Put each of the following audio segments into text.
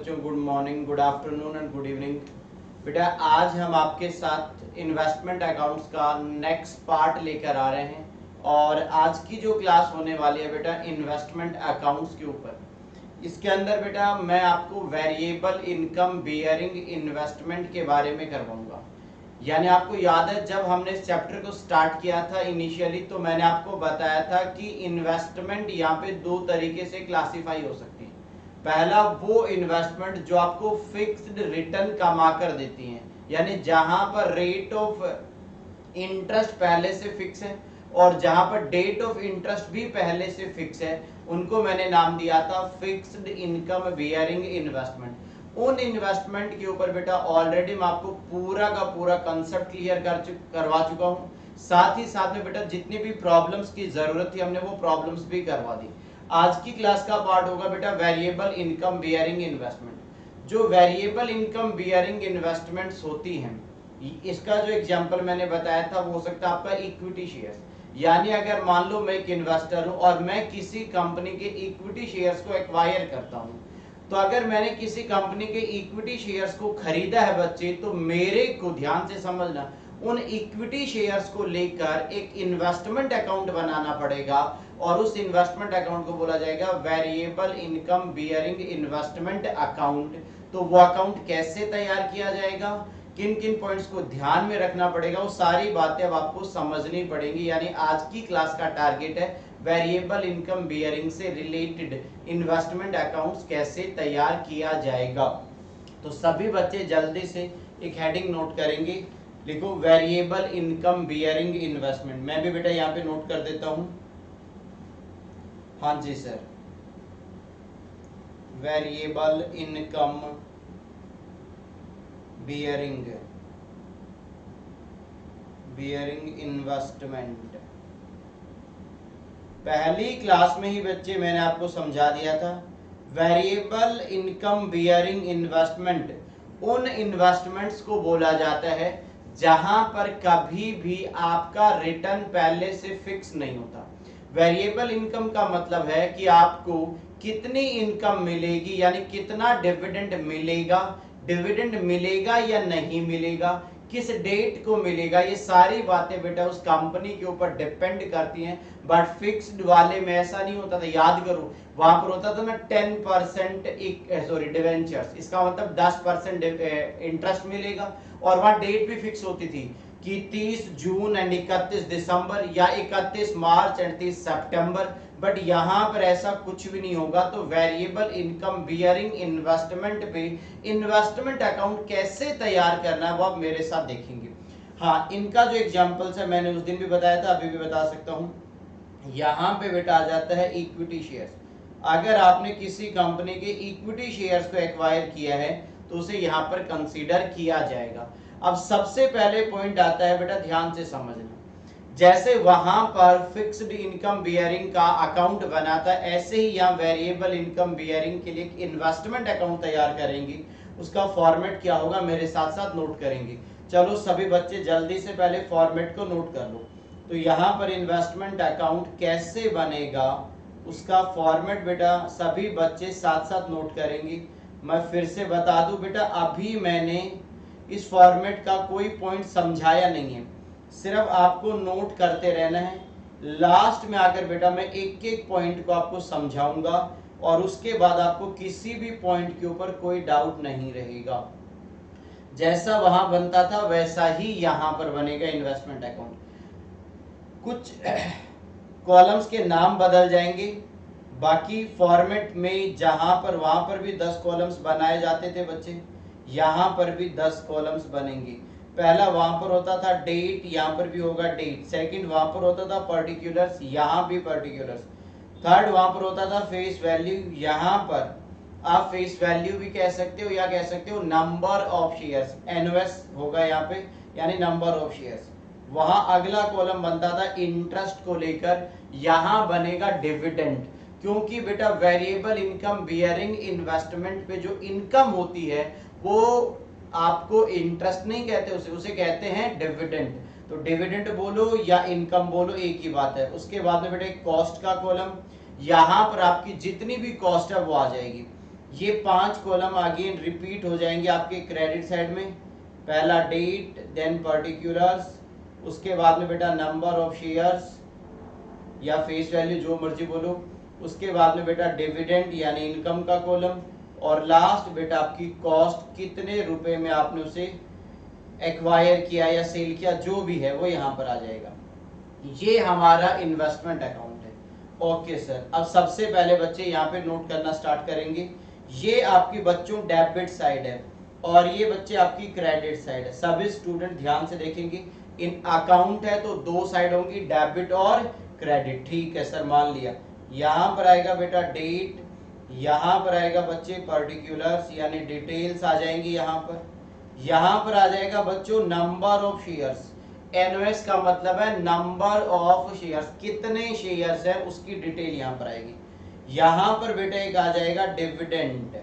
बच्चों, good morning, good afternoon and good evening. बेटा आज हम आपके साथ इन्वेस्टमेंट अकाउंट्स का नेक्स्ट पार्ट लेकर आ रहे हैं और आज की जो क्लास होने वाली है बेटा इन्वेस्टमेंट अकाउंट्स के ऊपर। इसके अंदर बेटा मैं आपको वेरिएबल इनकम बियरिंग इन्वेस्टमेंट के बारे में करवाऊंगा। यानी आपको याद है जब हमने इस चैप्टर को स्टार्ट किया था इनिशियली, तो मैंने आपको बताया था कि इन्वेस्टमेंट यहाँ पे दो तरीके से क्लासिफाई हो सकती है। पहला वो इन्वेस्टमेंट जो आपको फिक्स्ड रिटर्न कमा कर देती है, यानी जहां पर रेट ऑफ इंटरेस्ट पहले से फिक्स है और जहां पर डेट ऑफ इंटरेस्ट भी पहले से फिक्स है, उनको मैंने नाम दिया था फिक्स्ड इनकम बियरिंग इन्वेस्टमेंट। उन इन्वेस्टमेंट के ऊपर बेटा ऑलरेडी मैं आपको पूरा का पूरा कंसेप्ट क्लियर करवा चुका हूं। साथ ही साथ में बेटा जितनी भी प्रॉब्लम्स की जरूरत थी हमने वो प्रॉब्लम्स भी करवा दी। आज की क्लास का पार्ट होगा बेटा वेरिएबल इनकम बियरिंग इन्वेस्टमेंट। जो वेरिएबल इनकम बियरिंग इन्वेस्टमेंट्स होती हैं, इसका जो एग्जांपल मैंने बताया था वो हो सकता है आपका इक्विटी शेयर्स। यानी अगर मान लो मैं एक इन्वेस्टर हूं और मैं किसी कंपनी के इक्विटी शेयर्स को एक्वायर करता हूं, तो अगर मैंने किसी कंपनी के इक्विटी शेयर्स को खरीदा है बच्चे, तो मेरे को ध्यान से समझना, उन इक्विटी शेयर्स को लेकर एक इन्वेस्टमेंट अकाउंट बनाना पड़ेगा और उस इन्वेस्टमेंट अकाउंट को बोला जाएगा variable income bearing investment account. तो वो अकाउंट कैसे तैयार किया जाएगा, किन किन पॉइंट्स को ध्यान में रखना पड़ेगा, वो सारी बातें अब आपको समझनी पड़ेंगी। यानी आज की क्लास का टारगेट है वेरिएबल इनकम बियरिंग से रिलेटेड इन्वेस्टमेंट अकाउंट्स कैसे तैयार किया जाएगा। तो सभी बच्चे जल्दी से एक हेडिंग नोट करेंगे, लिखो वेरिएबल इनकम बियरिंग इन्वेस्टमेंट। मैं भी बेटा यहाँ पे नोट कर देता हूं। हाँ जी sir, variable income bearing investment. पहली क्लास में ही बच्चे मैंने आपको समझा दिया था, वेरिएबल इनकम बियरिंग इन्वेस्टमेंट उन इन्वेस्टमेंट्स को बोला जाता है जहां पर कभी भी आपका रिटर्न पहले से फिक्स नहीं होता। वेरिएबल इनकम का मतलब है कि आपको कितनी इनकम मिलेगी, यानी कितना डिविडेंड मिलेगा या नहीं मिलेगा, किस डेट को मिलेगा, ये सारी बातें बेटा उस कंपनी के ऊपर डिपेंड करती हैं। बट फिक्स्ड वाले में ऐसा नहीं होता था। याद करो, वहां पर होता था ना 10% डिवेंचर्स, इसका मतलब 10% इंटरेस्ट मिलेगा और वहां डेट भी फिक्स होती थी कि 30 जून एंड 31 दिसंबर या 31 मार्च एंड 30 सितंबर। बट यहां पर ऐसा कुछ भी नहीं होगा। तो वेरिएबल इनकम बियरिंग इन्वेस्टमेंट पे इन्वेस्टमेंट अकाउंट कैसे तैयार करना है वो आप मेरे साथ देखेंगे। हाँ, इनका जो एग्जांपल्स है मैंने उस दिन भी बताया था, अभी भी बता सकता हूं। यहां पे बेटा आ जाता है इक्विटी शेयर्स। अगर आपने किसी कंपनी के इक्विटी शेयर्स को एक्वायर किया है तो उसे यहां पर कंसीडर किया जाएगा। अब सबसे पहले पॉइंट आता है बेटा, ध्यान से समझना, जैसे वहां पर फिक्स्ड इनकम बियरिंग का अकाउंट बना था, ऐसे ही यहाँ वेरिएबल इनकम बियरिंग के लिए इन्वेस्टमेंट अकाउंट तैयार करेंगे। उसका फॉर्मेट क्या होगा मेरे साथ साथ नोट करेंगे। चलो सभी बच्चे जल्दी से पहले फॉर्मेट को नोट कर लो। तो यहाँ पर इन्वेस्टमेंट अकाउंट कैसे बनेगा, उसका फॉर्मेट बेटा सभी बच्चे साथ साथ नोट करेंगे। मैं फिर से बता दूं बेटा, अभी मैंने इस फॉर्मेट का कोई पॉइंट समझाया नहीं है, सिर्फ आपको नोट करते रहना है। लास्ट में आकर बेटा मैं एक एक पॉइंट को आपको समझाऊंगा और उसके बाद आपको किसी भी पॉइंट के ऊपर कोई डाउट नहीं रहेगा। जैसा वहां बनता था वैसा ही यहां पर बनेगा इन्वेस्टमेंट अकाउंट। कुछ कॉलम्स के नाम बदल जाएंगे, बाकी फॉर्मेट में जहां पर वहां पर भी 10 कॉलम्स बनाए जाते थे बच्चे, यहां पर भी 10 कॉलम्स बनेंगे। पहला वहां पर होता था डेट, यहां पर भी होगा डेट। सेकंड वहां पर होता था पर्टिकुलर्स, यहां भी पर्टिकुलर्स। थर्ड वहां पर होता था फेस वैल्यू, यहां पर आप फेस वैल्यू भी कह सकते हो या कह सकते हो नंबर ऑफ शेयर्स, एनओएस होगा यहाँ पे, यानी नंबर ऑफ शेयर्स। वहां अगला कॉलम बनता था इंटरेस्ट को लेकर, यहां बनेगा डिविडेंड। क्योंकि बेटा वेरिएबल इनकम बियरिंग इन्वेस्टमेंट पे जो इनकम होती है वो आपको इंटरेस्ट नहीं कहते, उसे कहते हैं डिविडेंड। तो डिविडेंड बोलो या इनकम बोलो एक ही बात है। उसके बाद में बेटा कॉस्ट का कॉलम, यहां पर आपकी जितनी भी कॉस्ट है वो आ जाएगी। ये 5 कॉलम अगेन रिपीट हो जाएंगे आपके क्रेडिट साइड में। पहला डेट, देन पर्टिकुलर्स, उसके बाद में बेटा नंबर ऑफ शेयर्स या फेस वैल्यू जो मर्जी बोलो, उसके बाद में बेटा डिविडेंड यानी इनकम का कॉलम, और लास्ट बेटा आपकी कॉस्ट, कितने रुपए में आपने उसे एक्वायर किया या सेल किया, जो भी है वो यहाँ पर आ जाएगा। ये हमारा इन्वेस्टमेंट अकाउंट है। ओके सर, अब सबसे पहले बच्चे यहाँ पे नोट करना स्टार्ट करेंगे। ये आपकी बच्चों डेबिट साइड है और ये बच्चे आपकी क्रेडिट साइड है। सभी स्टूडेंट ध्यान से देखेंगे, इन अकाउंट है तो दो साइड होंगी, डेबिट और क्रेडिट। ठीक है सर, मान लिया। यहाँ पर आएगा बेटा डेट, यहाँ पर आएगा बच्चे पर्टिकुलर्स यानी डिटेल्स आ जाएंगी यहाँ पर। यहाँ पर आ जाएगा बच्चों नंबर ऑफ शेयर्स, एनओएस का मतलब है नंबर ऑफ शेयर्स, कितने शेयर्स है उसकी डिटेल यहाँ पर आएगी। यहाँ पर बेटा एक आ जाएगा डिविडेंड,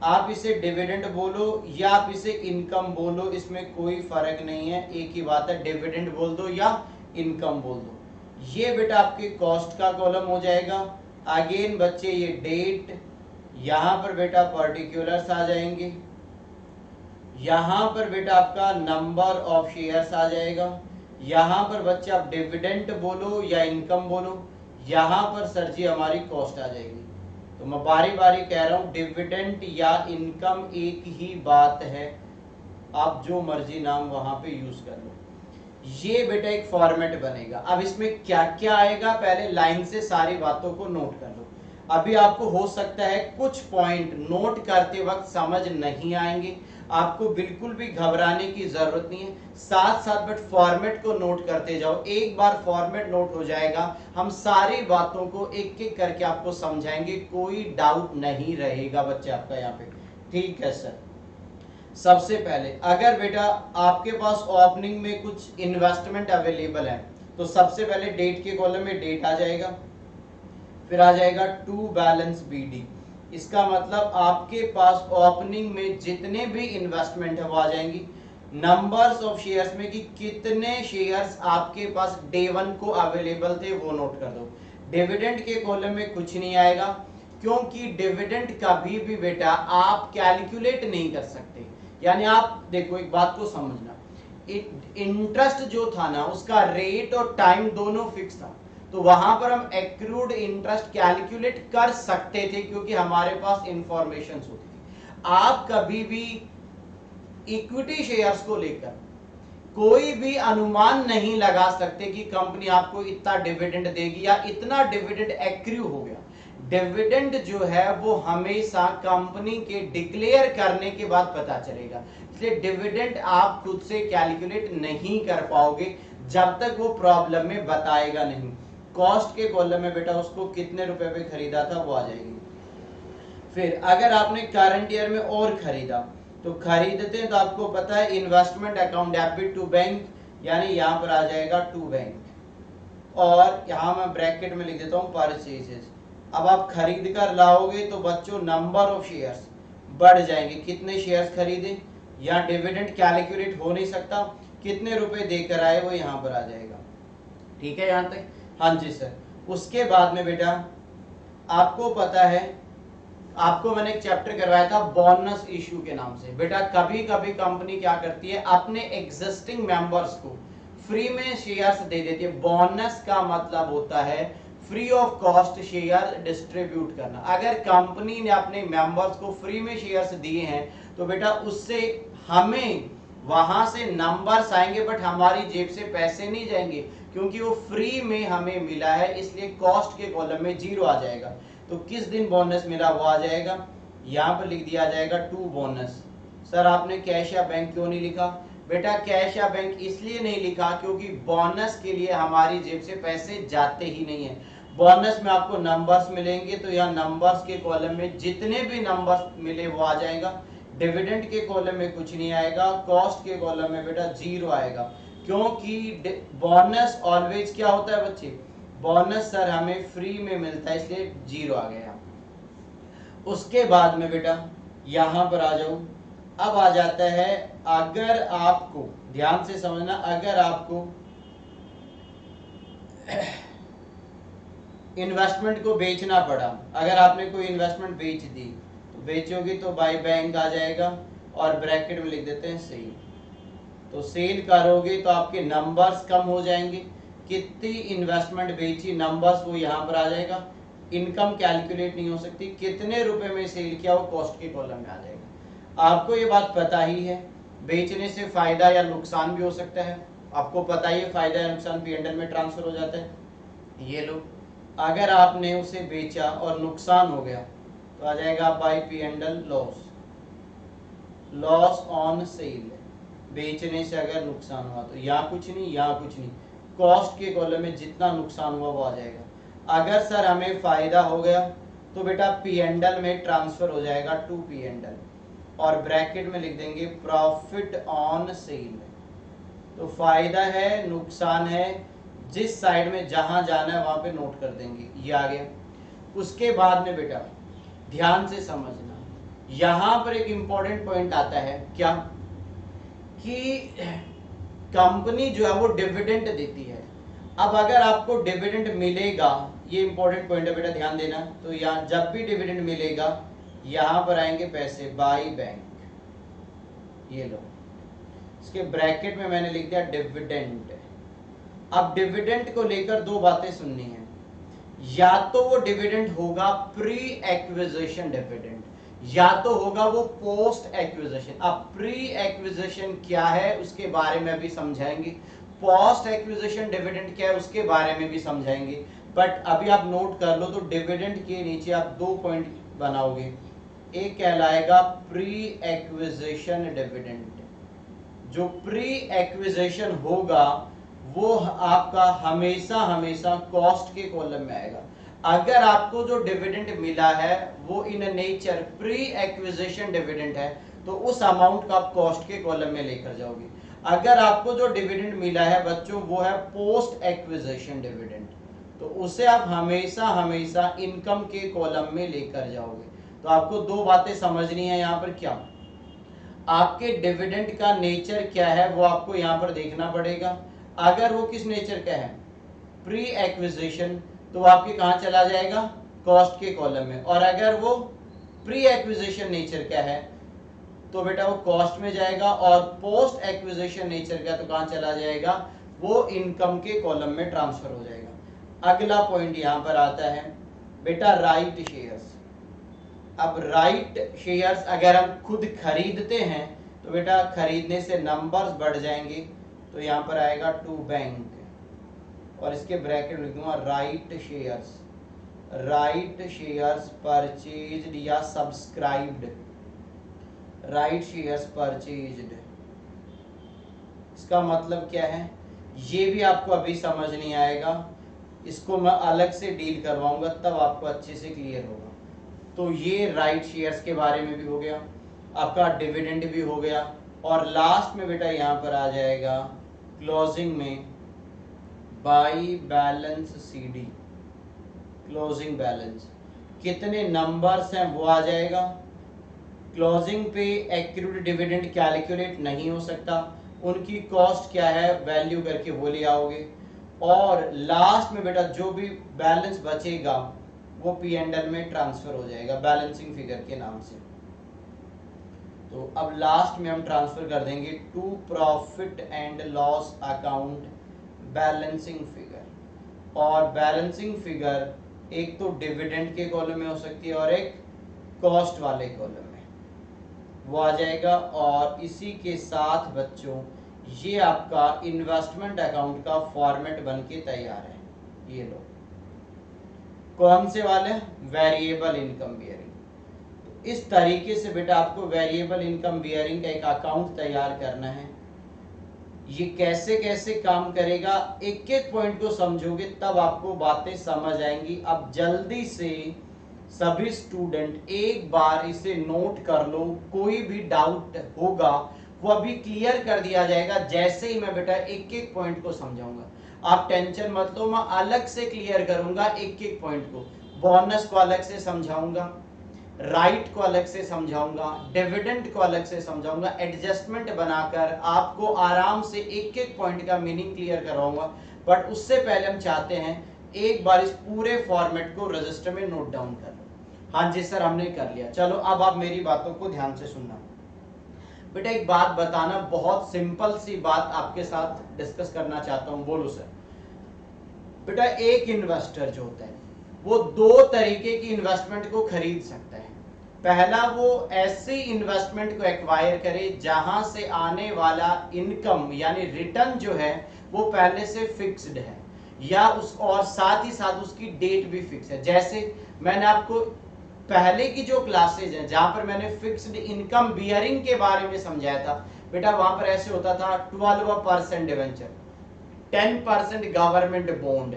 आप इसे डिविडेंड बोलो या आप इसे इनकम बोलो, इसमें कोई फर्क नहीं है, एक ही बात है, डिविडेंड बोल दो या इनकम बोल दो। ये बेटा आपके कॉस्ट का कॉलम हो जाएगा। अगेन बच्चे ये डेट, यहाँ पर बेटा पर्टिकुलर्स आ जाएंगे, यहाँ पर बेटा आपका नंबर ऑफ शेयर्स आ जाएगा, यहाँ पर बच्चे आप डिविडेंड बोलो या इनकम बोलो, यहाँ पर सर जी हमारी कॉस्ट आ जाएगी। तो मैं बारी बारी कह रहा हूं, डिविडेंड या इनकम एक ही बात है, आप जो मर्जी नाम वहां पे यूज कर लो। ये बेटा एक फॉर्मेट बनेगा। अब इसमें क्या क्या आएगा, पहले लाइन से सारी बातों को नोट कर लो। अभी आपको हो सकता है कुछ पॉइंट नोट करते वक्त समझ नहीं आएंगे, आपको बिल्कुल भी घबराने की जरूरत नहीं है, साथ साथ बट फॉर्मेट को नोट करते जाओ। एक बार फॉर्मेट नोट हो जाएगा, हम सारी बातों को एक एक करके आपको समझाएंगे, कोई डाउट नहीं रहेगा बच्चे आपका यहाँ पे। ठीक है सर, सबसे पहले अगर बेटा आपके पास ओपनिंग में कुछ इन्वेस्टमेंट अवेलेबल है तो सबसे पहले डेट के कॉलम में डेट आ जाएगा, फिर आ जाएगा टू बैलेंस बीडी। इसका मतलब आपके पास ओपनिंग में जितने भी इन्वेस्टमेंट है वो आ जाएंगी। नंबर्स ऑफ शेयर्स में कि कितने शेयर्स आपके पास डे वन को अवेलेबल थे वो नोट कर दो। डिविडेंड के कॉलम में कुछ नहीं आएगा, क्योंकि डिविडेंड कभी भी बेटा आप कैलकुलेट नहीं कर सकते। यानी आप देखो, एक बात को समझना, इंटरेस्ट जो था ना उसका रेट और टाइम दोनों फिक्स था, तो वहां पर हम एक्रूड इंटरेस्ट कैलकुलेट कर सकते थे क्योंकि हमारे पास इंफॉर्मेशन होती थी। आप कभी भी इक्विटी शेयर्स को लेकर कोई भी अनुमान नहीं लगा सकते कि कंपनी आपको इतना डिविडेंड देगी या इतना डिविडेंड एक्रू हो गया। डिविडेंड जो है वो हमेशा कंपनी के डिक्लेयर करने के बाद पता चलेगा, इसलिए डिविडेंड आप खुद से कैलकुलेट नहीं कर पाओगे जब तक वो प्रॉब्लम में बताएगा नहीं। कॉस्ट के कॉलम में बेटा उसको कितने रुपए पे खरीदा था वो आ जाएगी। फिर अगर आपने करंट ईयर में और खरीदा तो खरीदते हैं तो आपको पता है investment account debit to bank, यानी यहाँ पर आ जाएगा टू बैंक, और यहाँ मैं ब्रैकेट में लिख देता हूँ परचेजेस। अब आप खरीद कर लाओगे तो बच्चों नंबर ऑफ शेयर्स बढ़ जाएंगे, कितने शेयर्स खरीदे, या डिविडेंड कैलकुलेट हो नहीं सकता, कितने रुपए देकर आए वो यहाँ पर आ जाएगा। ठीक है यहाँ तक? हाँ जी सर। उसके बाद में बेटा आपको पता है, आपको मैंने एक चैप्टर करवाया था बोनस इश्यू के नाम से। बेटा कभी कभी कंपनी क्या करती है, अपने एग्जिस्टिंग मेंबर्स को फ्री में शेयर्स दे देती है। बोनस का मतलब होता है free of cost share distribute करना। अगर कंपनी ने अपने मेंबर्स को फ्री में शेयर्स दिए हैं तो बेटा उससे हमें वहां से नंबर्स आएंगे, बट हमारी जेब से पैसे नहीं जाएंगे क्योंकि वो फ्री में हमें मिला है, इसलिए कॉस्ट के कॉलम में जीरो आ जाएगा। तो किस दिन बोनस मिला वो आ जाएगा, यहाँ पर लिख दिया जाएगा टू बोनस। सर आपने कैश या बैंक क्यों नहीं लिखा? बेटा कैश या बैंक इसलिए नहीं लिखा क्योंकि बोनस के लिए हमारी जेब से पैसे जाते ही नहीं है। बोनस में आपको नंबर्स मिलेंगे तो यहाँ नंबर्स के कॉलम में जितने भी नंबर्स मिले वो आ जाएगा। डिविडेंड के कॉलम में कुछ नहीं आएगा, कॉस्ट के कॉलम में बेटा जीरो आएगा, क्योंकि बोनस ऑलवेज क्या होता है बच्चे, बोनस सर हमें फ्री में मिलता है, इसलिए जीरो आ गया। उसके बाद में बेटा यहां पर आ जाऊं, अब आ जाता है, अगर आपको ध्यान से समझना, अगर आपको इन्वेस्टमेंट को बेचना पड़ा, अगर आपने कोई इन्वेस्टमेंट बेच दी बेचोगी तो बाय बैंक आ जाएगा और ब्रैकेट में लिख देते हैं सेल। तो सेल करोगे तो आपके नंबर्स कम हो जाएंगे, कितनी इन्वेस्टमेंट बेची नंबर्स वो यहाँ पर आ जाएगा। इनकम कैलकुलेट नहीं हो सकती, कितने रुपए में सेल किया वो कॉस्ट के कॉलम में आ जाएगा। आपको ये बात पता ही है, बेचने से फायदा या नुकसान भी हो सकता है, आपको पता ही है फायदा या नुकसान P&L में ट्रांसफर हो जाता है। ये लो, अगर आपने उसे बेचा और नुकसान हो गया तो आ जाएगा by P&L loss, loss on sale. बेचने से अगर नुकसान हुआ तो यहाँ कुछ नहीं, यहाँ कुछ नहीं, कॉस्ट के कॉलम में जितना नुकसान हुआ वो आ जाएगा। अगर सर हमें फायदा हो गया तो बेटा P&L में ट्रांसफर हो जाएगा टू P&L और ब्रैकेट में लिख देंगे प्रॉफिट ऑन सेल। तो फायदा है, नुकसान है, जिस साइड में जहां जाना है वहां पे नोट कर देंगे, ये आ गया। उसके बाद में बेटा ध्यान से समझना, यहां पर एक इंपॉर्टेंट पॉइंट आता है क्या कि कंपनी जो है वो डिविडेंड देती है। अब अगर आपको डिविडेंड मिलेगा, ये इंपॉर्टेंट पॉइंट है बेटा, ध्यान देना। तो यहाँ जब भी डिविडेंड मिलेगा यहां पर आएंगे पैसे बाय बैंक, ये लो, इसके ब्रैकेट में मैंने लिख दिया डिविडेंड। अब डिविडेंड को लेकर दो बातें सुननी है, या तो वो डिविडेंड होगा प्री एक्विजिशन डिविडेंड, या तो होगा वो पोस्ट एक्विजिशन। अब प्री एक्विजिशन क्या है उसके बारे में भी समझाएंगे, पोस्ट एक्विजिशन डिविडेंड क्या है उसके बारे में भी समझाएंगे। बट अभी आप नोट कर लो, तो डिविडेंड के नीचे आप दो पॉइंट बनाओगे, एक कहलाएगा प्री एक्विजिशन डिविडेंड। जो प्री एक्विजिशन होगा वो आपका हमेशा हमेशा कॉस्ट के कॉलम में आएगा। अगर आपको जो डिविडेंड मिला है वो in nature pre acquisition dividend है तो उस अमाउंट का आप कॉस्ट के कॉलम में लेकर जाओगे। अगर आपको जो डिविडेंड मिला है बच्चों वो है पोस्ट एक्विजिशन डिविडेंड, तो उसे आप हमेशा हमेशा इनकम के कॉलम में लेकर जाओगे। तो आपको दो बातें समझनी है यहाँ पर, क्या आपके डिविडेंड का नेचर क्या है वो आपको यहाँ पर देखना पड़ेगा। अगर वो किस नेचर का है, प्री एक्विजिशन, तो आपके कहां चला जाएगा, कॉस्ट के कॉलम में। और अगर वो प्री एक्विजिशन नेचर का है तो बेटा वो कॉस्ट में जाएगा, और पोस्ट एक्विजिशन नेचर का तो कहां चला जाएगा, वो इनकम के कॉलम में ट्रांसफर हो जाएगा। अगला पॉइंट यहां पर आता है बेटा राइट शेयर्स। अब राइट शेयर्स अगर हम खुद खरीदते हैं तो बेटा खरीदने से नंबर्स बढ़ जाएंगे, तो यहां पर आएगा टू बैंक और इसके ब्रैकेट लिख दूंगा right shares, right shares purchased या सब्सक्राइब्ड, राइट शेयर्स परचेज्ड। इसका मतलब क्या है ये भी आपको अभी समझ नहीं आएगा, इसको मैं अलग से डील करवाऊंगा तब आपको अच्छे से क्लियर होगा। तो ये राइट शेयर्स के बारे में भी हो गया, आपका डिविडेंड भी हो गया, और लास्ट में बेटा यहां पर आ जाएगा क्लोजिंग में by balance CD, closing balance, कितने नंबर्स हैं वो आ जाएगा। क्लोजिंग पे एक्यूरेट डिविडेंड कैलकुलेट नहीं हो सकता, उनकी कॉस्ट क्या है वैल्यू करके वो ले आओगे, और लास्ट में बेटा जो भी बैलेंस बचेगा वो P&L में ट्रांसफर हो जाएगा बैलेंसिंग फिगर के नाम से। तो अब लास्ट में हम ट्रांसफर कर देंगे to profit and loss account balancing figure. और बैलेंसिंग फिगर एक तो डिविडेंड के कॉलम में हो सकती है और एक कॉस्ट वाले कॉलम में वो आ जाएगा। और इसी के साथ बच्चों ये आपका इन्वेस्टमेंट अकाउंट का फॉर्मेट बन के तैयार है। ये लो, कौन से वाले, वेरिएबल इनकम बियरिंग। इस तरीके से बेटा आपको वेरिएबल इनकम बियरिंग का एक अकाउंट तैयार करना है। ये कैसे कैसे काम करेगा एक एक पॉइंट को समझोगे तब आपको बातें समझ आएंगी। अब जल्दी से सभी स्टूडेंट एक बार इसे नोट कर लो, कोई भी डाउट होगा वो अभी क्लियर कर दिया जाएगा जैसे ही मैं बेटा एक एक पॉइंट को समझाऊंगा। आप टेंशन मत लो, मैं अलग से क्लियर करूंगा एक एक पॉइंट को, बोनस को अलग से समझाऊंगा, राइट को अलग से समझाऊंगा, डिविडेंड को अलग से समझाऊंगा, एडजस्टमेंट बनाकर आपको आराम से एक एक पॉइंट का मीनिंग क्लियर करवाऊंगा। बट उससे पहले हम चाहते हैं एक बार इस पूरे फॉर्मेट को रजिस्टर में नोट डाउन कर लो। हाँ जी सर हमने कर लिया। चलो अब आप मेरी बातों को ध्यान से सुनना। बेटा एक बात बताना, बहुत सिंपल सी बात आपके साथ डिस्कस करना चाहता हूं। बोलो सर। बेटा एक इन्वेस्टर जो होता है वो दो तरीके की इन्वेस्टमेंट को खरीद सकता है। पहला, वो ऐसी इन्वेस्टमेंट को एक्वायर करे जहां से आने वाला इनकम यानी रिटर्न जो है वो पहले से फिक्स्ड है, या उस और साथ ही साथ उसकी डेट भी फिक्स है। जैसे मैंने आपको पहले की जो क्लासेज हैं जहां पर मैंने फिक्स्ड इनकम बियरिंग के बारे में समझाया था, बेटा वहां पर ऐसे होता था 12% डिवेंचर, 10% गवर्नमेंट बॉन्ड,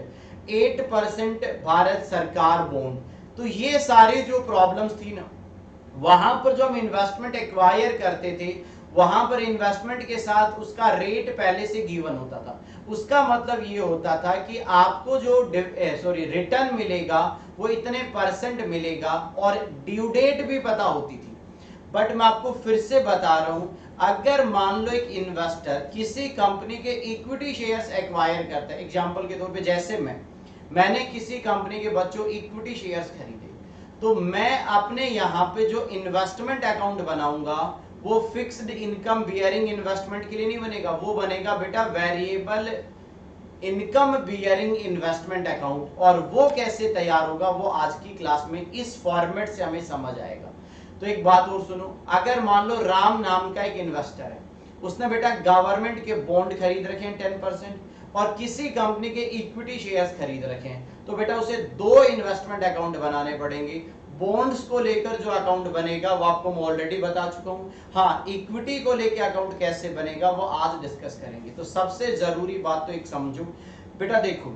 8% भारत सरकार बॉन्ड। तो ये सारी जो प्रॉब्लम्स थी ना, वहां पर जो हम इन्वेस्टमेंट एक्वायर करते थे वहां पर इन्वेस्टमेंट के साथ उसका रेट पहले से गिवन होता था। उसका मतलब ये होता था कि आपको जो रिटर्न मिलेगा वो इतने परसेंट मिलेगा और ड्यू डेट भी पता होती थी। बट मैं आपको फिर से बता रहा हूं, अगर मान लो एक इन्वेस्टर किसी कंपनी के इक्विटी शेयर्स एक्वायर करता है, एग्जांपल के तौर पे जैसे मैंने किसी कंपनी के बच्चों इक्विटी शेयर्स खरीदे, तो मैं अपने यहाँ पे जो इन्वेस्टमेंट अकाउंट बनाऊंगा वो फिक्स्ड इनकम बियरिंग इन्वेस्टमेंट के लिए नहीं बनेगा, वो बनेगा बेटा variable income bearing investment account. और वो कैसे तैयार होगा वो आज की क्लास में इस फॉर्मेट से हमें समझ आएगा। तो एक बात और सुनो, अगर मान लो राम नाम का एक इन्वेस्टर है, उसने बेटा गवर्नमेंट के बॉन्ड खरीद रखे हैं 10% और किसी कंपनी के इक्विटी शेयर्स खरीद रखे हैं, तो बेटा उसे दो इन्वेस्टमेंट अकाउंट बनाने पड़ेंगे। बॉन्ड्स को लेकर जो अकाउंट बनेगा वो आपको मैं ऑलरेडी बता चुका हूं। हाँ, इक्विटी को लेकर अकाउंट कैसे बनेगा वो आज डिस्कस करेंगे। तो सबसे जरूरी बात तो एक समझो बेटा, देखो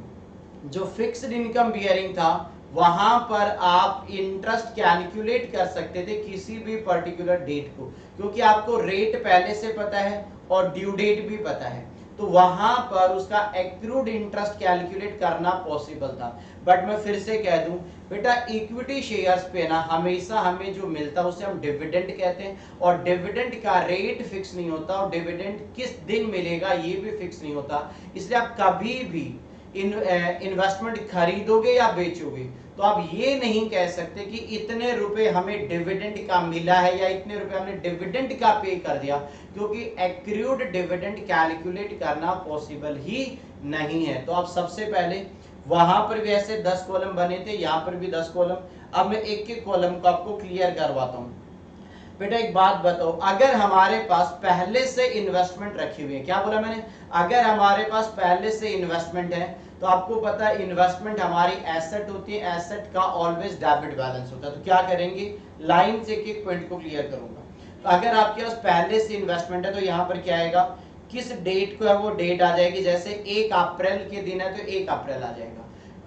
जो फिक्स्ड इनकम बियरिंग था वहां पर आप इंटरेस्ट कैलकुलेट कर सकते थे किसी भी पर्टिकुलर डेट को, क्योंकि आपको रेट पहले से पता है और ड्यू डेट भी पता है, तो वहां पर उसका एक्रूड इंटरेस्ट कैलकुलेट करना पॉसिबल था। बट मैं फिर से कह दूं बेटा, इक्विटी शेयर्स पे ना हमेशा हमें जो मिलता है उसे हम डिविडेंड कहते हैं, और डिविडेंड का रेट फिक्स नहीं होता और डिविडेंड किस दिन मिलेगा ये भी फिक्स नहीं होता। इसलिए आप कभी भी इन्वेस्टमेंट खरीदोगे या बेचोगे तो आप ये नहीं कह सकते कि इतने रुपए हमें डिविडेंड का मिला है या इतने रुपए हमने डिविडेंड का पे कर दिया, क्योंकि एक्रूड डिविडेंड कैलकुलेट करना पॉसिबल ही नहीं है। तो आप सबसे पहले वहां पर भी ऐसे 10 कॉलम बने थे, यहां पर भी 10 कॉलम। अब मैं एक एक कॉलम को आपको क्लियर करवाता हूं। बेटा एक बात बताओ, अगर हमारे पास पहले से इन्वेस्टमेंट रखी हुई है, क्या बोला मैंने, अगर हमारे पास पहले से इन्वेस्टमेंट है तो आपको पता है इन्वेस्टमेंट हमारी एसेट होती है, एसेट का ऑलवेज डेबिट बैलेंस होता है। तो क्या करेंगे, लाइन से एक एक पॉइंट को क्लियर करूंगा। तो अगर आपके पास पहले से इन्वेस्टमेंट है तो यहाँ पर क्या आएगा, किस डेट को है वो डेट आ जाएगी। जैसे 1 अप्रैल के दिन है तो 1 अप्रैल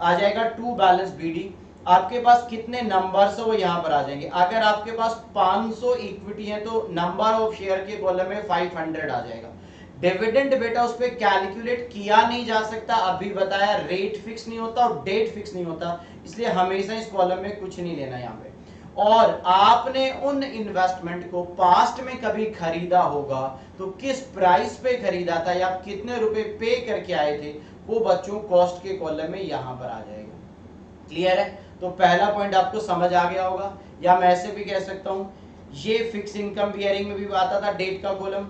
आ जाएगा टू बैलेंस बीडी। आपके पास कितने नंबर्स है वो यहाँ पर आ जाएंगे। अगर आपके पास 500 इक्विटी है तो नंबर ऑफ शेयर के कॉलम में 500 आ जाएगा। डिविडेंड बेटा उस पर कैलकुलेट किया नहीं जा सकता, अभी बताया, रेट फिक्स नहीं होता और डेट फिक्स नहीं होता, इसलिए हमेशा इस कॉलम में कुछ नहीं लेना यहाँ पे। और आपने उन इन्वेस्टमेंट को पास्ट में कभी खरीदा होगा तो किस प्राइस पे खरीदा था या कितने रुपए पे करके आए थे, वो बच्चों कॉस्ट के कॉलम में यहां पर आ जाएगा। क्लियर है? तो पहला पॉइंट आपको समझ आ गया होगा, या मैं ऐसे भी कह सकता हूं, ये फिक्स इनकम बियरिंग में भी आता था डेट का कॉलम,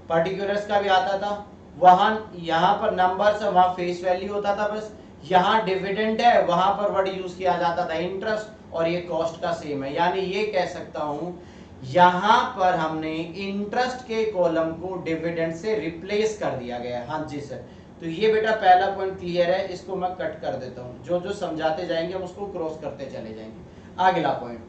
पर्टिकुलर्स का भी आता था, वहां यहां पर नंबर्स है, वहां फेस वैल्यू होता था बस। यहां डिविडेंड है, वहां पर वर्ड यूज किया जाता था इंटरेस्ट, और ये कॉस्ट का सेम है। यानी ये कह सकता हूं यहां पर हमने इंटरेस्ट के कॉलम को डिविडेंड से रिप्लेस कर दिया गया है। हाँ जी सर, तो ये बेटा पहला पॉइंट क्लियर है, इसको मैं कट कर देता हूं, जो जो समझाते जाएंगे हम उसको क्रॉस करते चले जाएंगे। अगला पॉइंट,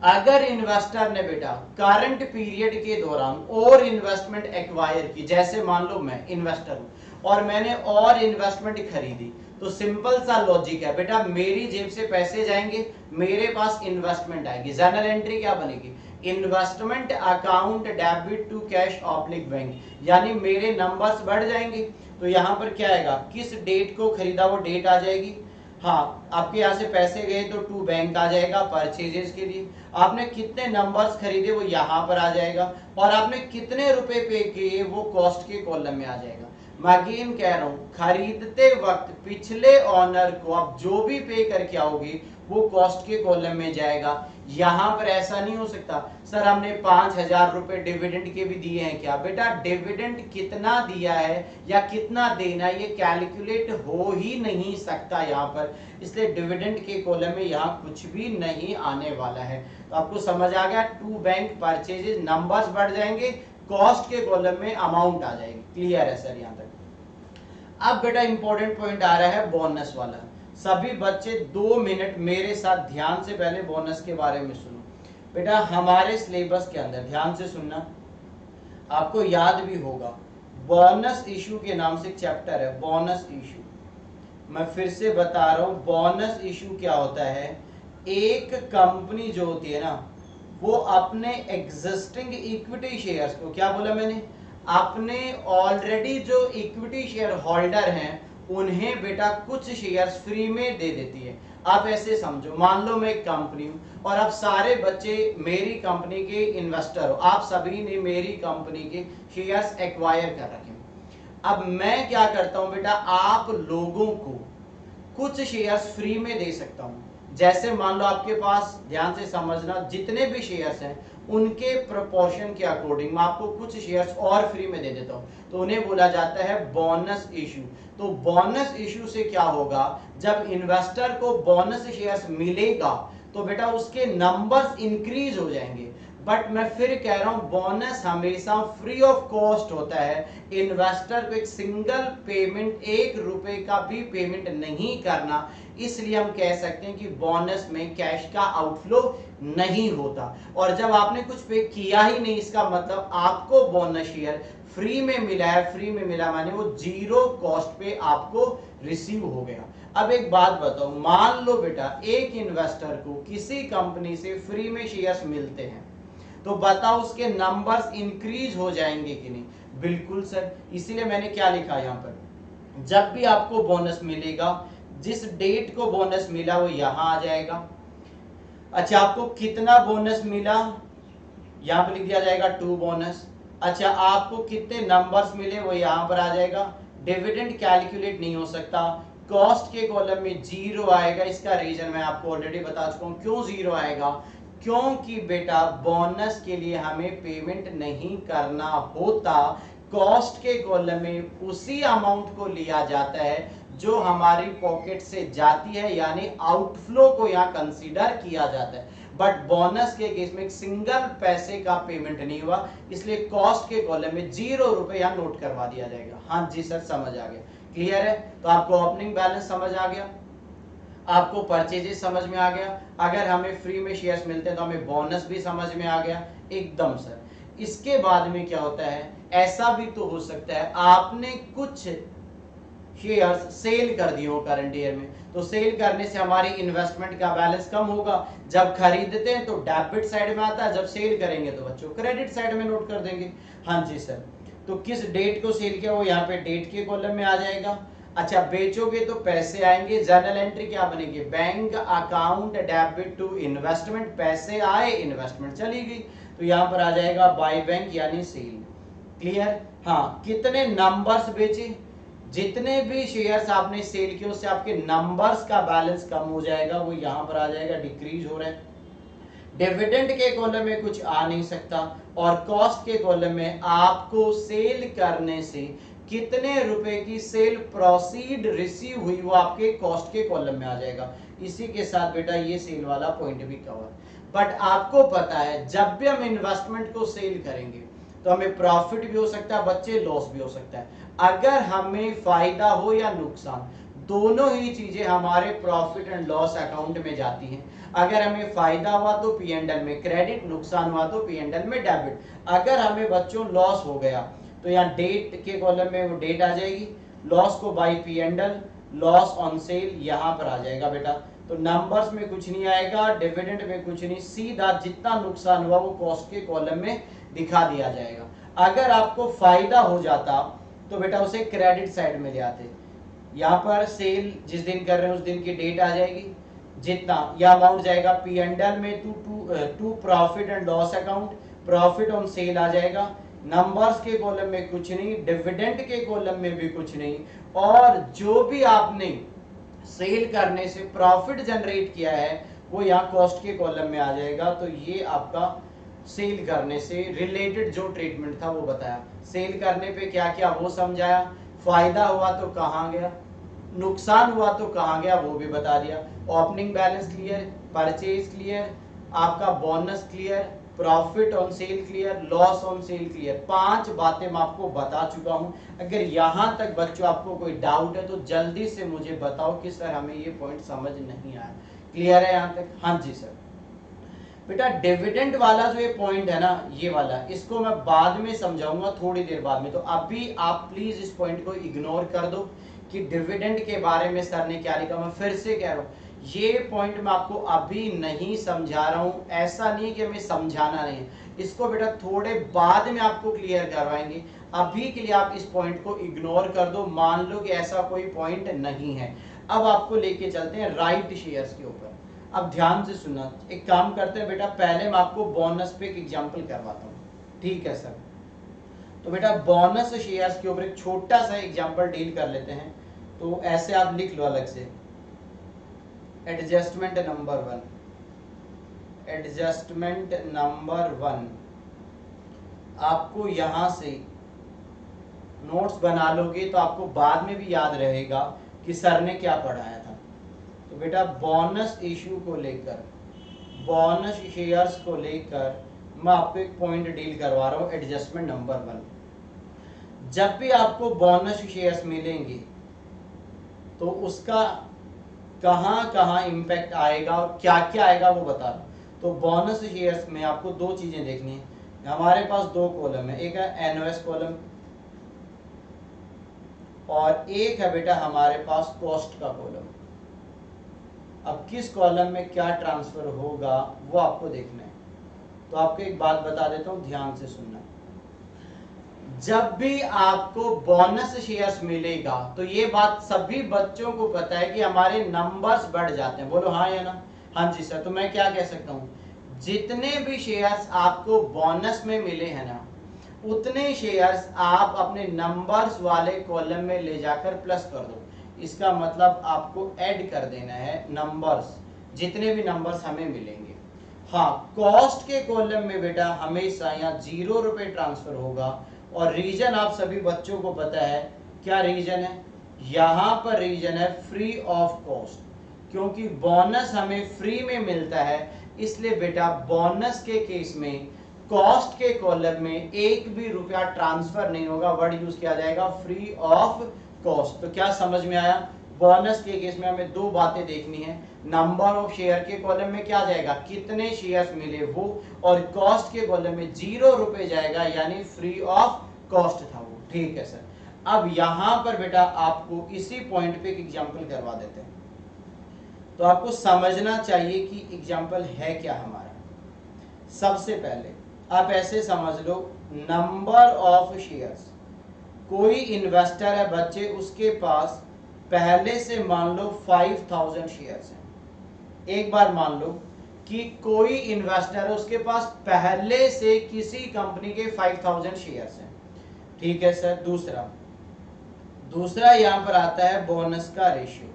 अगर इन्वेस्टर ने बेटा करंट पीरियड के दौरान और इन्वेस्टमेंट एक्वायर की, जैसे मान लो मैं इन्वेस्टर हूं और मैंने और इन्वेस्टमेंट खरीदी, तो सिंपल सा लॉजिक है बेटा, मेरी जेब से पैसे जाएंगे, मेरे पास इन्वेस्टमेंट आएगी, जर्नल एंट्री क्या बनेगी, investment account debit to cash oblique bank, यानी मेरे नंबर्स बढ़ जाएंगे। तो यहां पर क्या आएगा, किस डेट को खरीदा वो डेट आ जाएगी। हाँ, आपके यहाँ से पैसे गए तो टू बैंक आ जाएगा परचेजेस के लिए, आपने कितने नंबर्स खरीदे वो यहाँ पर आ जाएगा, और आपने कितने रुपए पे किए वो कॉस्ट के कॉलम में आ जाएगा। मैं अगेन कह रहा हूं, खरीदते वक्त पिछले ऑनर को आप जो भी पे करके आओगे वो कॉस्ट के कॉलम में जाएगा। यहां पर ऐसा नहीं हो सकता सर हमने 5,000 रुपए डिविडेंड के भी दिए हैं क्या, बेटा डिविडेंड कितना दिया है या कितना देना है ये कैलकुलेट हो ही नहीं सकता यहाँ पर, इसलिए डिविडेंड के कॉलम में यहाँ कुछ भी नहीं आने वाला है। तो आपको समझ आ गया, टू बैंक परचेजेस नंबर्स बढ़ जाएंगे, कॉस्ट के कॉलम में अमाउंट आ जाएगी। क्लियर है सर यहाँ तक? अब बेटा इंपॉर्टेंट पॉइंट आ रहा है बोनस वाला। सभी बच्चे 2 मिनट मेरे साथ ध्यान से पहले बोनस के बारे में सुनो। बेटा हमारे सिलेबस के अंदर ध्यान से सुनना, आपको याद भी होगा बोनस इशू के नाम से एक चैप्टर है बोनस इशू। मैं फिर से बता रहा हूं बोनस इशू क्या होता है, एक कंपनी जो होती है ना वो अपने एग्जिस्टिंग इक्विटी शेयर्स को, क्या बोला मैंने, अपने ऑलरेडी जो इक्विटी शेयर होल्डर हैं उन्हें बेटा कुछ शेयर्स फ्री में दे देती है। आप ऐसे समझो, मान लो मैं एक कंपनी हूं और आप सारे बच्चे मेरी कंपनी के इन्वेस्टर हो, आप सभी ने मेरी कंपनी के शेयर्स एक्वायर कर रखे हैं। अब मैं क्या करता हूं बेटा, आप लोगों को कुछ शेयर्स फ्री में दे सकता हूं। जैसे मान लो आपके पास, ध्यान से समझना, जितने भी शेयर्स हैं उनके प्रोपोर्शन के अकॉर्डिंग मैं आपको कुछ शेयर्स और फ्री में दे देता हूं, तो उन्हें बोला जाता है बोनस इशू। तो बोनस इशू से क्या होगा, जब इन्वेस्टर को बोनस शेयर्स मिलेगा तो बेटा उसके नंबर्स इंक्रीज हो जाएंगे। बट मैं फिर कह रहा हूं बोनस हमेशा फ्री ऑफ कॉस्ट होता है, इन्वेस्टर को एक सिंगल पेमेंट, 1 रुपए का भी पेमेंट नहीं करना, इसलिए हम कह सकते हैं कि बोनस में कैश का आउटफ्लो नहीं होता। और जब आपने कुछ पे किया ही नहीं, इसका मतलब आपको बोनस शेयर फ्री में मिला है, फ्री में मिला माने वो जीरो कॉस्ट पे आपको रिसीव हो गया। अब एक बात बताओ, मान लो बेटा एक इन्वेस्टर को किसी कंपनी से फ्री में शेयर्स मिलते हैं, तो बताओ उसके नंबर्स इंक्रीज हो जाएंगे कि नहीं? बिल्कुल सर, इसीलिए मैंने क्या लिखा यहाँ पर, जब भी आपको बोनस मिलेगा, जिस डेट को बोनस मिला वो यहां आ जाएगा। अच्छा आपको कितना बोनस मिला, यहां पर लिख दिया जाएगा 2 बोनस। अच्छा आपको कितने नंबर्स मिले वो यहां पर आ जाएगा। डिविडेंड कैलकुलेट नहीं हो सकता, कॉस्ट के कॉलम में 0 आएगा। इसका रीजन मैं आपको ऑलरेडी बता चुका हूं, क्यों 0 आएगा, क्योंकि बेटा बोनस के लिए हमें पेमेंट नहीं करना होता। कॉस्ट के कॉलम में उसी अमाउंट को लिया जाता है जो हमारी पॉकेट से जाती है, यानी आउटफ्लो को यहाँ कंसीडर किया जाता है। बट बोनस के केस में एक सिंगल पैसे का पेमेंट नहीं हुआ, इसलिए कॉस्ट के कॉलम में 0 रुपए यहाँ नोट करवा दिया जाएगा। हाँ जी सर समझ आ गया, क्लियर है? तो आपको ओपनिंग बैलेंस समझ आ गया, आपको परचेजेस समझ में आ गया, अगर हमें फ्री में शेयर्स मिलते हैं तो हमें बोनस भी समझ में आ गया एकदम सर। इसके बाद में क्या होता है, ऐसा भी तो हो सकता है आपने कुछ शेयर्स सेल कर दिए हो करंट ईयर में, तो सेल करने से हमारी इन्वेस्टमेंट का बैलेंस कम होगा। जब खरीदते हैं तो डेबिट साइड में आता है, जब सेल करेंगे तो बच्चों क्रेडिट साइड में नोट कर देंगे। हाँ जी सर, तो किस डेट को सेल किया वो यहाँ पे डेट के कॉलम में आ जाएगा। अच्छा बेचोगे तो पैसे आएंगे, जर्नल एंट्री क्या बनेगी, bank account debit to investment, पैसे आए इन्वेस्टमेंट चली गई, तो यहाँ पर आ जाएगा बाय बैंक यानी सेल। क्लियर? हाँ, कितने नंबर्स बेचे, जितने भी शेयर्स आपने सेल किए उससे आपके नंबर्स का बैलेंस कम हो जाएगा, वो यहां पर आ जाएगा, डिक्रीज हो रहा है। डिविडेंड के कॉलम में कुछ आ नहीं सकता, और कॉस्ट के कॉलम में आपको सेल करने से कितने रुपए की सेल प्रोसीड रिसीव हुई वो आपके कॉस्ट के कॉलम में आ जाएगा। इसी के साथ बेटा ये सेल वाला पॉइंट भी कवर। बट आपको पता है जब भी हम इन्वेस्टमेंट को सेल करेंगे तो हमें प्रॉफिट भी हो सकता है बच्चे, लॉस भी हो सकता है। अगर हमें फायदा हो या नुकसान, दोनों ही चीजें हमारे प्रॉफिट एंड लॉस अकाउंट में जाती हैं। अगर हमें फायदा हुआ तो P&L में क्रेडिट, नुकसान हुआ तो P&L में डेबिट। अगर हमें बच्चों लॉस हो गया तो यहाँ डेट के कॉलम में वो डेट आ जाएगी, लॉस को bye P&L, loss on cell यहाँ पर आ जाएगा बेटा। तो नंबर्स में कुछ नहीं आएगा, डिविडेंड में कुछ नहीं, सीधा जितना नुकसान हुआ वो कॉस्ट के कॉलम में दिखा दिया जाएगा। अगर आपको फायदा हो जाता तो बेटा उसे क्रेडिट साइड में ले आते, यहाँ पर सेल जिस दिन कर रहे हैं उस दिन की डेट आ जाएगी, जितना यह अमाउंट जाएगा पी एंड एल में to profit and loss account, profit on sale आ जाएगा, नंबर्स के कॉलम में कुछ नहीं, डिविडेंड के कॉलम में भी कुछ नहीं, और जो भी आपने सेल करने से प्रॉफिट जनरेट किया है वो यहाँ कॉस्ट के कॉलम में आ जाएगा। तो ये आपका सेल करने से रिलेटेड जो ट्रीटमेंट था वो बताया, सेल करने पे क्या क्या वो समझाया, फायदा हुआ तो कहाँ गया, नुकसान हुआ तो कहाँ गया वो भी बता दिया, opening balance clear, purchase clear, आपका bonus clear, profit on sale clear, loss on sale clear, 5 बातें मैं आपको बता चुका हूं। अगर यहां तक बच्चों आपको कोई डाउट है तो जल्दी से मुझे बताओ कि सर हमें ये पॉइंट समझ नहीं आया। क्लियर है यहां तक? हाँ जी सर। बेटा डिविडेंड वाला जो ये पॉइंट है ना, ये वाला, इसको मैं बाद में समझाऊंगा थोड़ी देर बाद में, तो अभी आप प्लीज इस पॉइंट को इग्नोर कर दो कि डिविडेंड के बारे में सर ने क्या लिखा। मैं फिर से कह रहा हूं ये पॉइंट मैं आपको अभी नहीं समझा रहा हूं, ऐसा नहीं कि हमें समझाना नहीं है, इसको बेटा थोड़े बाद में आपको क्लियर करवाएंगे। अभी के लिए आप इस पॉइंट को इग्नोर कर दो, मान लो कि ऐसा कोई पॉइंट नहीं है। अब आपको लेके चलते हैं राइट शेयर्स के ऊपर। अब ध्यान से सुनना, एक काम करते हैं बेटा, पहले मैं आपको बोनस पे एक एग्जांपल करवाता हूं, ठीक है सर? तो बेटा बोनस शेयर्स के ऊपर एक छोटा सा एग्जांपल डील कर लेते हैं। तो ऐसे आप लिख लो अलग से, एडजस्टमेंट नंबर 1, एडजस्टमेंट नंबर 1, आपको यहां से नोट्स बना लोगे तो आपको बाद में भी याद रहेगा कि सर ने क्या पढ़ाया था। तो बेटा बोनस इशू को लेकर, बोनस शेयर्स को लेकर मैं आपको एक पॉइंट डील करवा रहा हूं, एडजस्टमेंट नंबर 1। जब भी आपको बोनस शेयर्स मिलेंगे तो उसका कहां कहां इंपैक्ट आएगा और क्या क्या आएगा वो बता रहा हूं। तो बोनस शेयर्स में आपको दो चीजें देखनी है। हमारे पास दो कॉलम है, एक है एनओएस कॉलम और एक है बेटा हमारे पास कॉस्ट का कॉलम। अब किस कॉलम में क्या ट्रांसफर होगा वो आपको देखना है। तो आपको एक बात बता देता हूं, ध्यान से सुनना। जब भी आपको बोनस शेयर्स मिलेगा तो ये बात सभी बच्चों को पता है कि हमारे नंबर्स बढ़ जाते हैं। बोलो हाँ या ना? हाँ जी सर। तो मैं क्या कह सकता हूं, जितने भी शेयर्स आपको बोनस में मिले हैं ना, उतने शेयर्स आप अपने नंबर्स वाले कॉलम में ले जाकर प्लस कर दो। इसका मतलब आपको ऐड कर देना है नंबर्स, जितने भी नंबर्स हमें मिलेंगे। हाँ, कॉस्ट के कॉलम में बेटा हमेशा यहाँ 0 रुपए ट्रांसफर होगा। और रीजन आप सभी बच्चों को पता है, क्या रीजन है? यहां पर रीजन है फ्री ऑफ कॉस्ट, क्योंकि बोनस हमें फ्री में मिलता है। इसलिए बेटा बोनस के केस में कॉस्ट के कॉलम में एक भी रुपया ट्रांसफर नहीं होगा, वर्ड यूज किया जाएगा फ्री ऑफ कॉस्ट। तो क्या समझ में आया? बोनस के केस में हमें दो बातें देखनी है, नंबर ऑफ शेयर के कॉलम में क्या जाएगा, कितने शेयर्स मिले वो, और कॉस्ट के कॉलम में 0 रुपए जाएगा, यानी फ्री ऑफ कॉस्ट था वो। ठीक है सर। अब यहां पर बेटा आपको इसी पॉइंट पे एक एग्जांपल करवा देते हैं। तो आपको समझना चाहिए कि एग्जांपल है क्या हमारा। सबसे पहले आप ऐसे समझ लो, नंबर ऑफ शेयर्स, कोई इन्वेस्टर है बच्चे, उसके पास पहले से मान लो 5000 शेयर्स हैं। एक बार मान लो कि कोई इन्वेस्टर है, उसके पास पहले से किसी कंपनी के 5000 शेयर्स हैं। ठीक है सर। दूसरा यहां पर आता है बोनस का रेशियो,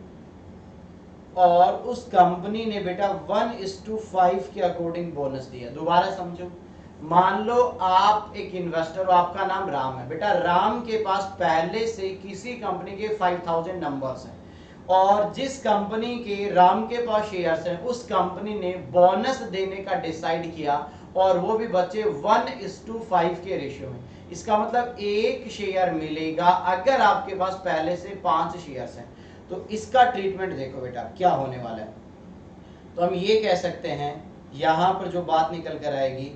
और उस कंपनी ने बेटा 1:5 के अकॉर्डिंग बोनस दिया। दोबारा समझो, मान लो आप एक इन्वेस्टर हो, आपका नाम राम है। बेटा राम के पास पहले से किसी कंपनी के 5000 नंबर्स हैं, और जिस कंपनी के राम के पास शेयर्स हैं उस कंपनी ने बोनस देने का डिसाइड किया, और वो भी बच्चे 1:5 के रेशियो में। इसका मतलब एक शेयर मिलेगा अगर आपके पास पहले से 5 शेयर्स हैं। तो इसका ट्रीटमेंट देखो बेटा क्या होने वाला है। तो हम ये कह सकते हैं, यहां पर जो बात निकल कर आएगी,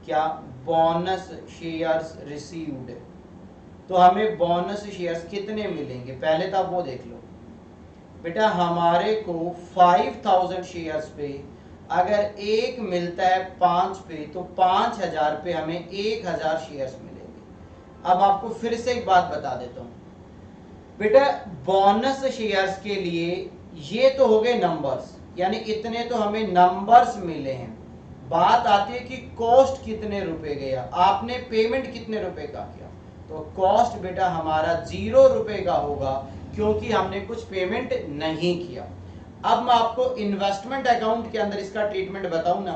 क्या, बोनस शेयर्स रिसीव्ड। तो हमें बोनस शेयर्स कितने मिलेंगे पहले तो आप वो देख लो। बेटा हमारे को 5000 शेयर्स पे अगर एक मिलता है 5 पे, तो 5000 पे हमें 1000 शेयर्स मिलेंगे। अब आपको फिर से एक बात बता देता हूं, बेटा बोनस शेयर्स के लिए ये तो हो गए नंबर्स, यानी इतने तो हमें नंबर्स मिले हैं। बात आती है कि कॉस्ट कितने रुपए गया, आपने पेमेंट कितने रुपए का किया। तो कॉस्ट बेटा हमारा 0 रुपए का होगा, क्योंकि हमने कुछ पेमेंट नहीं किया। अब मैं आपको इन्वेस्टमेंट अकाउंट के अंदर इसका ट्रीटमेंट बताऊं ना,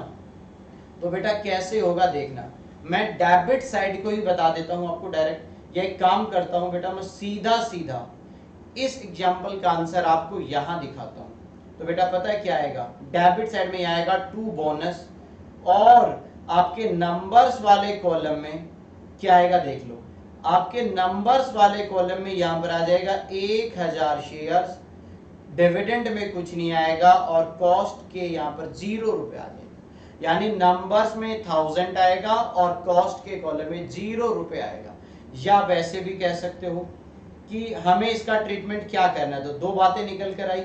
तो बेटा कैसे होगा देखना। मैं डेबिट साइड को ही बता देता हूं आपको डायरेक्ट। ये काम करता हूं बेटा, मैं सीधा सीधा इस एग्जांपल का आंसर आपको यहां दिखाता हूं। तो बेटा पता है क्या आएगा, डेबिट साइड में आएगा 2 बोनस, और आपके नंबर्स वाले कॉलम में क्या आएगा देख लो। आपके नंबर्स वाले कॉलम में यहां पर आ जाएगा 1000 शेयर्स, डिविडेंड में कुछ नहीं आएगा, और कॉस्ट के यहां पर 0 रुपए आ जाएगा। यानी नंबर्स में 1000 आएगा और कॉस्ट के कॉलम में 0 रुपए आएगा। या वैसे भी कह सकते हो कि हमें इसका ट्रीटमेंट क्या करना है, तो दो बातें निकल कर आई।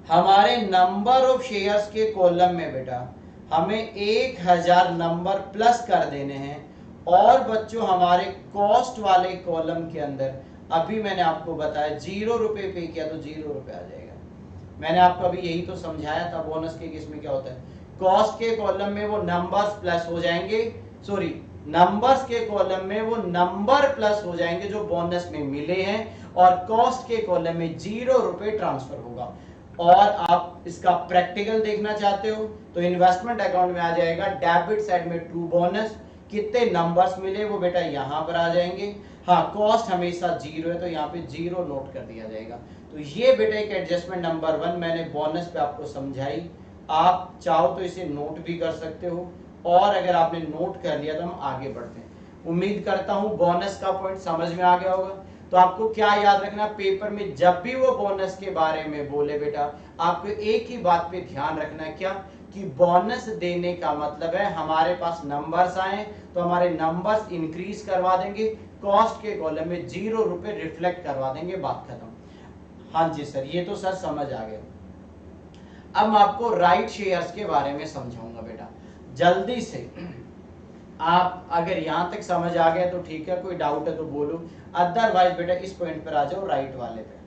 हमारे नंबर ऑफ शेयर्स के कॉलम में बेटा हमें 1000 नंबर प्लस कर देने हैं, और बच्चों हमारे कॉस्ट वाले कॉलम के अंदर अभी मैंने आपको बताया 0 रुपए पे किया तो 0 रुपए आ जाएगा। मैंने आपको अभी यही तो समझाया था बोनस के केस में क्या होता है। कॉस्ट के कॉलम में वो नंबर्स प्लस हो जाएंगे, सॉरी नंबर्स के कॉलम में वो नंबर प्लस हो जाएंगे जो बोनस में मिले हैं, और कॉस्ट के कॉलम में 0 रुपए ट्रांसफर होगा। और आप इसका प्रैक्टिकल देखना चाहते हो तो इन्वेस्टमेंट अकाउंट में आ जाएगा डेबिट साइड में 2 बोनस, कितने नंबर्स मिले वो बेटा यहां पर आ जाएंगे। हाँ कॉस्ट हमेशा 0 है तो यहाँ पे 0 नोट कर दिया जाएगा। तो ये बेटा एक एडजस्टमेंट नंबर 1 मैंने बोनस पे आपको समझाई। आप चाहो तो इसे नोट भी कर सकते हो, और अगर आपने नोट कर लिया तो हम आगे बढ़ते हैं। उम्मीद करता हूं बोनस का पॉइंट समझ में आ गया होगा। तो आपको क्या याद रखना, पेपर में जब भी वो बोनस के बारे में बोले बेटा आपको एक ही बात पे ध्यान रखना है, क्या कि बोनस देने का मतलब है हमारे पास नंबर्स आए तो हमारे नंबर्स इंक्रीज करवा देंगे, कॉस्ट के कॉलम में 0 रुपए रिफ्लेक्ट करवा देंगे, बात खत्म। हाँ जी सर, ये तो सर समझ आ गया। अब मैं आपको राइट शेयर्स के बारे में समझाऊंगा बेटा जल्दी से। आप अगर यहां तक समझ आ गया तो ठीक है, कोई डाउट है तो बोलो, अदरवाइज बेटा इस पॉइंट पर आ जाओ राइट वाले पे।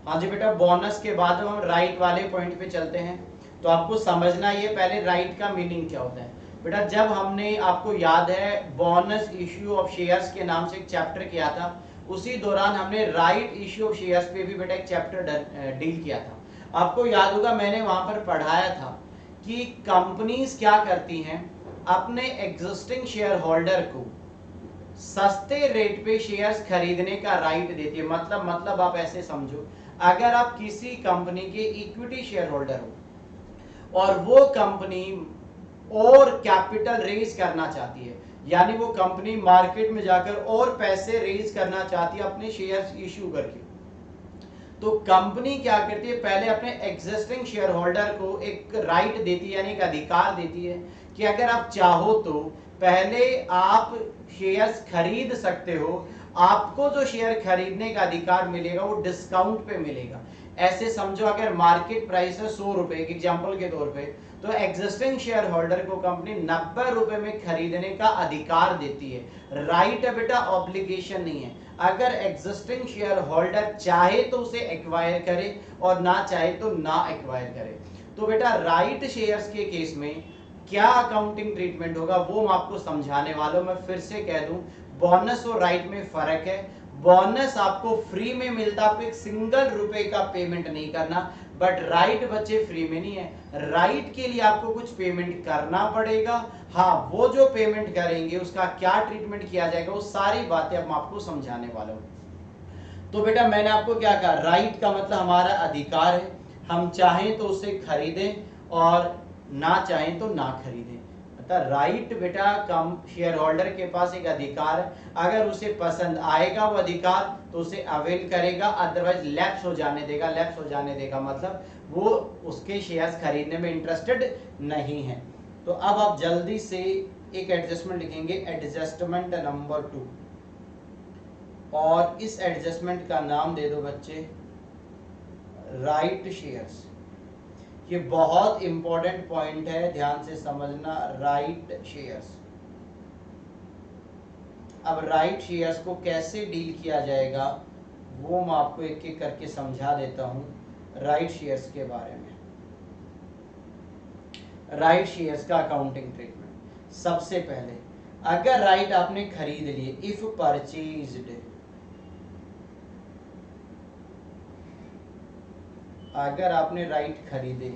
हाँ जी बेटा, बोनस के बाद हम राइट वाले पॉइंट पे चलते हैं। तो आपको समझना ये पहले राइट का मीनिंग क्या होता है बेटा। जब हमने, आपको याद है, बोनस इश्यू ऑफ शेयर्स के नाम से एक चैप्टर किया था, उसी दौरान हमने राइट इश्यू ऑफ शेयर्स पे भी बेटा एक चैप्टर डील किया था। आपको याद होगा मैंने वहां पर पढ़ाया था कि कंपनीज क्या करती हैं, अपने एग्जिस्टिंग शेयर होल्डर को सस्ते रेट पे शेयर्स खरीदने का राइट देती है। मतलब आप ऐसे समझो, अगर आप किसी कंपनी के इक्विटी शेयर होल्डर हो और वो कंपनी और कैपिटल रेज करना चाहती है, यानी वो कंपनी मार्केट में जाकर और पैसे रेज करना चाहती है अपने शेयर्स इश्यू करके, तो कंपनी क्या करती है, पहले अपने एग्जिस्टिंग शेयर होल्डर को एक राइट देती है, यानी एक अधिकार देती है कि अगर आप चाहो तो पहले आप शेयर्स खरीद सकते हो, आपको जो शेयर खरीदने का अधिकार मिलेगा वो डिस्काउंट पे मिलेगा। ऐसे समझो अगर मार्केट प्राइस है 100 रुपए, एक एग्जांपल के तौर पे, तो एग्जिस्टिंग शेयर होल्डर को कंपनी 90 रुपए में खरीदने का अधिकार देती है। राइट है बेटा, ऑब्लिगेशन नहीं है। अगर एग्जिस्टिंग शेयर होल्डर चाहे तो उसे एक्वायर करे और ना चाहे तो ना एक्वायर करे। तो बेटा राइट शेयर्स के केस में क्या अकाउंटिंग ट्रीटमेंट होगा वो मैं आपको समझाने वाला हूं। मैं फिर से कह दूं, बोनस और राइट में फर्क है। बोनस आपको फ्री में मिलता, आपको एक सिंगल रुपए का पेमेंट नहीं करना, बट राइट बच्चे फ्री में नहीं है। राइट के लिए आपको कुछ पेमेंट करना पड़ेगा। हाँ, वो जो पेमेंट करेंगे उसका क्या ट्रीटमेंट किया जाएगा वो सारी बातें अब मैं आपको समझाने वाला हूं। तो बेटा मैंने आपको क्या कहा, राइट का मतलब हमारा अधिकार है, हम चाहें तो उसे खरीदें और ना चाहें तो ना खरीदें। मतलब राइट बेटा कम शेयर होल्डर के पास एक अधिकार है, अगर उसे पसंद आएगा वो अधिकार तो उसे अवेल करेगा, अदरवाइज लैप्स हो जाने देगा। लैप्स हो जाने देगा मतलब वो उसके शेयर्स खरीदने में इंटरेस्टेड नहीं है। तो अब आप जल्दी से एक एडजस्टमेंट लिखेंगे, एडजस्टमेंट नंबर 2, और इस एडजस्टमेंट का नाम दे दो बच्चे राइट शेयर्स। ये बहुत इंपॉर्टेंट पॉइंट है, ध्यान से समझना, राइट शेयर्स। अब राइट शेयर्स को कैसे डील किया जाएगा वो मैं आपको एक एक करके समझा देता हूं। राइट शेयर्स के बारे में, राइट शेयर्स का अकाउंटिंग ट्रीटमेंट। सबसे पहले अगर राइट आपने खरीद लिए, इफ परचेज्ड, अगर आपने राइट खरीदे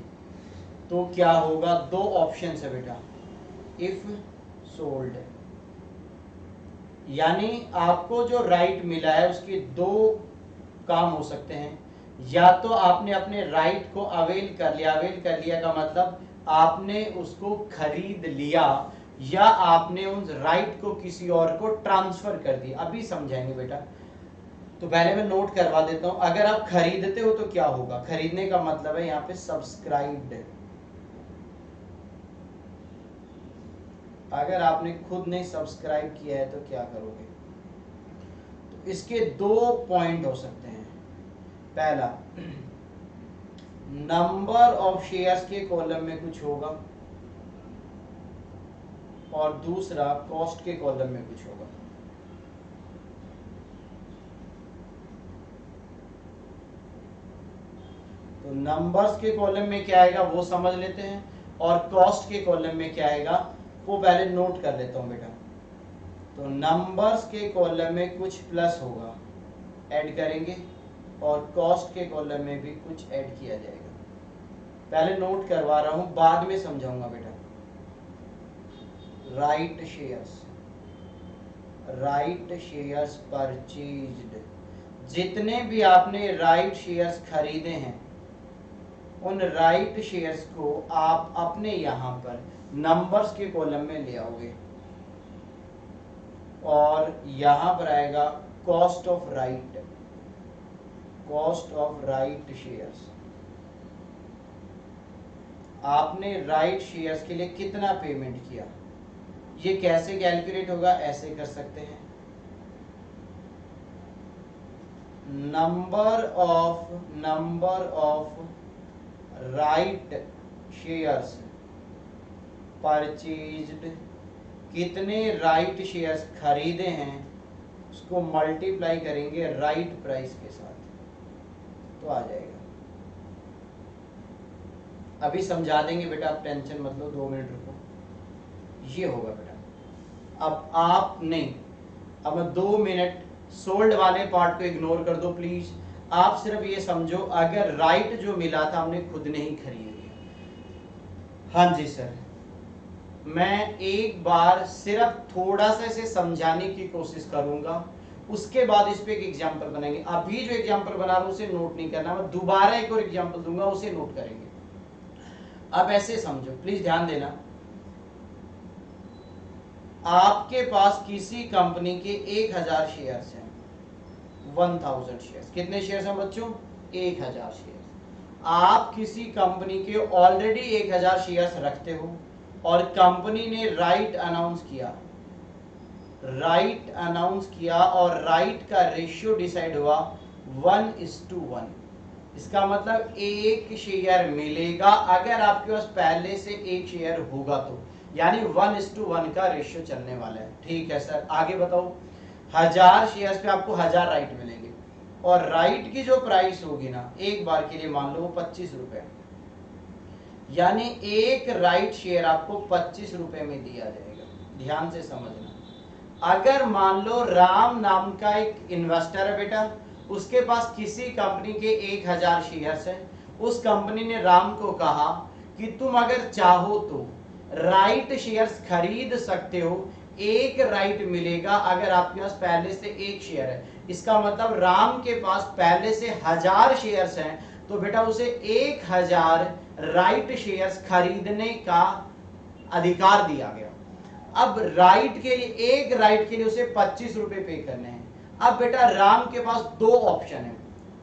तो क्या होगा, दो ऑप्शन है बेटा, इफ सोल्ड, यानी आपको जो राइट मिला है उसके दो काम हो सकते हैं। या तो आपने अपने राइट को अवेल कर लिया, अवेल कर लिया का मतलब आपने उसको खरीद लिया, या आपने उस राइट को किसी और को ट्रांसफर कर दिया। अभी समझाएंगे बेटा, तो पहले मैं नोट करवा देता हूं। अगर आप खरीदते हो तो क्या होगा, खरीदने का मतलब है यहाँ पे सब्सक्राइब्ड। अगर आपने खुद ने सब्सक्राइब किया है तो क्या करोगे, तो इसके दो पॉइंट हो सकते हैं। पहला, नंबर ऑफ शेयर्स के कॉलम में कुछ होगा, और दूसरा कॉस्ट के कॉलम में कुछ होगा। तो नंबर्स के कॉलम में क्या आएगा वो समझ लेते हैं, और कॉस्ट के कॉलम में क्या आएगा वो पहले नोट कर लेता हूं बेटा। तो नंबर्स के कॉलम में कुछ प्लस होगा, ऐड करेंगे, और कॉस्ट के कॉलम में भी कुछ ऐड किया जाएगा। पहले नोट करवा रहा हूं, बाद में समझाऊंगा बेटा। Right shares, right shares purchased, जितने भी आपने राइट शेयर्स खरीदे हैं उन राइट शेयर्स को आप अपने यहां पर नंबर्स के कॉलम में ले आओगे, और यहां पर आएगा cost of right, cost of right shares. आपने राइट शेयर्स के लिए कितना पेमेंट किया, ये कैसे कैलकुलेट होगा, ऐसे कर सकते हैं, number of right shares purchased, कितने राइट शेयर्स खरीदे हैं उसको मल्टीप्लाई करेंगे राइट प्राइस के साथ, तो आ जाएगा। अभी समझा देंगे बेटा, आप टेंशन मत लो, 2 मिनट रुको। ये होगा बेटा। अब आप नहीं, अब 2 मिनट सोल्ड वाले पार्ट को इग्नोर कर दो प्लीज। आप सिर्फ ये समझो, अगर राइट जो मिला था हमने खुद नहीं खरीद लिया। हाँ जी सर, मैं एक बार सिर्फ थोड़ा सा इसे समझाने की कोशिश करूंगा, उसके बाद इस पे एक एग्जांपल बनाएंगे। अभी जो एग्जांपल बना रहा हूं उसे नोट नहीं करना, मैं दोबारा एक और एग्जांपल दूंगा, उसे नोट करेंगे। अब ऐसे समझो, प्लीज ध्यान देना। आपके पास किसी कंपनी के 1000 शेयर्स हैं, 1000 शेयर्स। कितने शेयर्स हैं बच्चों, 1000 शेयर्स। आप किसी कंपनी के ऑलरेडी 1000 शेयर्स रखते हो, और कंपनी ने राइट अनाउंस किया, राइट अनाउंस किया, और राइट का रेशियो डिसाइड हुआ 1:1। इसका मतलब एक शेयर मिलेगा अगर आपके पास पहले से एक शेयर होगा तो, यानी 1:1 का रेशियो चलने वाला है। ठीक है सर, आगे बताओ। 1000 शेयर्स पे आपको 1000 राइट मिलेंगे, और राइट की जो प्राइस होगी ना, एक बार के लिए मान लो वो 25 रुपए, यानी एक राइट शेयर आपको 25 रुपए में दिया जाएगा। ध्यान से समझना। अगर मान लो राम नाम का एक इन्वेस्टर है बेटा, उसके पास किसी कंपनी के 1000 शेयर्स हैं, उस कंपनी ने राम को कहा कि तुम अगर चाहो तो राइट शेयर्स खरीद सकते हो, एक राइट मिलेगा अगर आपके पास पहले से एक शेयर है। इसका मतलब राम के पास पहले से 1000 शेयर्स हैं, तो बेटा उसे 1000 राइट शेयर्स खरीदने का अधिकार दिया गया। अब राइट के लिए, एक राइट के लिए उसे 25 रुपए पे करने हैं। अब बेटा राम के पास दो ऑप्शन है,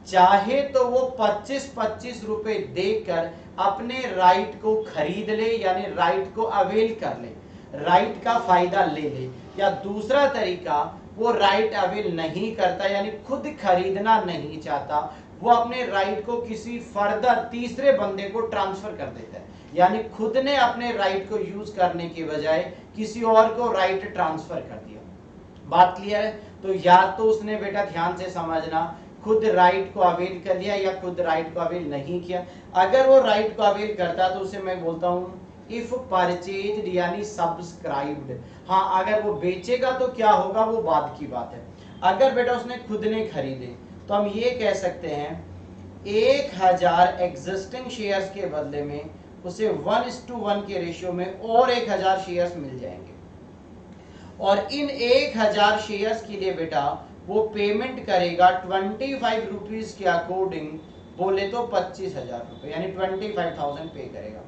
चाहे तो वो 25-25 रुपए देकर अपने राइट को खरीद ले, यानी राइट को अवेल कर ले, राइट का फायदा ले ले, या दूसरा तरीका वो राइट अवेल नहीं करता, यानी खुद खरीदना नहीं चाहता, वो अपने राइट को किसी फर्दर तीसरे बंदे को ट्रांसफर कर देता है, यानी खुद ने अपने राइट को यूज करने के बजाय किसी और को राइट ट्रांसफर कर दिया। बात क्लियर है? तो या तो उसने बेटा ध्यान से समझना खुद राइट को अवेल कर लिया या खुद राइट को अवेल नहीं किया। अगर वो राइट को अवेल करता तो उसे मैं बोलता हूं इफ परचेज्ड यानी सब्सक्राइब्ड। हाँ, अगर वो बेचेगा तो क्या होगा वो बाद की बात है। अगर बेटा उसने खुद ने खरीदे तो हम ये कह सकते हैं 1000 एग्जिस्टिंग शेयर्स के बदले में उसे 1:1 के रेशियो में और 1000 शेयर्स मिल जाएंगे, और इन 1000 शेयर्स के लिए बेटा वो पेमेंट करेगा 25 रुपीज के अकॉर्डिंग, बोले तो 25,000 रुपए, यानी 25,000 पे करेगा।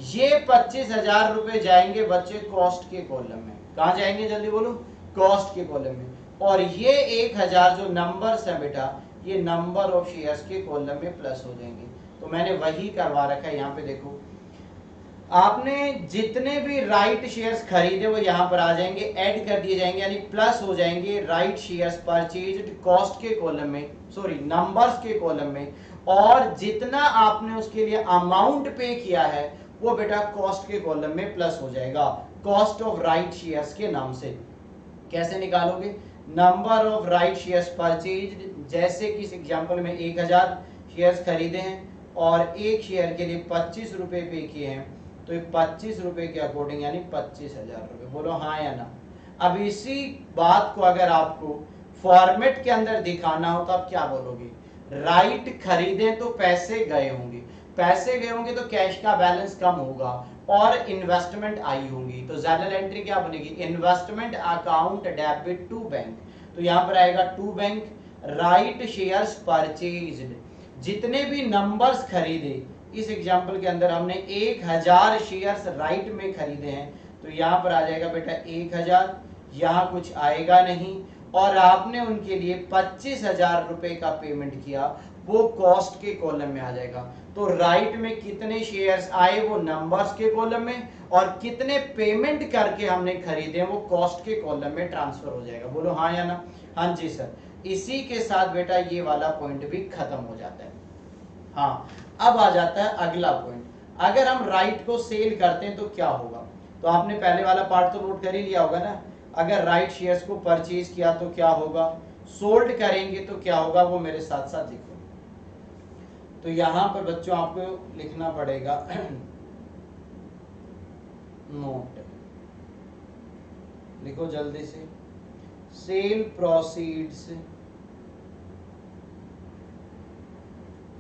ये 25,000 रुपए जाएंगे बच्चे कॉस्ट के कॉलम में। कहा जाएंगे जल्दी बोलो? कॉस्ट के कॉलम में। और ये 1000 जो नंबर्स है बेटा, ये नंबर ऑफ शेयर्स के कॉलम में प्लस हो जाएंगे। तो मैंने वही करवा रखा है, यहाँ पे देखो आपने जितने भी राइट शेयर्स खरीदे वो यहां पर आ जाएंगे, ऐड कर दिए जाएंगे, यानी प्लस हो जाएंगे राइट शेयर्स परचेज्ड कॉस्ट के कॉलम में, सॉरी नंबर्स के कॉलम में, और जितना आपने उसके लिए अमाउंट पे किया है वो बेटा कॉस्ट के कॉलम में प्लस हो जाएगा कॉस्ट ऑफ राइट शेयर्स के नाम से। कैसे निकालोगे? Number of right shares purchased, जैसे कि इस एग्जांपल में 1000 शेयर्स खरीदे हैं और एक शेयर के लिए 25 रुपए पे किए हैं, तो ये 25 रुपए के अकॉर्डिंग यानी 25,000 रुपए। बोलो हाँ या ना? अब इसी बात को अगर आपको फॉर्मेट के अंदर दिखाना हो तो आप क्या बोलोगे? राइट खरीदे तो पैसे गए होंगे, पैसे गए होंगे तो कैश का बैलेंस कम होगा और इन्वेस्टमेंट आई होंगी, तो जर्नल एंट्री क्या बनेगी? Investment account debit to bank. तो यहां पर आएगा to bank, right shares purchased, जितने भी नंबर्स खरीदे, इस एग्जांपल के अंदर हमने 1000 शेयर्स राइट में खरीदे हैं, तो यहां पर आ जाएगा बेटा 1000, यहां कुछ आएगा नहीं, और आपने उनके लिए 25,000 रुपए का पेमेंट किया, वो कॉस्ट के कॉलम में आ जाएगा। तो राइट में कितने शेयर्स आए वो नंबर्स के कॉलम में, और कितने पेमेंट करके हमने खरीदे वो कॉस्ट के कॉलम में ट्रांसफर हो जाएगा। बोलो हाँ या ना? हाँ जी सर। इसी के साथ बेटा ये वाला पॉइंट भी खत्म हो जाता है। हाँ, अब आ जाता है अगला पॉइंट, अगर हम राइट को सेल करते हैं तो क्या होगा? तो आपने पहले वाला पार्ट तो नोट कर ही लिया होगा ना, अगर राइट शेयर्स को परचेज किया तो क्या होगा, सोल्ड करेंगे तो क्या होगा, वो मेरे साथ साथ लिखो। तो यहां पर बच्चों आपको लिखना पड़ेगा नोट लिखो जल्दी से, sale proceeds,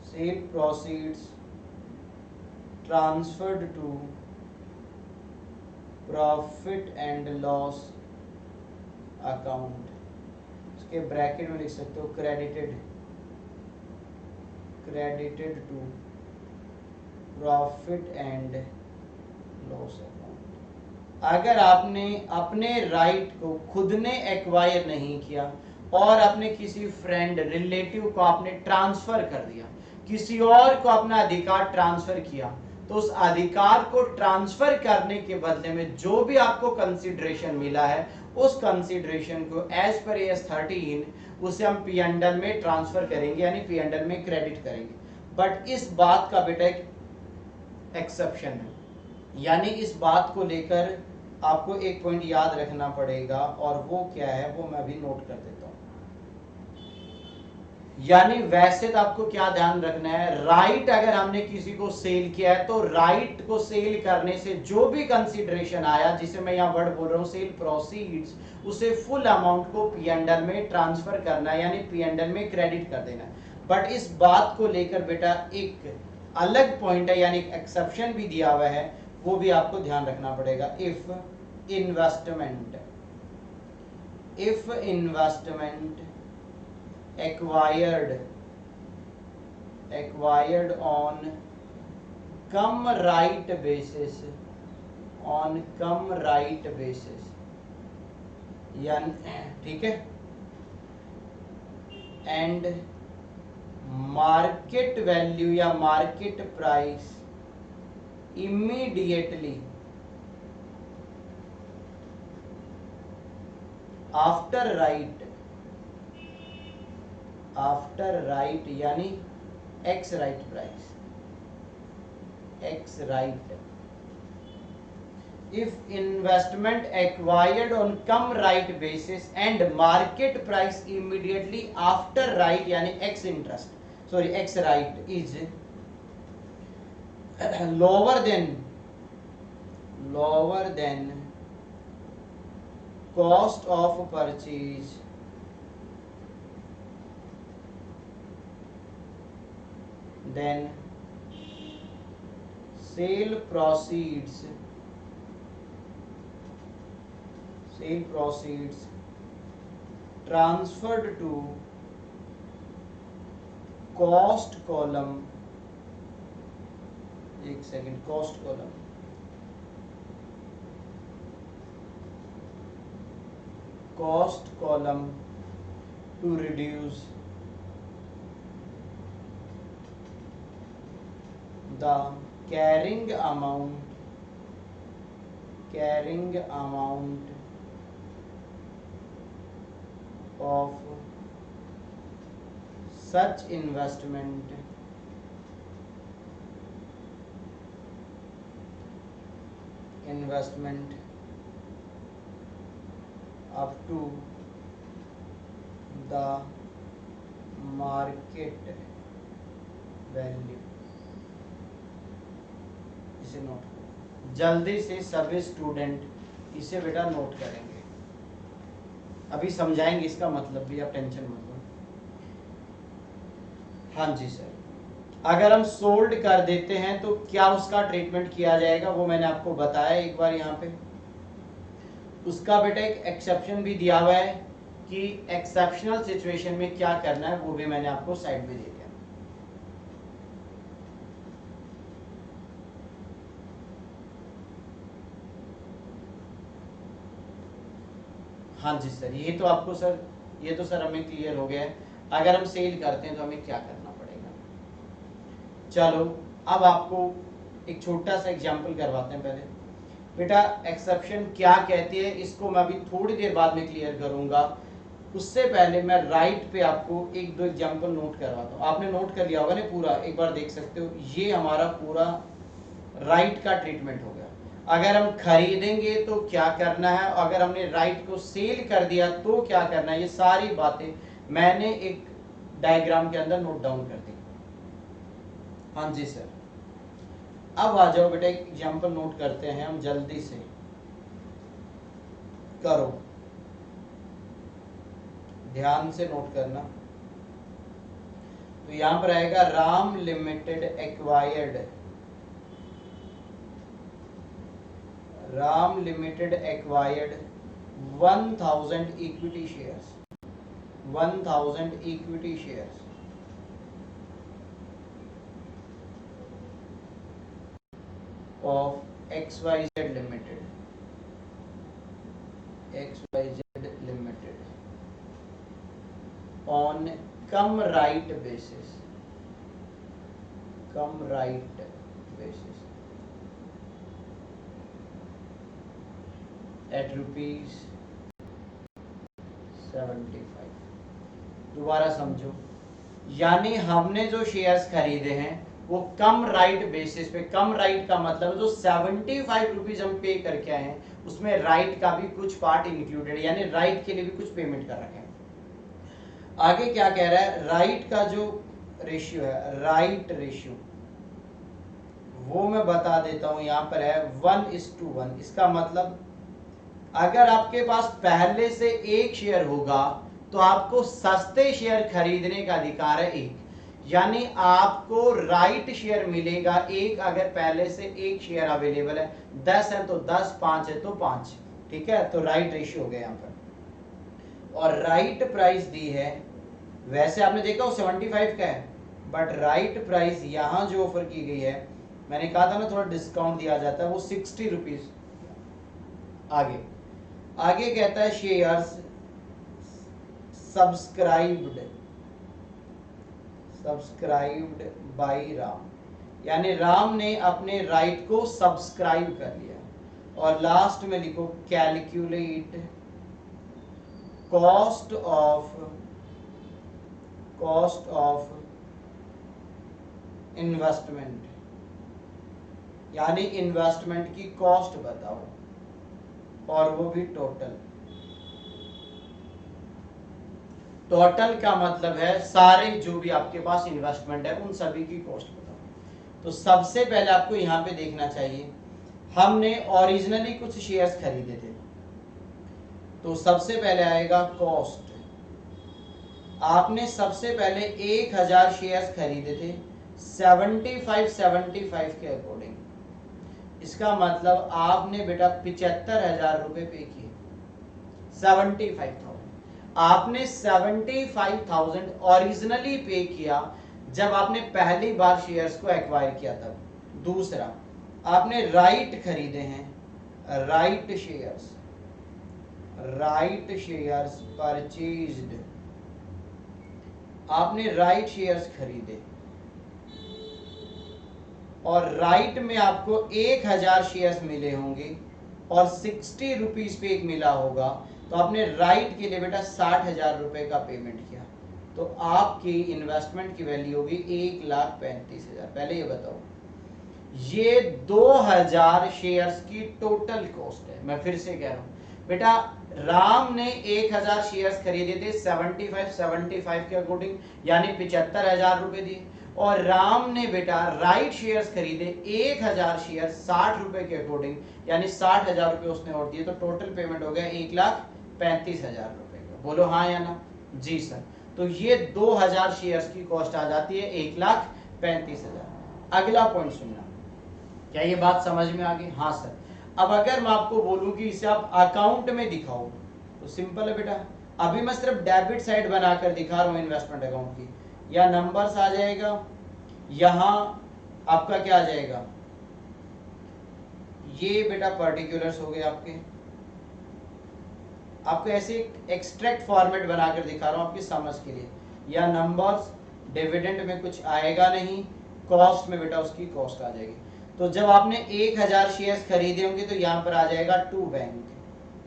sale proceeds transferred to profit and loss account, उसके ब्रैकेट में लिख सकते हो credited, credited to profit and loss account. अगर आपने अपने राइट को खुद ने एक्वायर नहीं किया और अपने किसी फ्रेंड रिलेटिव को आपने ट्रांसफर कर दिया, किसी और को अपना अधिकार ट्रांसफर किया, तो उस अधिकार को ट्रांसफर करने के बदले में जो भी आपको कंसीडरेशन मिला है उस कंसीडरेशन को एज पर एस 13 उसे हम पी एंडल में ट्रांसफर करेंगे, यानी पी एंडल में क्रेडिट करेंगे। बट इस बात का बेटा एक एक्सेप्शन है, यानी इस बात को लेकर आपको एक पॉइंट याद रखना पड़ेगा, और वो क्या है वो मैं भी नोट कर देता हूं। यानी वैसे तो आपको क्या ध्यान रखना है, राइट अगर हमने किसी को सेल किया है तो राइट को सेल करने से जो भी कंसीडरेशन आया, जिसे मैं यहाँ वर्ड बोल रहा हूँ सेल प्रोसीड्स, उसे फुल अमाउंट को पी एंडल में ट्रांसफर करना है, यानी पी एंडल में क्रेडिट कर देना है। बट इस बात को लेकर बेटा एक अलग पॉइंट है, यानी एक्सेप्शन भी दिया हुआ है, वो भी आपको ध्यान रखना पड़ेगा। If investment acquired on come right basis, यानी ठीक है, एंड मार्केट वैल्यू या market price immediately after right यानी ex right price, if investment acquired on come right basis and market price immediately after right यानी x interest sorry x right is lower than cost of purchase then sale proceeds transferred to cost column एक second cost column to reduce the carrying amount of such investment up to the market value। इसे note करो जल्दी से, सभी student इसे बेटा note करेंगे, अभी समझाएंगे इसका मतलब भी, आप टेंशन मत लो। हाँ जी सर, अगर हम सोल्ड कर देते हैं तो क्या उसका ट्रीटमेंट किया जाएगा वो मैंने आपको बताया एक बार यहाँ पे। उसका बेटा एक एक्सेप्शन भी दिया हुआ है कि एक्सेप्शनल सिचुएशन में क्या करना है, वो भी मैंने आपको साइड में दे दिया। हाँ जी सर, ये तो आपको सर, ये तो सर हमें क्लियर हो गया है। अगर हम सेल करते हैं तो हमें क्या करना पड़ेगा। चलो अब आपको एक छोटा सा एग्जांपल करवाते हैं। पहले बेटा एक्सेप्शन क्या कहती है इसको मैं अभी थोड़ी देर बाद में क्लियर करूंगा, उससे पहले मैं राइट पे आपको एक दो एग्जांपल नोट करवाता हूँ। आपने नोट कर लिया होगा ना पूरा, एक बार देख सकते हो। ये हमारा पूरा राइट का ट्रीटमेंट हो गया। अगर हम खरीदेंगे तो क्या करना है, अगर हमने राइट को सेल कर दिया तो क्या करना है, ये सारी बातें मैंने एक डायग्राम के अंदर नोट डाउन कर दी। हाँ जी सर, अब आ जाओ बेटा, एक एग्जांपल नोट करते हैं हम जल्दी से, करो ध्यान से नोट करना। तो यहां पर आएगा Ram limited acquired 1000 equity shares, 1000 equity shares of XYZ Limited on come right basis at ₹75। दोबारा समझो, यानी हमने जो शेयर्स खरीदे हैं वो कम राइट बेसिस पे, कम राइट का मतलब जो 75 रुपीज हम पे करके आए हैं उसमें राइट का भी कुछ पार्ट इंक्लूडेड, यानी राइट के लिए भी कुछ पेमेंट कर रखे हैं। आगे क्या कह रहा है, राइट का जो रेशियो है, राइट रेशियो वो मैं बता देता हूं, यहां पर है 1:1। इसका मतलब अगर आपके पास पहले से एक शेयर होगा तो आपको सस्ते शेयर खरीदने का अधिकार है एक, यानी आपको राइट शेयर मिलेगा एक। अगर पहले से एक शेयर अवेलेबल है, 10 है तो 10, 5 है तो 5, ठीक है। तो राइट रेशियो हो गया यहाँ पर। और राइट प्राइस दी है, वैसे आपने देखा वो 75 का है, बट राइट प्राइस यहाँ जो ऑफर की गई है, मैंने कहा था ना थोड़ा डिस्काउंट दिया जाता है, वो 60 रुपीज। आगे कहता है शेयर्स सब्सक्राइब्ड बाय राम, यानी राम ने अपने राइट को सब्सक्राइब कर लिया। और लास्ट में लिखो कैलकुलेट कॉस्ट ऑफ इन्वेस्टमेंट, यानी इन्वेस्टमेंट की कॉस्ट बताओ। और वो भी टोटल। टोटल का मतलब है सारे जो भी आपके पास इन्वेस्टमेंट है उन सभी की कॉस्ट बताओ। तो सबसे पहले आपको यहाँ पे देखना चाहिए, हमने ओरिजिनली कुछ शेयर्स खरीदे थे, तो सबसे पहले आएगा कॉस्ट। आपने सबसे पहले 1000 शेयर्स खरीदे थे 75 के अकॉर्डिंग। इसका मतलब आपने बेटा 75,000 रुपए पे किए। 75,000 आपने 75,000 ओरिजिनली पे किया जब आपने पहली बार शेयर्स को एक्वायर किया तब। दूसरा, आपने राइट खरीदे हैं, राइट शेयर्स परचेज्ड, आपने राइट शेयर्स खरीदे और राइट में आपको 1000 शेयर्स मिले होंगे और 60 रुपीज पे एक मिला होगा, तो आपने राइट के लिए बेटा 60,000 रुपए का पेमेंट किया, तो आपकी इन्वेस्टमेंट की वैल्यू होगी 1,35,000। पहले ये बताओ, ये 2000 शेयर्स की टोटल कॉस्ट है। मैं फिर से कह रहा हूं बेटा, राम ने 1000 शेयर्स खरीदे थे 75 के अकॉर्डिंग, यानी 75,000 रुपए दिए, और राम ने बेटा राइट शेयर्स खरीदे 1000 शेयर 60 रुपए के अकॉर्डिंग, यानी 60,000 रुपए उसने और दिए, तो टोटल पेमेंट हो गया 1,35,000 रुपए का। बोलो हाँ या ना? जी सर। तो ये 2000 शेयर्स की कॉस्ट आ जाती है 1,35,000। अगला पॉइंट सुनना, क्या ये बात समझ में आ गई? हाँ सर। अब अगर मैं आपको बोलूं कि इसे आप अकाउंट में दिखाओ, तो सिंपल है बेटा, अभी मैं सिर्फ डेबिट साइड बनाकर दिखा रहा हूं इन्वेस्टमेंट अकाउंट की। या नंबर्स आ जाएगा, यहां आपका क्या आ जाएगा, ये बेटा पर्टिकुलर्स हो गए आपके। आपको ऐसे एक्सट्रैक्ट फॉर्मेट बनाकर दिखा रहा हूं आपकी समझ के लिए। या नंबर्स, डिविडेंड में कुछ आएगा नहीं, कॉस्ट में बेटा उसकी कॉस्ट आ जाएगी। तो जब आपने 1000 शेयर्स खरीदे होंगे तो यहाँ पर आ जाएगा टू बैंक,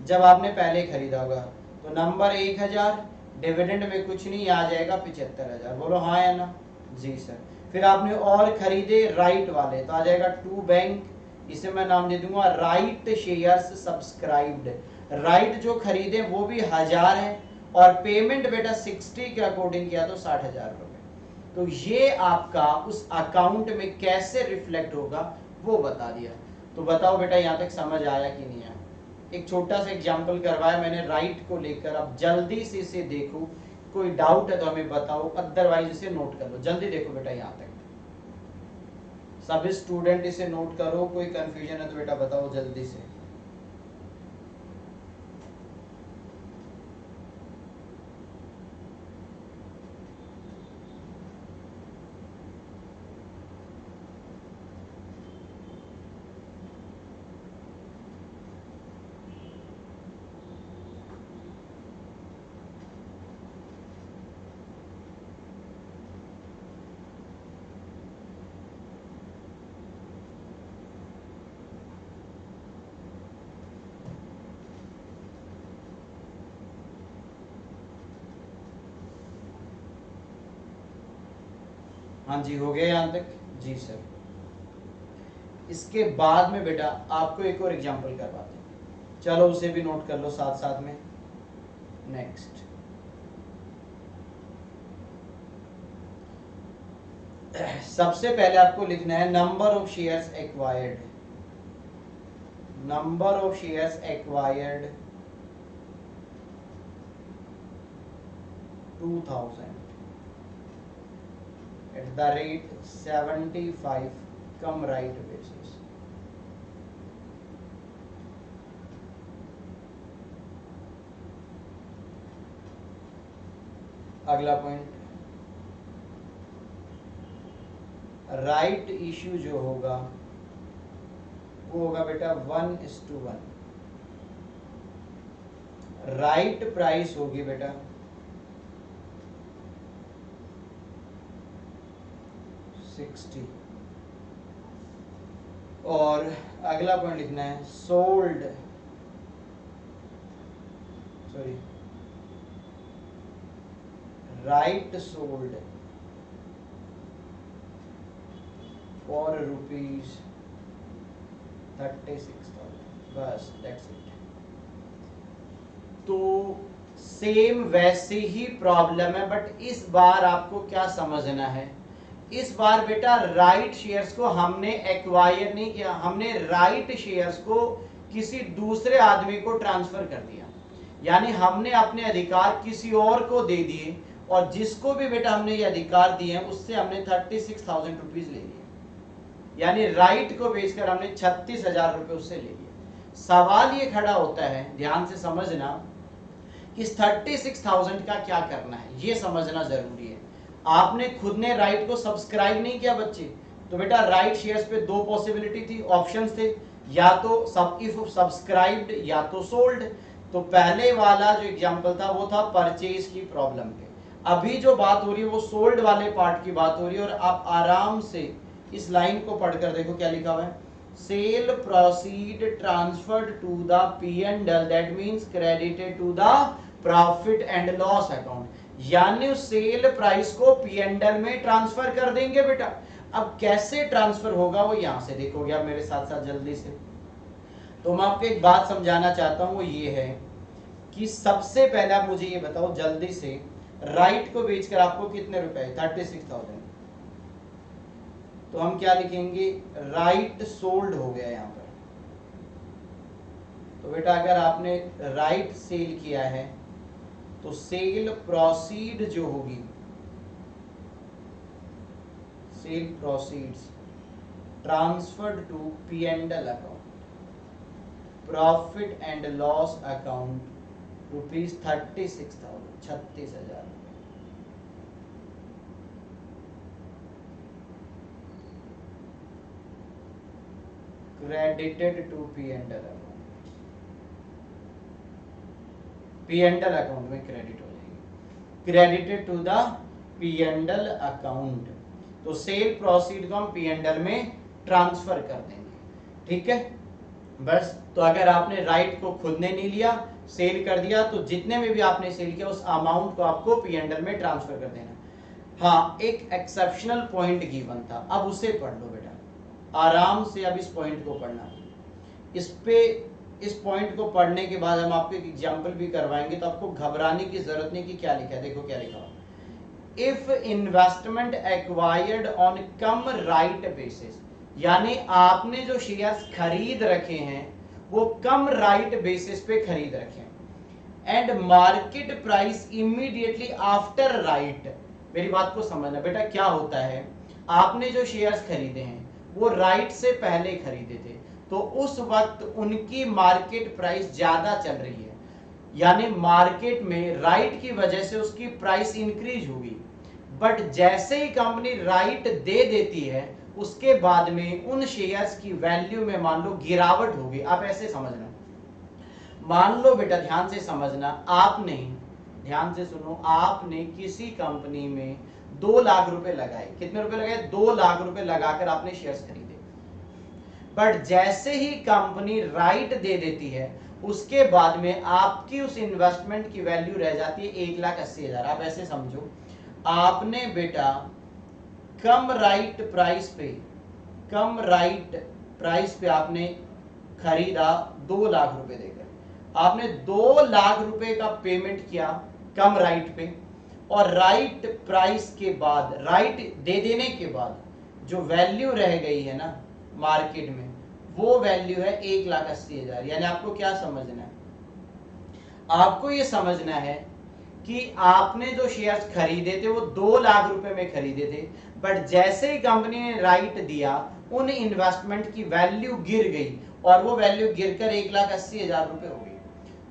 जब आपने पहले खरीदा होगा, तो नंबर 1000, डिविडेंड में कुछ नहीं, आ जाएगा 75,000। बोलो हाँ या ना? जी सर। फिर आपने और खरीदे राइट वाले, तो आ जाएगा टू बैंक, इसे मैं नाम दे दूंगा राइट शेयर्स सब्सक्राइब्ड। राइट जो खरीदे वो भी 1000 है और पेमेंट बेटा 60 के अकॉर्डिंग किया तो 60,000 रुपए। तो ये आपका उस अकाउंट में कैसे रिफ्लेक्ट होगा वो बता दिया। तो बताओ बेटा यहाँ तक समझ आया कि नहीं आया? एक छोटा सा एग्जांपल करवाया मैंने राइट को लेकर, अब जल्दी से इसे देखो, कोई डाउट है तो हमें बताओ, अदरवाइज इसे नोट कर लो। जल्दी देखो बेटा यहाँ तक, सभी स्टूडेंट इसे नोट करो, कोई कंफ्यूजन है तो बेटा बताओ जल्दी से। हाँ जी, हो गया यहाँ तक? जी सर। इसके बाद में बेटा आपको एक और एग्जांपल करवाते हैं, चलो उसे भी नोट कर लो साथ साथ में। नेक्स्ट, सबसे पहले आपको लिखना है number of shares acquired, number of shares acquired 2000 at the rate 75 come right basis. अगला पॉइंट, राइट इश्यू जो होगा वो होगा बेटा 1:1। राइट प्राइस होगी बेटा 60। और अगला पॉइंट लिखना है sold, sorry right sold for ₹36,000। बस दैट्स इट। तो सेम वैसे ही प्रॉब्लम है, बट इस बार आपको क्या समझना है, इस बार बेटा राइट शेयर्स को हमने एक्वायर नहीं किया, हमने राइट शेयर्स को किसी दूसरे आदमी को ट्रांसफर कर दिया। यानी हमने अपने अधिकार किसी और को दे दिए, और जिसको भी बेटा हमने ये अधिकार दिए हैं उससे हमने 36,000 रुपीज ले लिए। यानी राइट को बेचकर हमने 36,000 रुपए उससे ले लिए। सवाल ये खड़ा होता है, ध्यान से समझना, इस 36,000 का क्या करना है, ये समझना जरूरी है। आपने खुद ने राइट को सब्सक्राइब नहीं किया बच्चे, तो बेटा राइट शेयर्स पे दो पॉसिबिलिटी थी, ऑप्शंस थे, या तो सब्सक्राइब्ड या तो सोल्ड। तो पहले वाला जो एग्जांपल था वो था परचेज की प्रॉब्लम पे। अभी जो बात हो रही है वो सोल्ड वाले पार्ट की बात हो रही है। और आप आराम से इस लाइन को पढ़कर देखो क्या लिखा हुआ है, sale proceed transferred to the P&L, that means credited to the profit and loss account. यानी उस सेल प्राइस को P&L में ट्रांसफर कर देंगे बेटा। अब कैसे ट्रांसफर होगा वो यहां से देखोगे आप मेरे साथ साथ जल्दी से। तो मैं आपको एक बात समझाना चाहता हूं, वो ये है कि सबसे पहले आप मुझे ये बताओ जल्दी से, राइट को बेचकर आपको कितने रुपए, 36,000। तो हम क्या लिखेंगे, राइट सोल्ड हो गया यहां पर। तो बेटा अगर आपने राइट सेल किया है तो सेल प्रोसीड जो होगी, sale proceeds transferred to P&L account, profit and loss account, ₹36,000, 36,000। Credited to P&L account, P&L account में क्रेडिट हो जाएगी, credited to the P&L account. तो सेल प्रोसीड को हम P&L में ट्रांसफर कर देंगे, ठीक है बस। तो अगर आपने राइट को खुद ने नहीं लिया, सेल कर दिया, तो जितने में भी आपने सेल किया उस अमाउंट को आपको P&L में ट्रांसफर कर देना। हाँ, एक एक्सेप्शनल पॉइंट गिवन था, अब उसे पढ़ लो बेटा आराम से। अब इस पॉइंट को पढ़ना, इस पॉइंट को पढ़ने के बाद हम आपको एक एग्जांपल भी करवाएंगे, तो आपको घबराने की जरूरत नहीं कि क्या लिखा है। देखो क्या लिखा है, if investment acquired on come right basis, यानी आपने जो शेयर्स खरीद रखे हैं वो कम राइट बेसिस पे खरीद रखे हैं, and market price immediately after right. मेरी बात को समझना बेटा, क्या होता है, आपने जो शेयर्स खरीदे हैं वो राइट से पहले खरीदे थे, तो उस वक्त उनकी मार्केट प्राइस ज्यादा चल रही है, यानी मार्केट में राइट की वजह से उसकी प्राइस इंक्रीज होगी। बट जैसे ही कंपनी राइट दे देती है उसके बाद में उन शेयर्स की वैल्यू में मान लो गिरावट होगी। आप ऐसे समझना, मान लो बेटा ध्यान से समझना, आपने, ध्यान से सुनो, आपने किसी कंपनी में 2 लाख रुपए लगाए। कितने रुपए लगाए, 2 लाख रुपए लगाकर आपने शेयर्स खरीदे। बट जैसे ही कंपनी राइट दे देती है उसके बाद में आपकी उस इन्वेस्टमेंट की वैल्यू रह जाती है 1,80,000। आप ऐसे समझो, आपने बेटा कम राइट प्राइस पे आपने खरीदा 2 लाख रुपए देकर। आपने 2 लाख रुपए का पेमेंट किया कम राइट पे, और राइट प्राइस के बाद, राइट दे देने के बाद जो वैल्यू रह गई है ना मार्केट में, वो वैल्यू है 1,80,000। यानी आपको क्या समझना है, आपको ये समझना है कि आपने जो शेयर्स खरीदे थे वो 2 लाख रुपए में खरीदे थे, बट जैसे ही कंपनी ने राइट दिया उन इन्वेस्टमेंट की वैल्यू गिर गई, और वो वैल्यू गिरकर 1,80,000 रुपए हो गई।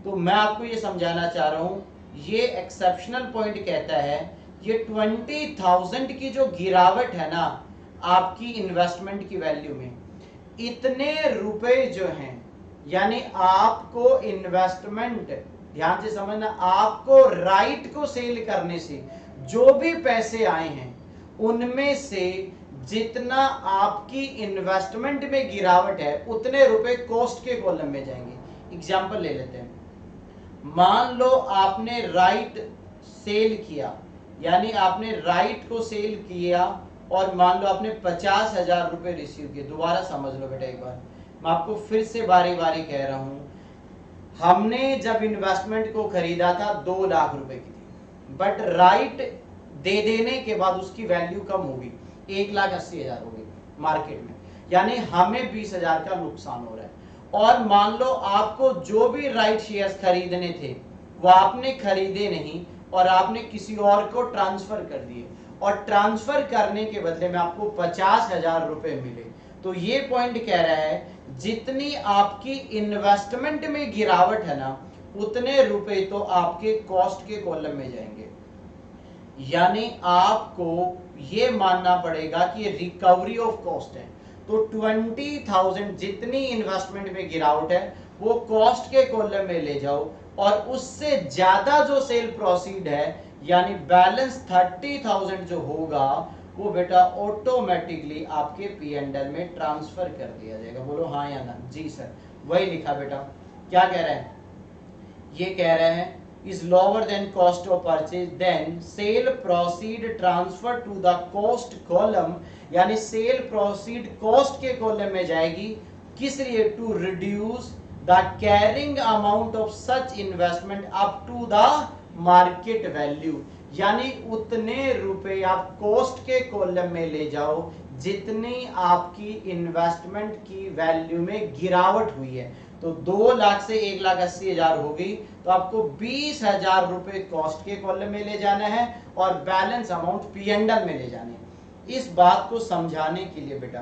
तो मैं आपको ये समझाना चाह रहा हूं, ये एक्सेप्शनल पॉइंट कहता है, ये 20,000 की जो गिरावट है ना आपकी इन्वेस्टमेंट की वैल्यू में, इतने रुपए जो हैं, यानी आपको इन्वेस्टमेंट, ध्यान से समझना, आपको राइट को सेल करने से जो भी पैसे आए हैं उनमें से जितना आपकी इन्वेस्टमेंट में गिरावट है उतने रुपए कॉस्ट के कॉलम में जाएंगे। एग्जांपल ले लेते हैं, मान लो आपने राइट सेल किया, यानी आपने राइट को सेल किया और मान लो आपने 50,000 रुपए रिसीव किए। दोबारा समझ लो बेटा एक बार, मैं आपको फिर से बारी बारी कह रहा हूं, हमने जब इन्वेस्टमेंट को खरीदा था 2 लाख रुपए की थी, बट राइट दे देने के बाद उसकी वैल्यू कम होगी, 1,80,000 हो गई मार्केट में, यानी हमें 20,000 का नुकसान हो रहा है। और मान लो आपको जो भी राइट शेयर्स खरीदने थे वो आपने खरीदे नहीं और आपने किसी और को ट्रांसफर कर दिए, और ट्रांसफर करने के बदले में आपको 50,000 रुपए मिले। तो ये पॉइंट कह रहा है जितनी आपकी इन्वेस्टमेंट में गिरावट है ना, उतने रुपए तो आपके कॉस्ट के कॉलम में जाएंगे। यानी आपको ये मानना पड़ेगा कि रिकवरी ऑफ कॉस्ट है। तो 20,000 जितनी इन्वेस्टमेंट में गिरावट है वो कॉस्ट के कॉलम में ले जाओ, और उससे ज्यादा जो सेल प्रोसीड है यानी बैलेंस 30,000 जो होगा वो बेटा ऑटोमेटिकली आपके P&L में ट्रांसफर कर दिया जाएगा। बोलो हाँ या ना? जी सर, वही लिखा बेटा। क्या कह रहे हैं? ये कह रहे हैं is lower than cost of purchase, then sale proceed transfer to the cost column, यानी सेल प्रोसीड कॉस्ट के कॉलम में जाएगी। किस लिए? To reduce the carrying amount of such investment up to the market value, यानी उतने रुपए आप कॉस्ट के कॉलम में ले जाओ जितनी आपकी इन्वेस्टमेंट की वैल्यू में गिरावट हुई है। तो 2 लाख से 1,80,000 होगी, तो आपको 20,000 रुपए कॉस्ट के कॉलम में ले जाना है और बैलेंस अमाउंट P&L में ले जाने हैं। इस बात को समझाने के लिए बेटा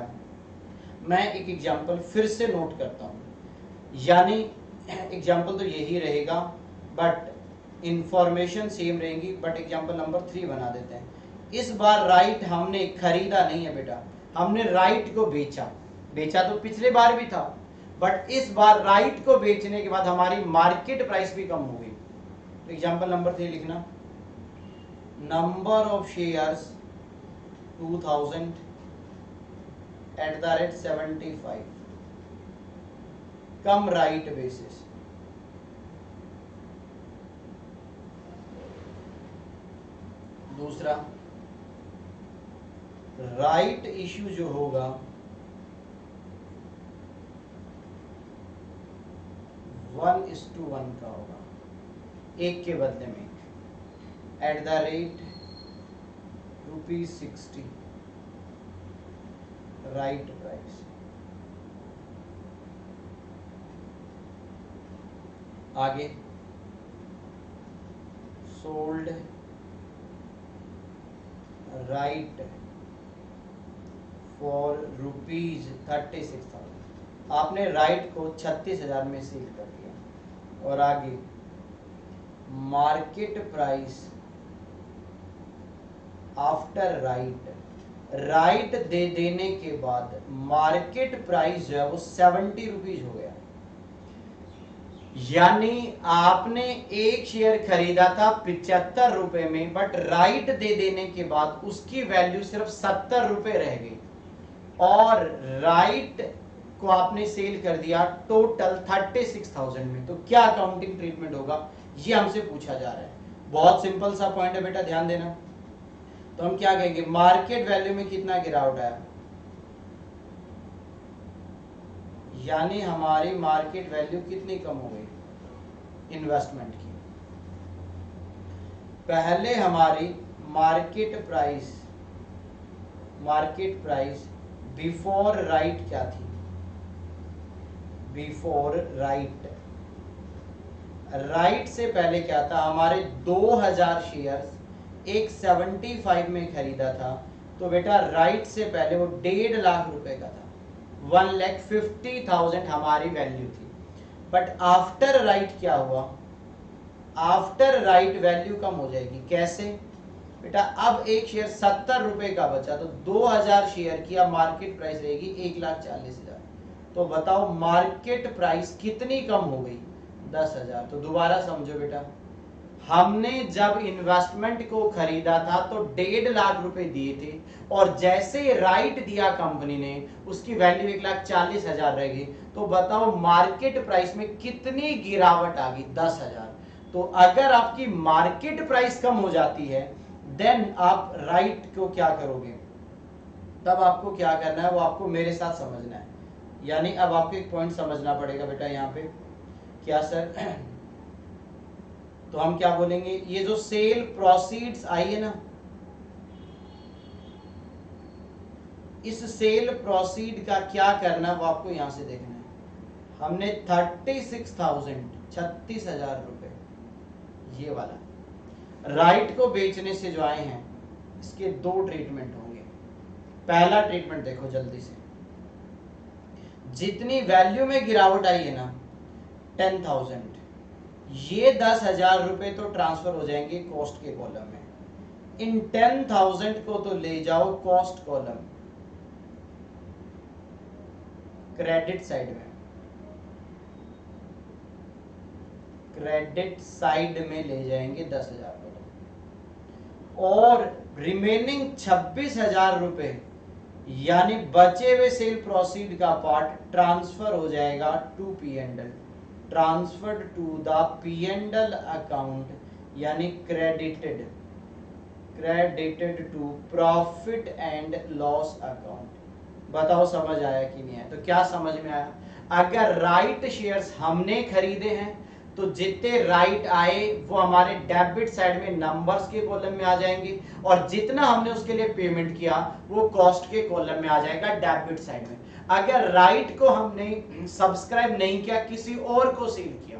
मैं एक एग्जांपल फिर से नोट करता हूं, यानी एग्जांपल तो यही रहेगा बट इंफॉर्मेशन सेम रहेगी, बट एग्जांपल नंबर 3 बना देते हैं। इस बार राइट हमने खरीदा नहीं है बेटा, हमने राइट को बेचा। बेचा तो पिछले बार भी था, बट इस बार राइट को बेचने के बाद हमारी मार्केट प्राइस भी कम हो गई। तो एग्जांपल नंबर 3 लिखना, number of shares 2000 at the rate 75 come right basis. दूसरा राइट इश्यू जो होगा 1:1 का होगा, एक के बदले में at the rate ₹60 right price. आगे सोल्ड राइट फॉर ₹36,000, आपने राइट को 36,000 में सेल कर दिया। और आगे market price after right, right they देने के बाद मार्केट प्राइस जो है वो 70 रुपीज हो गया। यानी आपने एक शेयर खरीदा था 75 रुपए में, बट राइट दे देने के बाद उसकी वैल्यू सिर्फ 70 रुपए रह गई, और राइट को आपने सेल कर दिया टोटल 36,000 में। तो क्या अकाउंटिंग ट्रीटमेंट होगा, ये हमसे पूछा जा रहा है। बहुत सिंपल सा पॉइंट है बेटा, ध्यान देना। तो हम क्या कहेंगे, मार्केट वैल्यू में कितना गिरावट आया, यानी हमारी मार्केट वैल्यू कितनी कम हो गई इन्वेस्टमेंट की। पहले हमारी मार्केट प्राइस बिफोर राइट क्या थी, बिफोर राइट से पहले क्या था, हमारे 2000 शेयर्स एक 75 में खरीदा था, तो बेटा राइट से पहले वो 1.5 लाख रुपए का था, 1,50,000 हमारी वैल्यू थी। बट आफ्टर राइट क्या हुआ, आफ्टर राइट वैल्यू कम हो जाएगी। कैसे बेटा, अब एक शेयर 70 रुपए का बचा, तो 2000 शेयर की अब मार्केट प्राइस रहेगी 1,40,000। तो बताओ मार्केट प्राइस कितनी कम हो गई, 10,000। तो दोबारा समझो बेटा, हमने जब इन्वेस्टमेंट को खरीदा था तो 1.5 लाख रुपए दिए थे, और जैसे राइट दिया कंपनी ने उसकी वैल्यू 1,40,000 रह गई। तो बताओ मार्केट प्राइस में कितनी गिरावट आ गई, 10,000। तो अगर आपकी मार्केट प्राइस कम हो जाती है देन आप राइट को क्या करोगे, तब आपको क्या करना है वो आपको मेरे साथ समझना है। यानी अब आपको एक पॉइंट समझना पड़ेगा बेटा यहाँ पे, क्या सर? तो हम क्या बोलेंगे, ये जो सेल प्रोसीड्स आई है ना, इस सेल प्रोसीड का क्या करना वो आपको यहां से देखना है। हमने 36,000 रुपए ये वाला राइट को बेचने से जो आए हैं, इसके दो ट्रीटमेंट होंगे। पहला ट्रीटमेंट देखो जल्दी से, जितनी वैल्यू में गिरावट आई है ना 10,000, ये 10,000 रुपए तो ट्रांसफर हो जाएंगे कॉस्ट के कॉलम में। इन 10,000 को तो ले जाओ कॉस्ट कॉलम, क्रेडिट साइड में, क्रेडिट साइड में ले जाएंगे 10,000 को, और रिमेनिंग 26,000 रुपए यानी बचे हुए सेल प्रोसीड का पार्ट ट्रांसफर हो जाएगा to P&L, transferred to the P&L account, यानी credited to profit and loss account. बताओ समझ आया कि नहीं आया? तो क्या समझ में आया? अगर राइट शेयर्स हमने खरीदे हैं तो जितने राइट आए वो हमारे डेबिट साइड में नंबर्स के कॉलम में आ जाएंगे, और जितना हमने उसके लिए पेमेंट किया वो कॉस्ट के कॉलम में आ जाएगा डेबिट साइड में। अगर राइट को हमने सब्सक्राइब नहीं किया, किसी और को सेल किया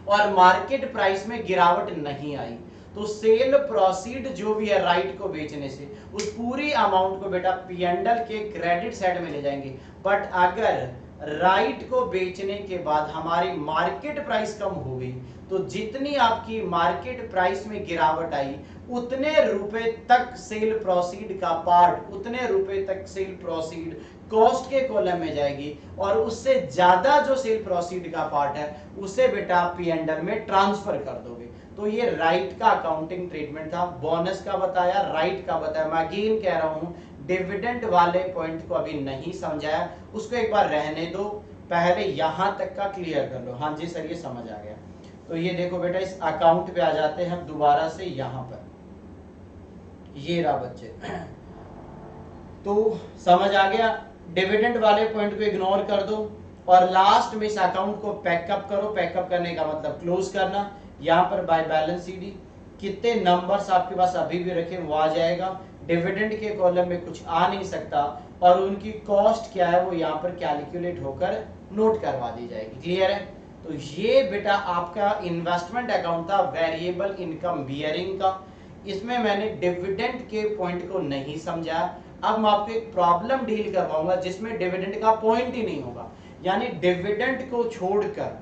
और मार्केट प्राइस में गिरावट नहीं आई, तो सेल प्रोसीड जो भी है राइट को बेचने से, उस पूरी अमाउंट को बेटा P&L के क्रेडिट साइड में ले जाएंगे। बट अगर राइट को बेचने के बाद हमारी मार्केट प्राइस कम हो गई, तो जितनी आपकी मार्केट प्राइस में गिरावट आई उतने रुपए तक सेल प्रोसीड का पार्ट, उतने रुपए तक सेल प्रोसीड कॉस्ट के कॉलम में जाएगी, और उससे ज्यादा जो सेल प्रोसीड का पार्ट है उसे बेटा P&L में ट्रांसफर कर दोगे। तो ये राइट का अकाउंटिंग ट्रीटमेंट था। बोनस का बताया, राइट का बताया। मैं अगेन कह रहा हूं, डिविडेंड वाले पॉइंट को अभी नहीं समझाया, उसको एक बार रहने दो, पहले यहां तक का क्लियर कर लो। हाँ जी सर ये समझ आ गया। तो ये देखो बेटा, इस अकाउंट पे आ जाते हैं हम दोबारा से यहां पर, ये रहा बच्चे। तो समझ आ गया, डिविडेंड वाले पॉइंट को इग्नोर कर दो और लास्ट में इस अकाउंट को पैकअप करो। पैकअप करने का मतलब क्लोज करना। यहाँ पर बाय बैलेंस CD कितने नंबर्स आपके पास अभी भी रखे वो आ जाएगा। डिविडेंड के कॉलम में कुछ आ नहीं सकता, और उनकी कॉस्ट क्या है वो यहाँ पर कैलकुलेट होकर नोट करवा दी जाएगी। क्लियर है? तो ये बेटा आपका इन्वेस्टमेंट अकाउंट था वेरिएबल इनकम बियरिंग का। इसमें मैंने डिविडेंड के पॉइंट को नहीं समझा। अब मैं आपको एक प्रॉब्लम डील करवाऊंगा जिसमें डिविडेंड का पॉइंट ही नहीं होगा, यानी डिविडेंड को छोड़कर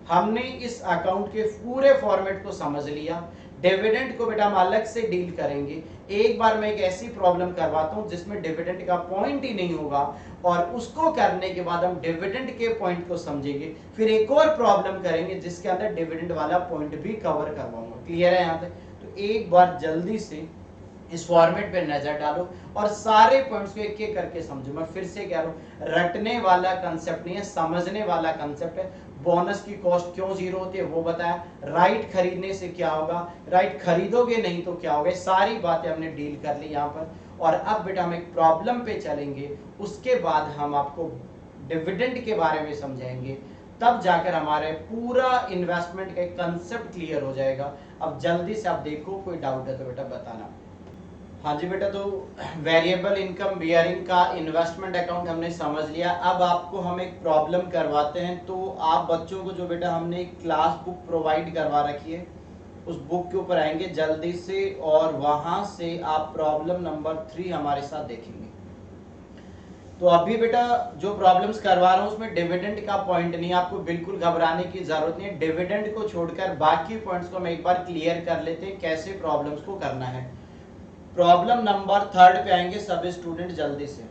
हमने इस अकाउंट के पूरे फॉर्मेट को समझ लिया। डिविडेंड को बेटा हम अलग से डील करेंगे। एक बार मैं एक ऐसी प्रॉब्लम करवाता हूं जिसमें डिविडेंड का पॉइंट ही नहीं होगा, और उसको करने के बाद हम डिविडेंड के पॉइंट को समझेंगे। फिर एक और प्रॉब्लम करेंगे जिसके अंदर डिविडेंड वाला पॉइंट भी कवर करवाऊंगा। क्लियर है यहाँ तक? तो एक बार जल्दी से इस फॉर्मेट पे नजर डालो और सारे पॉइंट्स को एक एक करके समझो। मैं फिर से कह रहा हूं, रटने वाला कंसेप्ट नहीं है, समझने वाला कंसेप्ट है। बोनस की कॉस्ट क्यों जीरो होती है वो बताया, राइट खरीदने से क्या होगा, राइट खरीदोगे नहीं तो क्या होगा, सारी बातें हमने डील कर ली यहाँ पर। और अब बेटा हम एक प्रॉब्लम पे चलेंगे, उसके बाद हम आपको डिविडेंड के बारे में समझाएंगे, तब जाकर हमारे पूरा इन्वेस्टमेंट का एक कंसेप्ट क्लियर हो जाएगा। अब जल्दी से आप देखो, कोई डाउट है तो बेटा बताना। हाँ जी बेटा, तो वेरिएबल इनकम बियरिंग का इन्वेस्टमेंट अकाउंट हमने समझ लिया। अब आपको हम एक प्रॉब्लम करवाते हैं। तो आप बच्चों को जो बेटा हमने क्लास बुक प्रोवाइड करवा रखी है, उस बुक के ऊपर आएंगे जल्दी से, और वहां से आप प्रॉब्लम नंबर 3 हमारे साथ देखेंगे। तो अभी बेटा जो प्रॉब्लम्स करवा रहा हूं उसमें डिविडेंड का पॉइंट नहीं, आपको बिल्कुल घबराने की जरूरत नहीं है। डिविडेंड को छोड़कर बाकी पॉइंट्स को हम एक बार क्लियर कर लेते हैं कैसे प्रॉब्लम्स को करना है। प्रॉब्लम नंबर 3 पे आएंगे सब स्टूडेंट जल्दी से।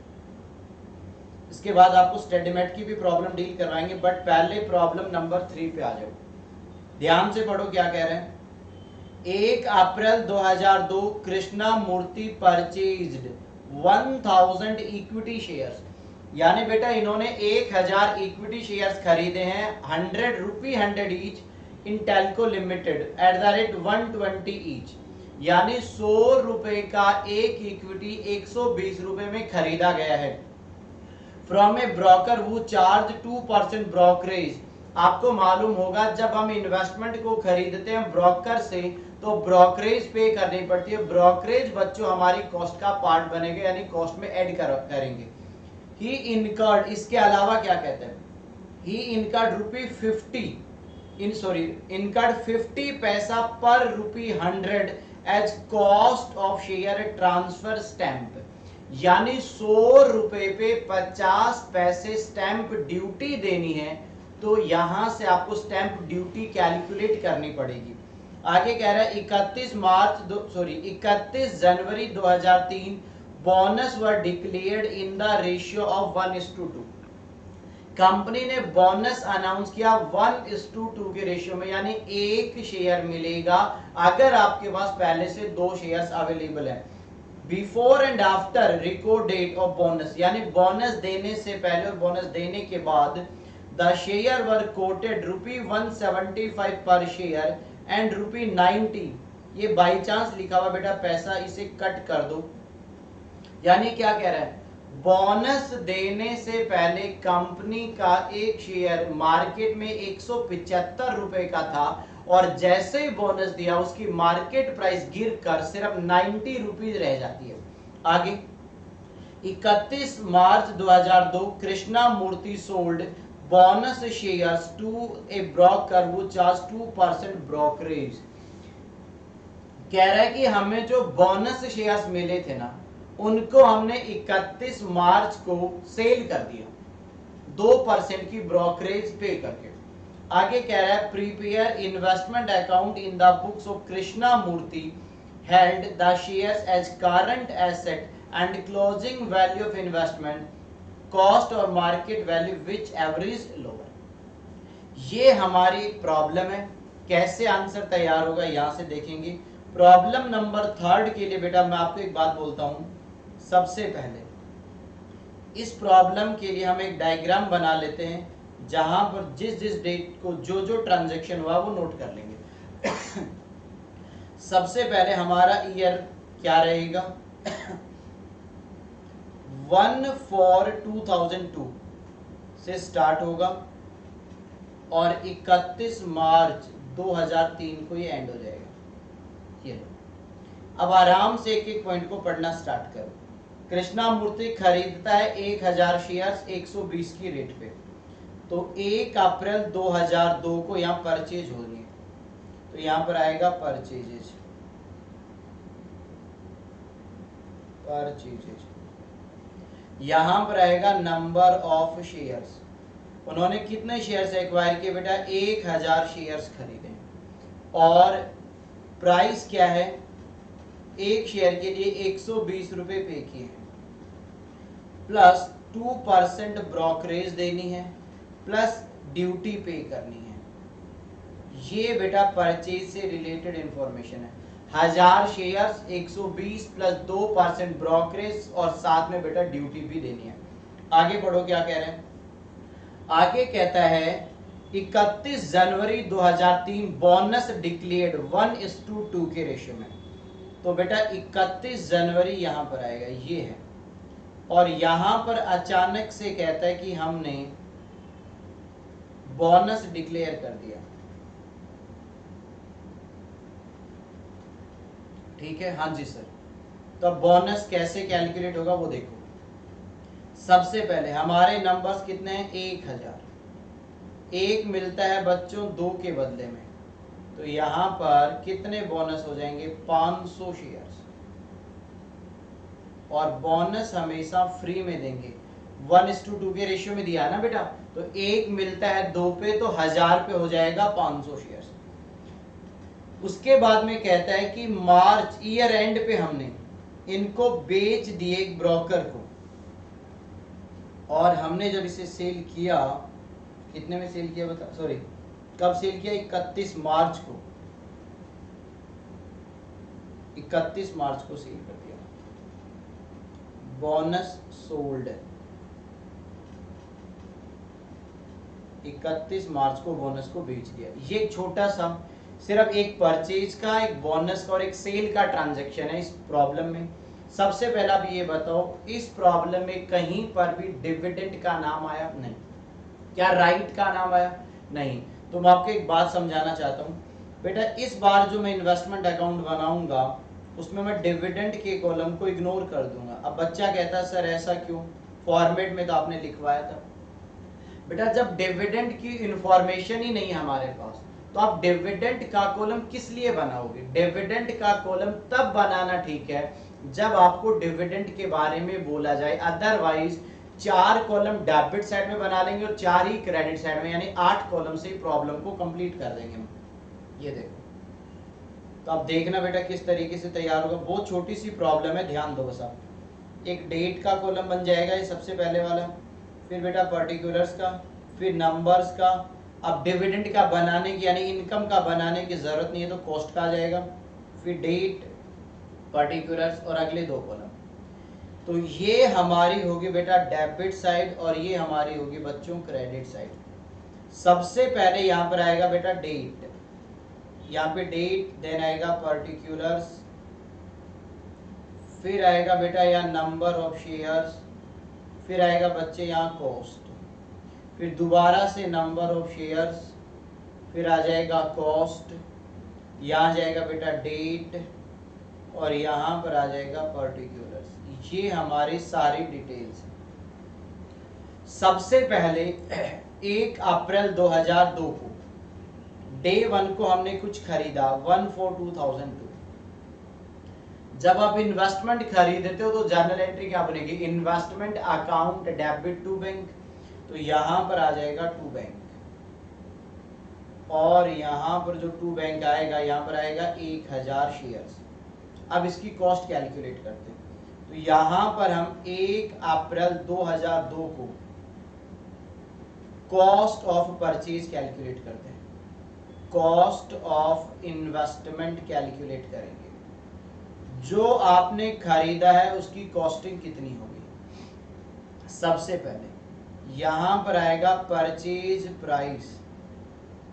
इसके बाद आपको स्टेडिमेट की भी प्रॉब्लम डील करवाएंगे, बट पहले प्रॉब्लम नंबर 3 पे आ जाओ। ध्यान से पढ़ो क्या कह रहे हैं। 1 अप्रैल 2002 कृष्णा मूर्ति परचेज्ड 1000 इक्विटी शेयर्स, यानी बेटा इन्होंने 1000 इक्विटी शेयर्स खरीदे हैं 100 रुपी 100 each in Telco limited at the rate 120 each, यानी 100 रुपए का एक इक्विटी 120 रुपए में खरीदा गया है। From A broker who charge 2% brokerage आपको मालूम होगा जब हम इन्वेस्टमेंट को खरीदते हैं ब्रोकर से तो ब्रोकरेज पे करनी पड़ती है। ब्रोकरेज बच्चों हमारी कॉस्ट का पार्ट बनेगा, यानी कॉस्ट में ऐड करेंगे। ही इनकर्ड, इसके अलावा क्या कहते हैं, ही इनकर्ड इनकर्ड 50 पैसा पर ₹100 as cost of share transfer stamp, यानी 100 रुपए पे 50 पैसे स्टैंप ड्यूटी देनी है, तो यहां से आपको स्टैंप ड्यूटी कैलकुलेट करनी पड़ेगी। आगे कह रहा है 31 जनवरी 2003 bonus were declared in the ratio of 1:2। Company ने बोनस अनाउंस किया 1:2 के रेशियो में, यानी 1 शेयर मिलेगा अगर आपके पास पहले से 2 शेयर्स अवेलेबल है। Before and after record date of bonus, यानी बोनस देने से पहले और बोनस देने के बाद द शेयर वर कोटेड ₹175 पर शेयर एंड ₹90। ये बाई चांस लिखा हुआ बेटा पैसा, इसे कट कर दो। यानी क्या कह रहा है, बोनस देने से पहले कंपनी का एक शेयर मार्केट में 175 रुपए का था और जैसे ही बोनस दिया उसकी मार्केट प्राइस गिरकर सिर्फ 90 रुपीज रह जाती है। आगे 31 March 2002 Krishna Murthy sold bonus shares to a broker वो चार्ज 2% ब्रोकरेज। कह रहा है कि हमें जो बोनस शेयर्स मिले थे ना, उनको हमने 31 मार्च को सेल कर दिया 2% की ब्रोकरेज पे करके। आगे कह रहा है prepare investment account in the books of Krishna Murthy held the shares as current asset and closing value of investment cost और market value which average lower. ये हमारी एक प्रॉब्लम है, कैसे आंसर तैयार होगा यहां से देखेंगे। प्रॉब्लम नंबर 3 के लिए बेटा मैं आपको एक बात बोलता हूं, सबसे पहले इस प्रॉब्लम के लिए हम एक डायग्राम बना लेते हैं जहां पर जिस जिस डेट को जो जो ट्रांजैक्शन हुआ वो नोट कर लेंगे। सबसे पहले हमारा ईयर क्या रहेगा 1/4/2002 से स्टार्ट होगा और 31 मार्च 2003 को ये एंड हो जाएगा। ये अब आराम से एक एक पॉइंट को पढ़ना स्टार्ट करो। कृष्णा मूर्ति खरीदता है 1000 शेयर्स 120 की रेट पे, तो 1 अप्रैल 2002 को यहाँ परचेज हो रही है, तो यहाँ पर आएगा परचेजेज। यहाँ पर आएगा नंबर ऑफ शेयर्स, उन्होंने कितने शेयर्स एक्वायर किए बेटा 1000 शेयर्स खरीदे और प्राइस क्या है, एक शेयर के लिए 120 रुपए पे किए हैं, प्लस 2% ब्रोकरेज देनी है, प्लस ड्यूटी पे करनी है। ये बेटा परचेज से रिलेटेड इंफॉर्मेशन है। 1000 शेयर्स 120 प्लस 2% ब्रोकरेज और साथ में बेटा ड्यूटी भी देनी है। आगे पढ़ो क्या कह रहे हैं। आगे कहता है 31 जनवरी 2003 बोनस डिक्लेयर्ड 1:2 के रेशियो में, तो बेटा 31 जनवरी यहां पर आएगा, ये है। और यहां पर अचानक से कहता है कि हमने बोनस डिक्लेयर कर दिया, ठीक है, हाँ जी सर। तो बोनस कैसे कैलकुलेट होगा वो देखो। सबसे पहले हमारे नंबर्स कितने हैं 1000, 1 मिलता है बच्चों 2 के बदले में, तो यहां पर कितने बोनस हो जाएंगे 500 शेयर्स, और बोनस हमेशा फ्री में देंगे 1:2 के रेशियो में दिया है ना बेटा, तो 1 मिलता है 2 पे, तो 1000 पे हो जाएगा 500 शेयर्स। उसके बाद में कहता है कि मार्च ईयर एंड पे हमने इनको बेच दिए एक ब्रोकर को, और हमने जब इसे सेल किया, कितने में सेल किया बता, सॉरी कब सेल किया 31 मार्च को, 31 मार्च को सेल कर दिया। बोनस सोल्ड 31 मार्च को बोनस को बेच दिया। ये छोटा सा सिर्फ एक परचेज का, एक बोनस का और एक सेल का ट्रांजैक्शन है इस प्रॉब्लम में। सबसे पहला भी ये बताओ, इस प्रॉब्लम में कहीं पर भी डिविडेंड का नाम आया नहीं, क्या राइट का नाम आया नहीं। तो मैं आपको एक बात समझाना चाहता हूँ बेटा, इस बार जो मैं इन्वेस्टमेंट अकाउंट बनाऊंगा उसमें मैं डिविडेंड के कॉलम को इग्नोर कर दूंगा। अब बच्चा कहता है सर ऐसा क्यों, फॉर्मेट में तो आपने लिखवाया था। बेटा जब डिविडेंड की इंफॉर्मेशन ही नहीं हमारे पास, तो आप डिविडेंड का कॉलम किस लिए बनाओगे? डिविडेंड का कॉलम तब बनाना ठीक है जब आपको डिविडेंड के बारे में बोला जाए, अदरवाइज 4 कॉलम डेबिट साइड में बना लेंगे और 4 ही क्रेडिट साइड में, यानी 8 कॉलम से प्रॉब्लम को कंप्लीट कर देंगे हम। ये देखो, तो आप देखना बेटा किस तरीके से तैयार होगा। बहुत छोटी सी प्रॉब्लम है, ध्यान दो बस आप। एक डेट का कॉलम बन जाएगा ये सबसे पहले वाला, फिर बेटा पर्टिकुलर्स का, फिर नंबर्स का। अब डिविडेंड का बनाने की यानी इनकम का बनाने की जरूरत नहीं है तो कॉस्ट का आ जाएगा, फिर डेट, पर्टिकुलर्स और अगले 2 कॉलम। तो ये हमारी होगी बेटा डेबिट साइड और ये हमारी होगी बच्चों क्रेडिट साइड। सबसे पहले यहाँ पर आएगा बेटा डेट, यहाँ पे डेट, देन आएगा पर्टिकुलर्स, फिर आएगा बेटा यहाँ नंबर ऑफ शेयर्स, फिर आएगा बच्चे यहाँ कॉस्ट, फिर दोबारा से नंबर ऑफ शेयर्स, फिर आ जाएगा कॉस्ट, यहाँ जाएगा बेटा डेट और यहाँ पर आ जाएगा पर्टिकुलर्स। ये हमारी सारी डिटेल्स हैं। सबसे पहले 1 अप्रैल 2002 को डे 1 को हमने कुछ खरीदा 1/4/2002। जब आप इन्वेस्टमेंट खरीदते हो तो जर्नल एंट्री क्या बनेगी? Investment account debit to bank, तो यहां पर आ जाएगा टू बैंक और यहां पर जो टू बैंक आएगा यहां पर आएगा 1000 शेयर्स। अब इसकी कॉस्ट कैलकुलेट करते हैं, तो यहां पर हम 1 अप्रैल 2002 को कॉस्ट ऑफ परचेज कैलकुलेट करते हैं, कॉस्ट ऑफ इन्वेस्टमेंट कैलकुलेट करेंगे। जो आपने खरीदा है उसकी कॉस्टिंग कितनी होगी? सबसे पहले यहां पर आएगा परचेज प्राइस,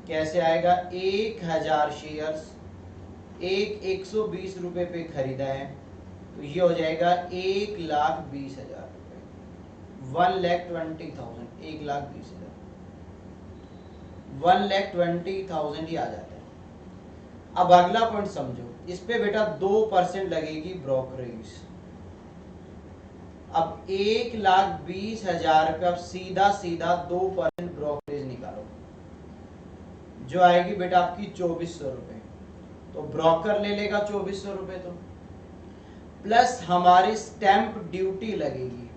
कैसे आएगा? 1000 शेयर्स, 120 रुपए पे खरीदा है तो ये हो जाएगा 1,20,000 रुपए, 1,20,000, 1,20,000, 1,20,000 ही आ जाता है। अब अगला पॉइंट समझो, इस पे बेटा 2% लगेगी ब्रोकरेज। अब 1,20,000 पे आप सीधा सीधा 2% ब्रोकरेज निकालो, जो आएगी बेटा आपकी 2400 रुपए। तो ब्रोकर ले लेगा 2400 रुपए, तो प्लस हमारी स्टैंप ड्यूटी लगेगी।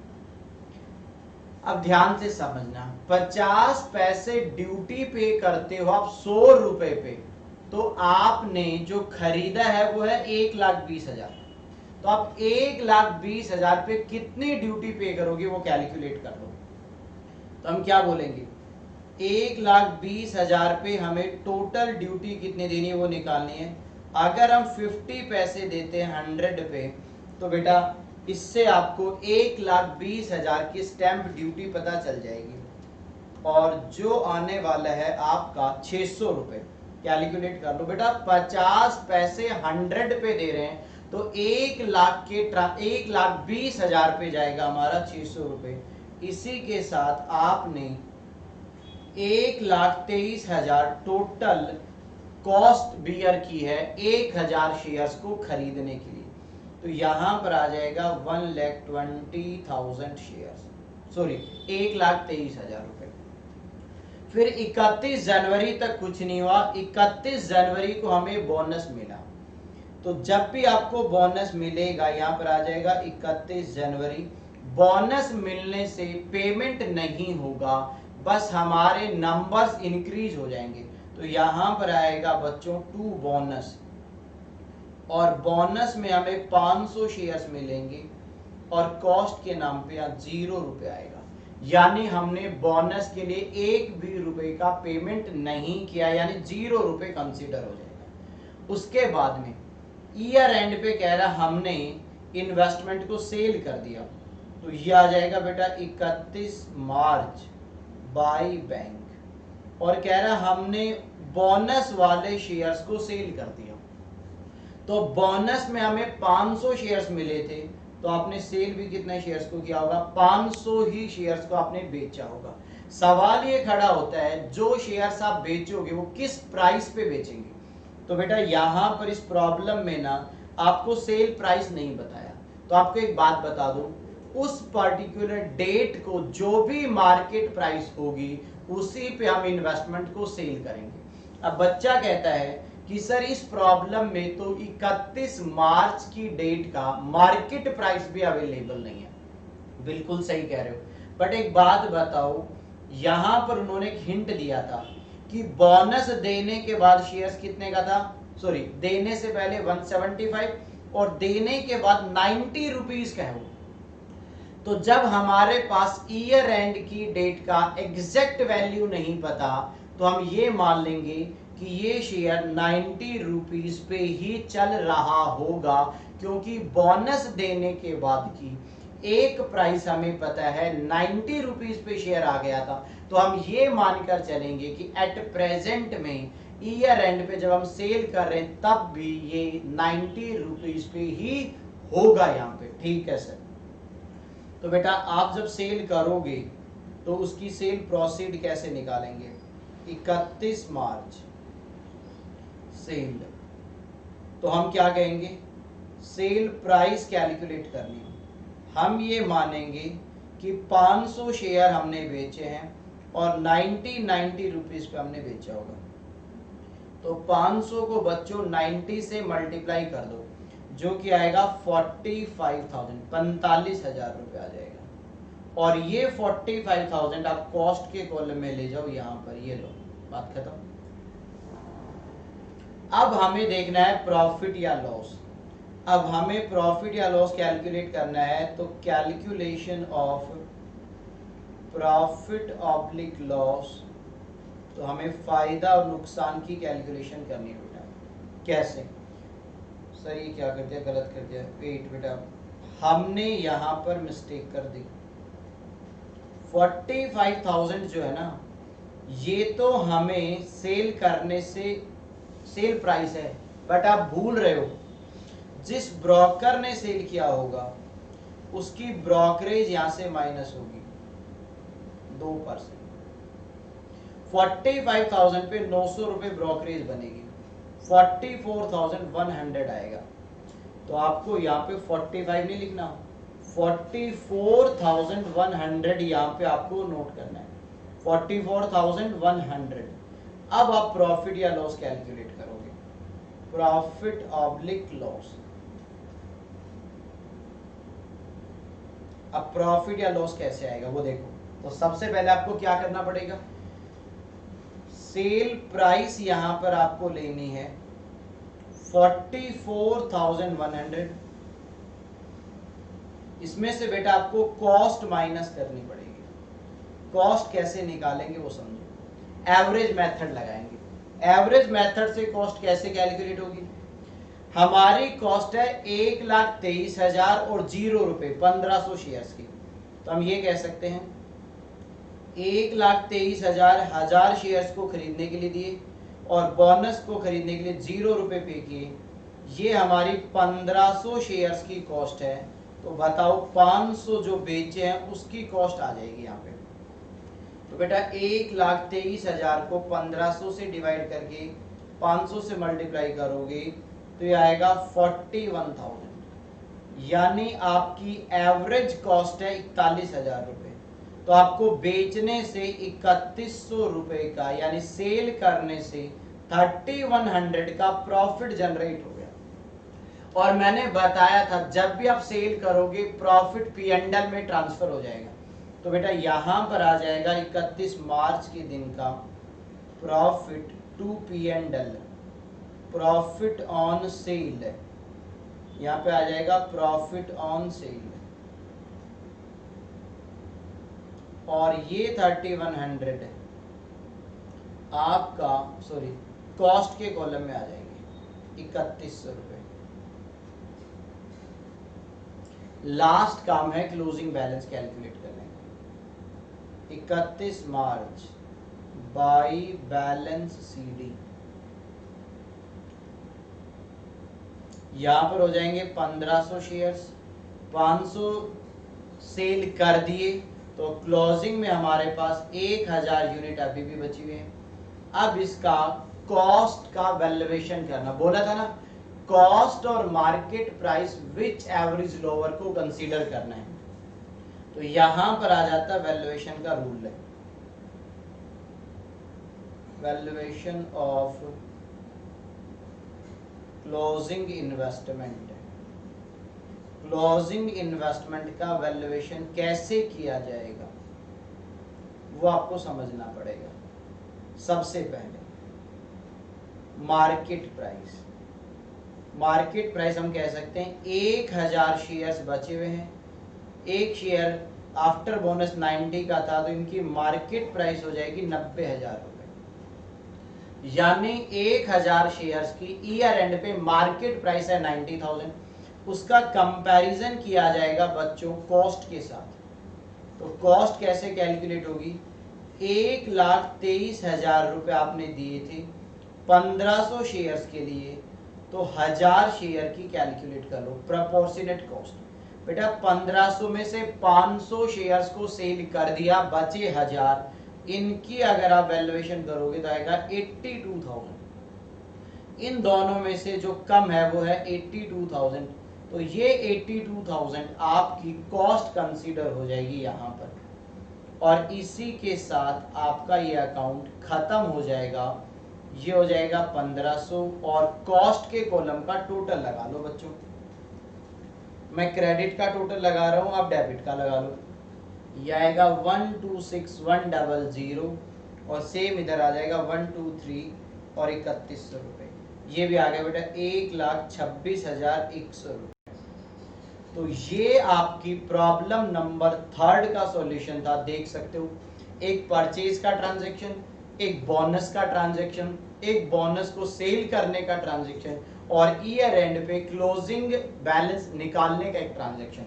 अब ध्यान से समझना, 50 पैसे ड्यूटी पे करते हो आप 100 रुपए पे, तो आपने जो खरीदा है वो है 1,20,000। तो आप 1,20,000 पे कितनी ड्यूटी पे करोगे वो कैलकुलेट कर लो। तो हम क्या बोलेंगे? 1,20,000 पे हमें टोटल ड्यूटी कितनी देनी है वो निकालनी है। अगर हम 50 पैसे देते हैं 100 पे, तो बेटा इससे आपको 1,20,000 की स्टैंप ड्यूटी पता चल जाएगी और जो आने वाला है आपका 600 रुपए। कैलकुलेट कर लो बेटा, 50 पैसे 100 पे दे रहे हैं तो 1,20,000 पे जाएगा हमारा 600 रुपए। इसी के साथ आपने 1,23,000 टोटल कॉस्ट बियर की है 1000 शेयर्स को खरीदने के लिए, तो यहां पर आ जाएगा 1,20,000 शेयर्स, सॉरी 1,23,000 रुपए। फिर 31 जनवरी तक कुछ नहीं हुआ, 31 जनवरी को हमें बोनस मिला। तो जब भी आपको बोनस मिलेगा यहां पर आ जाएगा 31 जनवरी। बोनस मिलने से पेमेंट नहीं होगा, बस हमारे नंबर्स इंक्रीज हो जाएंगे। तो यहां पर आएगा बच्चों 2 बोनस और बोनस में हमें 500 शेयर्स मिलेंगे और कॉस्ट के नाम पे यहाँ 0 रुपए आएगा, यानी हमने बोनस के लिए 1 भी रुपए का पेमेंट नहीं किया, यानी 0 रुपए कंसीडर हो जाएगा। उसके बाद में ईयर एंड पे कह रहा हमने इन्वेस्टमेंट को सेल कर दिया, तो ये आ जाएगा बेटा 31 मार्च बाय बैंक, और कह रहा हमने बोनस वाले शेयर्स को सेल कर दिया। तो बोनस में हमें 500 शेयर्स मिले थे, तो आपने सेल भी कितने शेयर्स को किया होगा? 500 ही शेयर्स को आपने बेचा होगा। सवाल ये खड़ा होता है जो शेयर्स आप बेचोगे वो किस प्राइस पे बेचेंगे। तो बेटा यहां पर इस प्रॉब्लम में ना आपको सेल प्राइस नहीं बताया, तो आपको एक बात बता दूं, उस पर्टिकुलर डेट को जो भी मार्केट प्राइस होगी उसी पे हम इन्वेस्टमेंट को सेल करेंगे। अब बच्चा कहता है कि सर इस प्रॉब्लम में तो 31 मार्च की डेट का मार्केट प्राइस भी अवेलेबल नहीं है। बिल्कुल सही कह रहे हो, बट एक बात बताओ, यहां पर उन्होंने एक हिंट दिया था कि बोनस देने के बाद शेयर्स कितने का था, सॉरी देने से पहले 175 और देने के बाद 90 रुपीज का है। तो जब हमारे पास ईयर एंड की डेट का एग्जैक्ट वैल्यू नहीं पता तो हम ये मान लेंगे कि ये शेयर 90 रुपीज पे ही चल रहा होगा, क्योंकि बोनस देने के बाद की एक प्राइस हमें पता है 90 रुपीज पे शेयर आ गया था। तो हम ये मानकर चलेंगे कि एट प्रेजेंट में ईयर एंड पे जब हम सेल कर रहे हैं तब भी ये 90 रुपीज पे ही होगा यहाँ पे। ठीक है सर। तो बेटा आप जब सेल करोगे तो उसकी सेल प्रोसीड कैसे निकालेंगे, 31 मार्च सेल, तो हम क्या कहेंगे, सेल प्राइस कैलकुलेट करनी है। हम ये मानेंगे कि 500 शेयर हमने बेचे हैं और 90 रुपीस पे हमने बेचा होगा। तो 500 को बच्चों 90 से मल्टीप्लाई कर दो, जो कि आएगा 45,000, 45,000 रुपये आ जाएगा। और ये 45,000 आप कॉस्ट के कॉलम में ले जाओ, यहाँ पर ये लो, बात खत्म। अब हमें देखना है प्रॉफिट या लॉस। अब हमें प्रॉफिट या लॉस कैलकुलेट करना है, तो calculation of profit oblique loss, तो हमें फायदा और नुकसान की कैलकुलेशन करनी है बेटा। कैसे सर, ये क्या कर दिया, गलत कर दिया, वेट बेटा, हमने यहाँ पर मिस्टेक कर दी। 45,000 जो है ना, ये तो हमें सेल करने से सेल प्राइस है, बट आप भूल रहे हो जिस ब्रोकर ने सेल किया होगा उसकी ब्रोकरेज यहां से माइनस होगी 2%। 45,000 पे 900 रुपए ब्रोकरेज बनेगी, 44,100 आएगा। तो आपको यहाँ पे 45 नहीं लिखना, 44,100 यहाँ पे आपको नोट करना है, 44,100। अब आप प्रॉफिट या लॉस कैलकुलेट करोगे, प्रॉफिट ऑब्लिक लॉस। अब प्रॉफिट या लॉस कैसे आएगा वो देखो। तो सबसे पहले आपको क्या करना पड़ेगा, सेल प्राइस यहां पर आपको लेनी है 44,100, इसमें से बेटा आपको कॉस्ट माइनस करनी पड़ेगी। कॉस्ट कैसे निकालेंगे वो समझो, एवरेज मेथड लगाएंगे। एवरेज मेथड से कॉस्ट कैसे कैलकुलेट होगी, हमारी कॉस्ट है 1,23,000 और 0 रुपए 1500 शेयर्स की। तो हम ये कह सकते हैं 1,23,000 शेयर्स को खरीदने के लिए दिए और बोनस को खरीदने के लिए 0 रुपए पे किए, ये हमारी 1500 शेयर्स की कॉस्ट है। तो बताओ 500 जो बेचे हैं उसकी कॉस्ट आ जाएगी यहाँ पे। तो बेटा 1,23,000 को 1500 से डिवाइड करके 500 से मल्टीप्लाई करोगे तो ये आएगा 41,000, यानी आपकी एवरेज कॉस्ट है 41,000 रुपए। तो आपको बेचने से 3100 रुपए का, यानी सेल करने से 3100 का प्रॉफिट जनरेट हो गया। और मैंने बताया था जब भी आप सेल करोगे प्रॉफिट P&L में ट्रांसफर हो जाएगा। तो बेटा यहां पर आ जाएगा 31 मार्च के दिन का profit to P&L, profit on sale, यहां पे आ जाएगा प्रॉफिट ऑन सेल, और ये 3100 आपका सॉरी कॉस्ट के कॉलम में आ जाएंगे 3100 रुपए। लास्ट काम है क्लोजिंग बैलेंस कैलकुलेट करने का। 31 मार्च बाई बैलेंस CD, यहां पर हो जाएंगे 1500 शेयर्स, 500 सेल कर दिए तो क्लोजिंग में हमारे पास 1000 यूनिट अभी भी बची हुई है। अब इसका कॉस्ट का वैल्यूएशन करना, बोला था ना कॉस्ट और market price which average lower को कंसीडर करना है। तो यहां पर आ जाता है वैल्यूएशन का रूल है, valuation of closing investment. Closing investment का वैल्यूएशन कैसे किया जाएगा वो आपको समझना पड़ेगा। सबसे पहले मार्केट प्राइस, मार्केट प्राइस हम कह सकते हैं 1000 शेयर्स बचे हुए हैं, एक शेयर आफ्टर बोनस 90 का था, तो इनकी मार्केट प्राइस हो जाएगी 90,000 रुपए। यानी 1000 शेयर्स की ईयर एंड पे मार्केट प्राइस है 90,000, उसका कंपैरिजन किया जाएगा बच्चों कॉस्ट के साथ। तो कॉस्ट कैसे कैलकुलेट होगी, 1,23,000 रुपए आपने दिए थे 1500 शेयर्स के लिए, तो 1000 शेयर की कैलकुलेट कर लो प्रोपोर्शनेट कॉस्ट। बेटा 1500 में से 500 शेयर्स को सेल कर दिया, बचे 1000, इनकी अगर आप वैल्यूएशन करोगे तो आएगा 82,000। इन दोनों में से जो कम है वो है 82,000, तो ये 82,000 आपकी कॉस्ट कंसीडर हो जाएगी यहाँ पर, और इसी के साथ आपका ये अकाउंट खत्म हो जाएगा। ये हो जाएगा 1500, और कॉस्ट के कॉलम का टोटल लगा लो बच्चों। मैं क्रेडिट का टोटल लगा रहा हूं, आप डेबिट का लगा लो। ये आएगा 126,100, और सेम इधर आ जाएगा 123 और 3100 रुपए। ये भी आ गया बेटा 1,26,100 रुपए। तो ये आपकी प्रॉब्लम नंबर 3 का सॉल्यूशन था। देख सकते हो, एक परचेज का ट्रांजैक्शन, एक बोनस का ट्रांजैक्शन, एक बोनस को सेल करने का ट्रांजैक्शन, और ईयर एंड पे क्लोजिंग बैलेंस निकालने का एक ट्रांजैक्शन।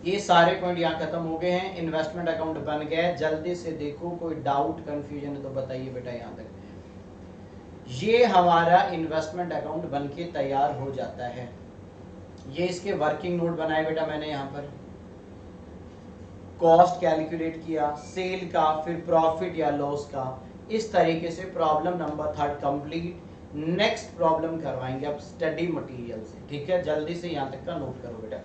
ये सारे पॉइंट यहाँ खत्म हो गए हैं, इन्वेस्टमेंट अकाउंट बन गया है। जल्दी से देखो, कोई डाउट कंफ्यूजन है तो बताइए बेटा। यहाँ तक ये हमारा इन्वेस्टमेंट अकाउंट बन के तैयार हो जाता है। ये इसके वर्किंग नोट बनाए बेटा मैंने यहाँ पर, कॉस्ट कैलकुलेट किया, सेल का, फिर प्रॉफिट या लॉस का। इस तरीके से problem number 3 complete. Next problem करवाएंगे अब स्टडी मटेरियल से, ठीक है। जल्दी से यहाँ तक का नोट करो बेटा।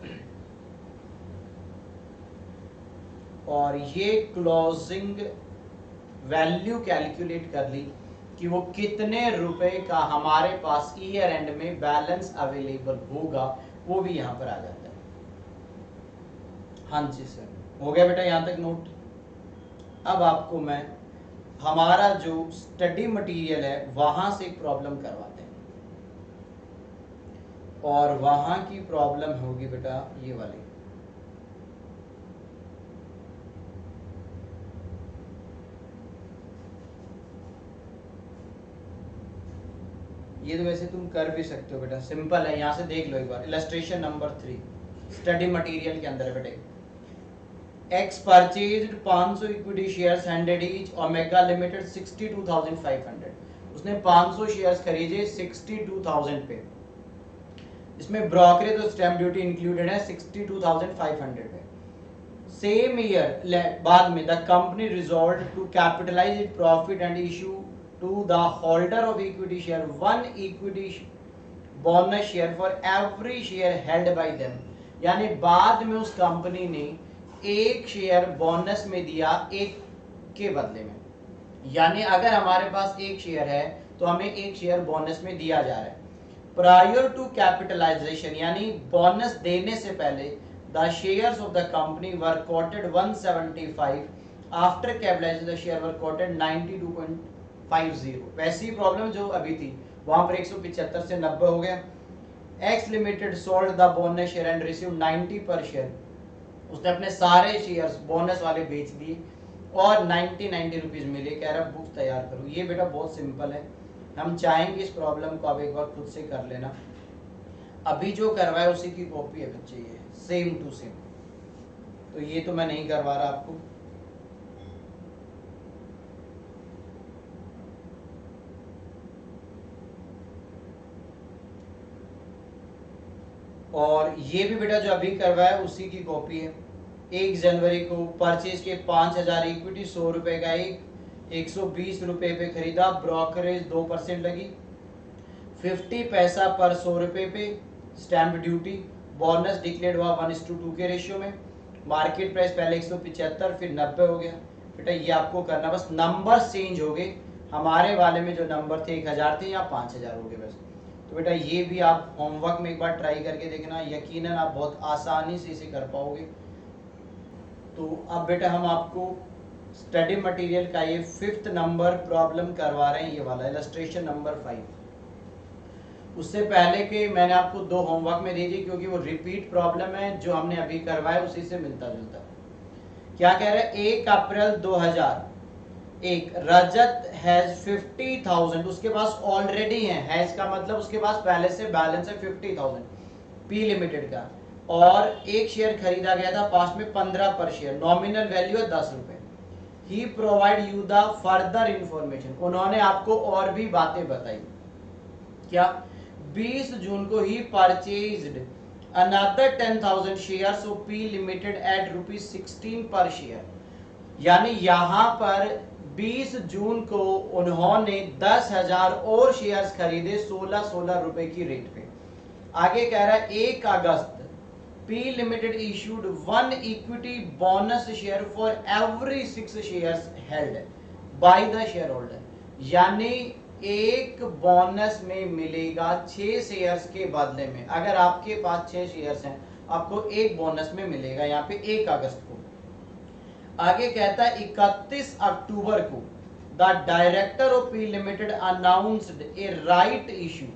और ये क्लोजिंग वैल्यू कैलकुलेट कर ली कि वो कितने रुपए का हमारे पास ईयर एंड में बैलेंस अवेलेबल होगा, वो भी यहाँ पर आ जाता है। हाँ जी सर, हो गया बेटा यहाँ तक नोट। अब आपको मैं हमारा जो स्टडी मटेरियल है वहां से एक प्रॉब्लम करवाते हैं, और वहां की प्रॉब्लम होगी बेटा ये वाली। ये तो वैसे तुम कर भी सकते हो बेटा, सिंपल है। यहां से देख लो एक बार, इलस्ट्रेशन नंबर 3 स्टडी मटेरियल के अंदर है बेटे। X purchased 500 equity shares 100 each, omega limited 62,500। उसने 500 शेयर्स खरीदे 62,000 पे। इसमें ब्रोकरेज और स्टैम्प ड्यूटी इंक्लूडेड है 62,500 पे। सेम ईयर बाद में the company resolve to capitalize it profit and issue to the holder of equity share 1 equity bonus share for every share held by them. यानी बाद में उस कंपनी ने एक शेयर बोनस में दिया एक के बदले में। यानी अगर हमारे पास एक शेयर है तो हमें एक शेयर बोनस में दिया जा रहा है। प्रायर टू कैपिटलाइजेशन, यानी बोनस देने से पहले the shares of the company were quoted 175, after capitalization the share were quoted 92.50। वैसी प्रॉब्लम जो अभी थी वहां पर 175 से 90 हो गया। X limited sold the bonus share and receive 90 पर शेयर। उसने अपने सारे शेयर्स बोनस वाले बेच दिए और 90 रुपीज मिले। कह रहा बुक तैयार करो। ये बेटा बहुत सिंपल है, हम चाहेंगे इस प्रॉब्लम को आप एक बार खुद से कर लेना। अभी जो करवाया उसी की कॉपी है बच्चे, ये सेम टू सेम। तो ये तो मैं नहीं करवा रहा आपको। और ये भी बेटा जो अभी करवाया उसी की कॉपी है। 1 जनवरी को परचेज के 5000 इक्विटी, 100 रुपए का एक, 120 रुपए पे खरीदा, ब्रोकरेज 2% लगी, 50 पैसा पर 100 रुपए पे स्टैंप ड्यूटी, बोनस डिक्लेयर हुआ 1:2 के रेशियो में, मार्केट प्राइस पहले 175 फिर 90 हो गया। बेटा ये आपको करना, बस नंबर चेंज हो गए, हमारे वाले में जो नंबर थे 1000 थे या 5000 हो गए बस। तो बेटा ये भी आप होमवर्क में एक बार ट्राई करके देखना, यकीनन आप बहुत आसानी से इसे कर पाओगे। तो अब बेटा हम आपको स्टडी मटेरियल का ये 5th नंबर प्रॉब्लम करवा रहे हैं, ये वाला इलस्ट्रेशन नंबर 5। उससे पहले के मैंने आपको 2 होमवर्क में दे दी, क्योंकि वो रिपीट प्रॉब्लम है, जो हमने अभी करवाया उसी से मिलता जुलता। क्या कह रहा है, 1 अप्रैल 2001 रजत हैज 50,000, उसके पास ऑलरेडी है, हैज का मतलब उसके पास पहले से बैलेंस है 50,000 पी लिमिटेड का, और एक शेयर खरीदा गया था पास्ट में 15 पर शेयर, नॉमिनल वैल्यू है 10 रुपए। He provide you the further information, उन्होंने आपको और भी बातें बताई। क्या, 20 जून को ही purchased another 10,000 shares of P limited at ₹16 पर शेयर, यानी यहां पर 20 जून को उन्होंने 10,000 और शेयर्स खरीदे 16 रुपए की रेट पे। आगे कह रहा है 1 अगस्त P Limited issued 1 equity bonus share for every 6 shares held by the shareholder, यानी एक बोनस में मिलेगा 6 शेयर्स के बदले में। अगर आपके पास 6 शेयर्स हैं आपको एक बोनस में मिलेगा यहाँ पे 1 अगस्त को। आगे कहता है 31 अक्टूबर को the director of P limited announced A right issue,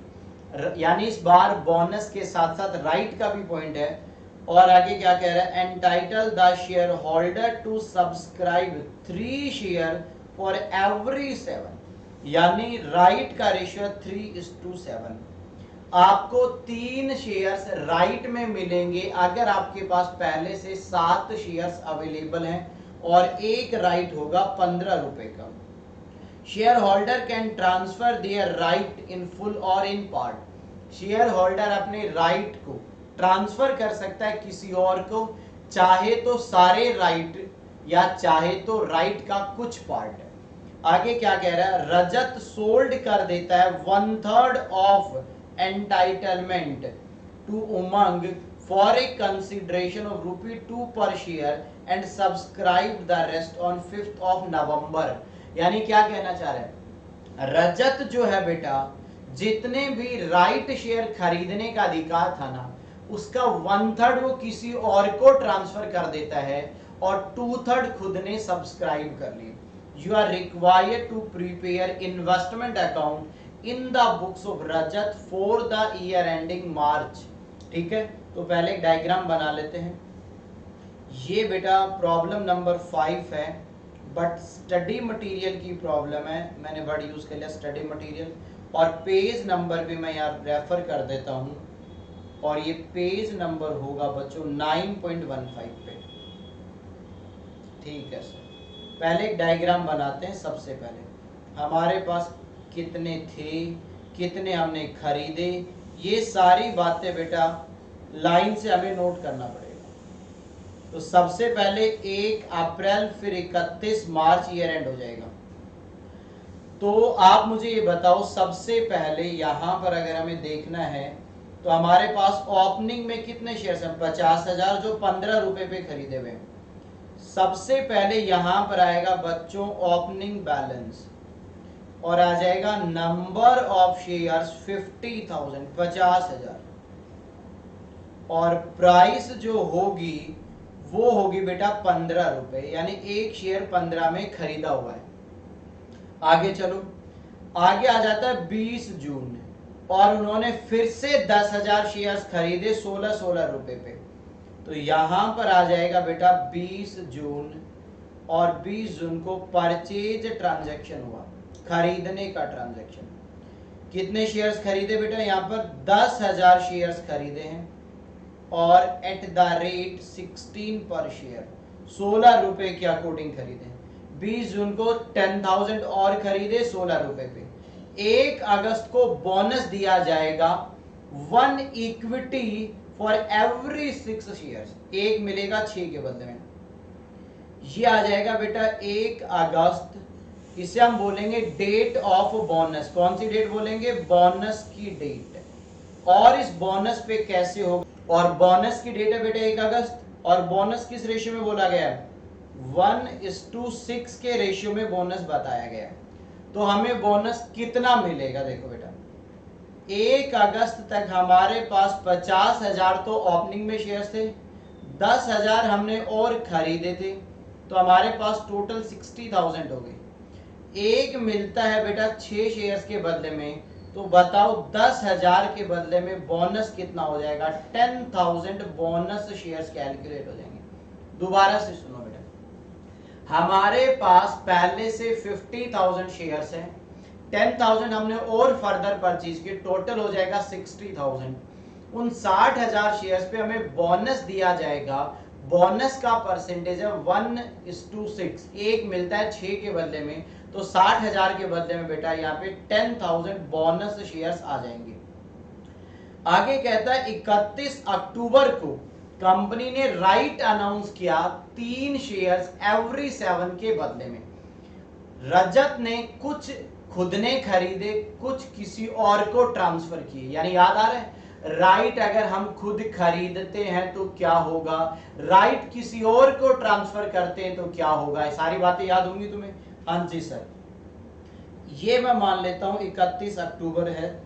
यानी इस बार बोनस के साथ साथ राइट का भी पॉइंट है। और आगे क्या कह रहा है, entitle the share holder to subscribe 3 share for every 7, यानी राइट का रेशियो 3:7। आपको 3 शेयर्स राइट में मिलेंगे अगर आपके पास पहले से 7 शेयर्स अवेलेबल हैं, और एक राइट होगा 15 रुपए का। Share holder can transfer their right in full और इन पार्ट, शेयर होल्डर अपने राइट को ट्रांसफर कर सकता है किसी और को, चाहे तो सारे राइट या चाहे तो राइट का कुछ पार्ट है। आगे क्या कह रहा है, रजत सोल्ड कर देता है 1/3 of entitlement to Umang for a consideration of ₹2 per share and subscribe the rest on 5 November. यानी क्या कहना चाह रहे हैं, रजत जो है बेटा जितने भी राइट शेयर खरीदने का अधिकार था ना, उसका 1/3 वो किसी और को ट्रांसफर कर देता है और 2/3 खुद ने सब्सक्राइब कर लिए। You are required to prepare investment account in the books of Rajat for the year ending March. ठीक है, तो पहले एक डायग्राम बना लेते हैं। ये बेटा प्रॉब्लम नंबर 5 है, बट स्टडी मटेरियल की प्रॉब्लम है, मैंने वर्ड यूज कर लिया स्टडी मटेरियल, और पेज नंबर भी मैं यहाँ रेफर कर देता हूँ, और ये पेज नंबर होगा बच्चों 9.15 पे। ठीक है सर, पहले एक डायग्राम बनाते हैं। सबसे पहले हमारे पास कितने थे, कितने हमने खरीदे, ये सारी बातें बेटा लाइन से हमें नोट करना पड़ेगा। तो सबसे पहले 1 अप्रैल फिर 31 मार्च ईयर एंड हो जाएगा। तो आप मुझे ये बताओ, सबसे पहले यहां पर अगर हमें देखना है तो हमारे पास ओपनिंग में कितने शेयर्स हैं, 50,000 जो 15 रुपए पे खरीदे हुए। सबसे पहले यहां पर आएगा बच्चों ओपनिंग बैलेंस, और आ जाएगा नंबर ऑफ शेयर्स 50,000 50,000, और प्राइस जो होगी वो होगी बेटा 15 रुपए, यानी एक शेयर 15 में खरीदा हुआ है। आगे चलो, आगे आ जाता है 20 जून, और उन्होंने फिर से 10,000 शेयर्स खरीदे 16 रुपए पे। तो यहां पर आ जाएगा बेटा 20 जून, और 20 जून को परचेज ट्रांजैक्शन हुआ, खरीदने का ट्रांजैक्शन। कितने शेयर्स खरीदे बेटा, यहां पर 10,000 शेयर्स खरीदे हैं, और एट द रेट 16 पर शेयर, 16 रुपए के अकॉर्डिंग खरीदे। 20 जून को 10,000 और खरीदे 16 रुपए पे। 1 अगस्त को बोनस दिया जाएगा 1 इक्विटी फॉर एवरी 6 शेयर्स, एक मिलेगा 6 के बदले में। ये आ जाएगा बेटा 1 अगस्त। इसे हम बोलेंगे डेट ऑफ बोनस। कौन सी डेट बोलेंगे? बोनस की डेट। और इस बोनस पे कैसे होगा? और बोनस की डेट है बेटा 1 अगस्त, और बोनस किस रेशियो में बोला गया है? 1:6 के रेशियो में बोनस बताया गया है। तो हमें बोनस कितना मिलेगा? देखो बेटा 1 अगस्त तक हमारे पास 50,000 तो ओपनिंग में शेयर्स थे, 10,000 हमने और खरीदे थे, तो हमारे पास टोटल 60,000 हो गए। एक मिलता है बेटा 6 शेयर्स के बदले में, तो बताओ 10,000 के बदले में बोनस कितना हो जाएगा? 10,000 बोनस शेयर्स कैलकुलेट हो जाएंगे। दोबारा से सुनो बेटा, हमारे पास पहले से 50,000 शेयर्स हैं, 10,000 हमने और फर्दर परचेज किए, टोटल हो जाएगा 60,000। उन 60,000 शेयर्स पे हमें बोनस दिया जाएगा। बोनस का परसेंटेज है 1:6, एक मिलता है 6 के बदले में, तो 60,000 के बदले में बेटा यहाँ पे 10,000 बोनस शेयर्स आ जाएंगे। आगे कहता है 31 अक्टूबर को कंपनी ने राइट अनाउंस किया 3 शेयर्स एवरी 7 के बदले में। रजत ने कुछ खुद ने खरीदे, कुछ किसी और को ट्रांसफर किए। यानी याद आ रहा है, राइट अगर हम खुद खरीदते हैं तो क्या होगा, राइट किसी और को ट्रांसफर करते हैं तो क्या होगा। सारी बातें याद होंगी तुम्हें? हाँ जी सर। ये मैं मान लेता हूं 31 अक्टूबर है,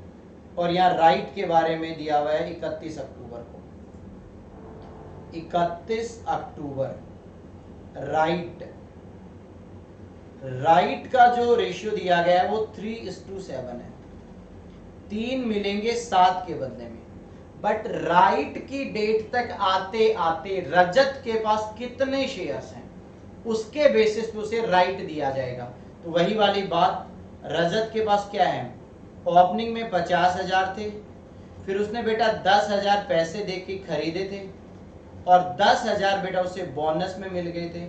और यहां राइट के बारे में दिया हुआ है 31 अक्टूबर को। 31 अक्टूबर राइट का जो रेशियो दिया गया है वो 3:7 है। 3 मिलेंगे 7 के बदले में। बट राइट की डेट तक आते आते रजत के पास कितने शेयर्स हैं, उसके बेसिस पे उसे राइट दिया जाएगा। तो वही वाली बात, रजत के पास क्या है? ओपनिंग में 50,000 थे, फिर उसने बेटा 10,000 पैसे दे के खरीदे थे, और 10,000 बेटा उसे बोनस में मिल गए थे।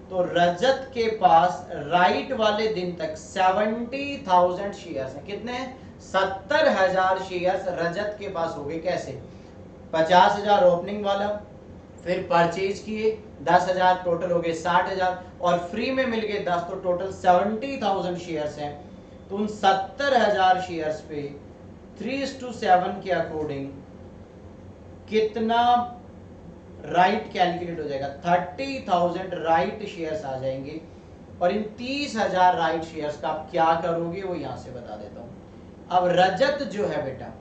तो रजत के पास राइट वाले दिन तक 70,000 शेयर्स हैं। कितने? 70,000 शेयर्स रजत के पास हो गए। कैसे? 50,000 ओपनिंग वाला, फिर परचेज किए 10,000, टोटल हो गए 60,000, और फ्री में मिल गए 10, तो टोटल 70,000 शेयर्स हैं। तो उन 70,000 शेयर्स पे 3:7 के अकॉर्डिंग कितना राइट कैलकुलेट हो जाएगा? 30,000 राइट शेयर्स आ जाएंगे। और इन 30,000 राइट शेयर्स का आप क्या करोगे वो यहां से बता देता हूं। अब रजत जो है बेटा,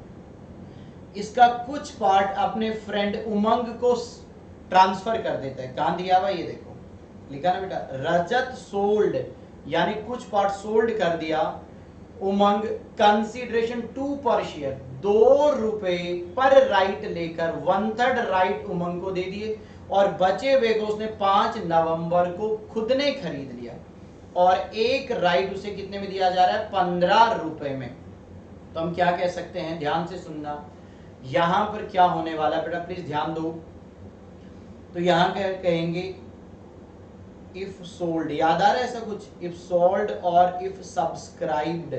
इसका कुछ पार्ट अपने फ्रेंड उमंग को ट्रांसफर कर देता है। कहां दिया हुआ ये देखो, लिखा ना बेटा, रजत सोल्ड, यानी कुछ पार्ट सोल्ड कर दिया उमंग, कंसीडरेशन 2 पर शेयर, 2 रुपए पर राइट लेकर 1/3 राइट उमंग को दे दिए, और बचे हुए को उसने 5 नवंबर को खुद ने खरीद लिया, और एक राइट उसे कितने में दिया जा रहा है? 15 रुपए में। तो हम क्या कह सकते हैं, ध्यान से सुनना, यहां पर क्या होने वाला बेटा, प्लीज ध्यान दो। तो यहां क्या कहेंगे? इफ सोल्ड, याद आ रहा है ऐसा कुछ? इफ सोल्ड और इफ सब्सक्राइब्ड,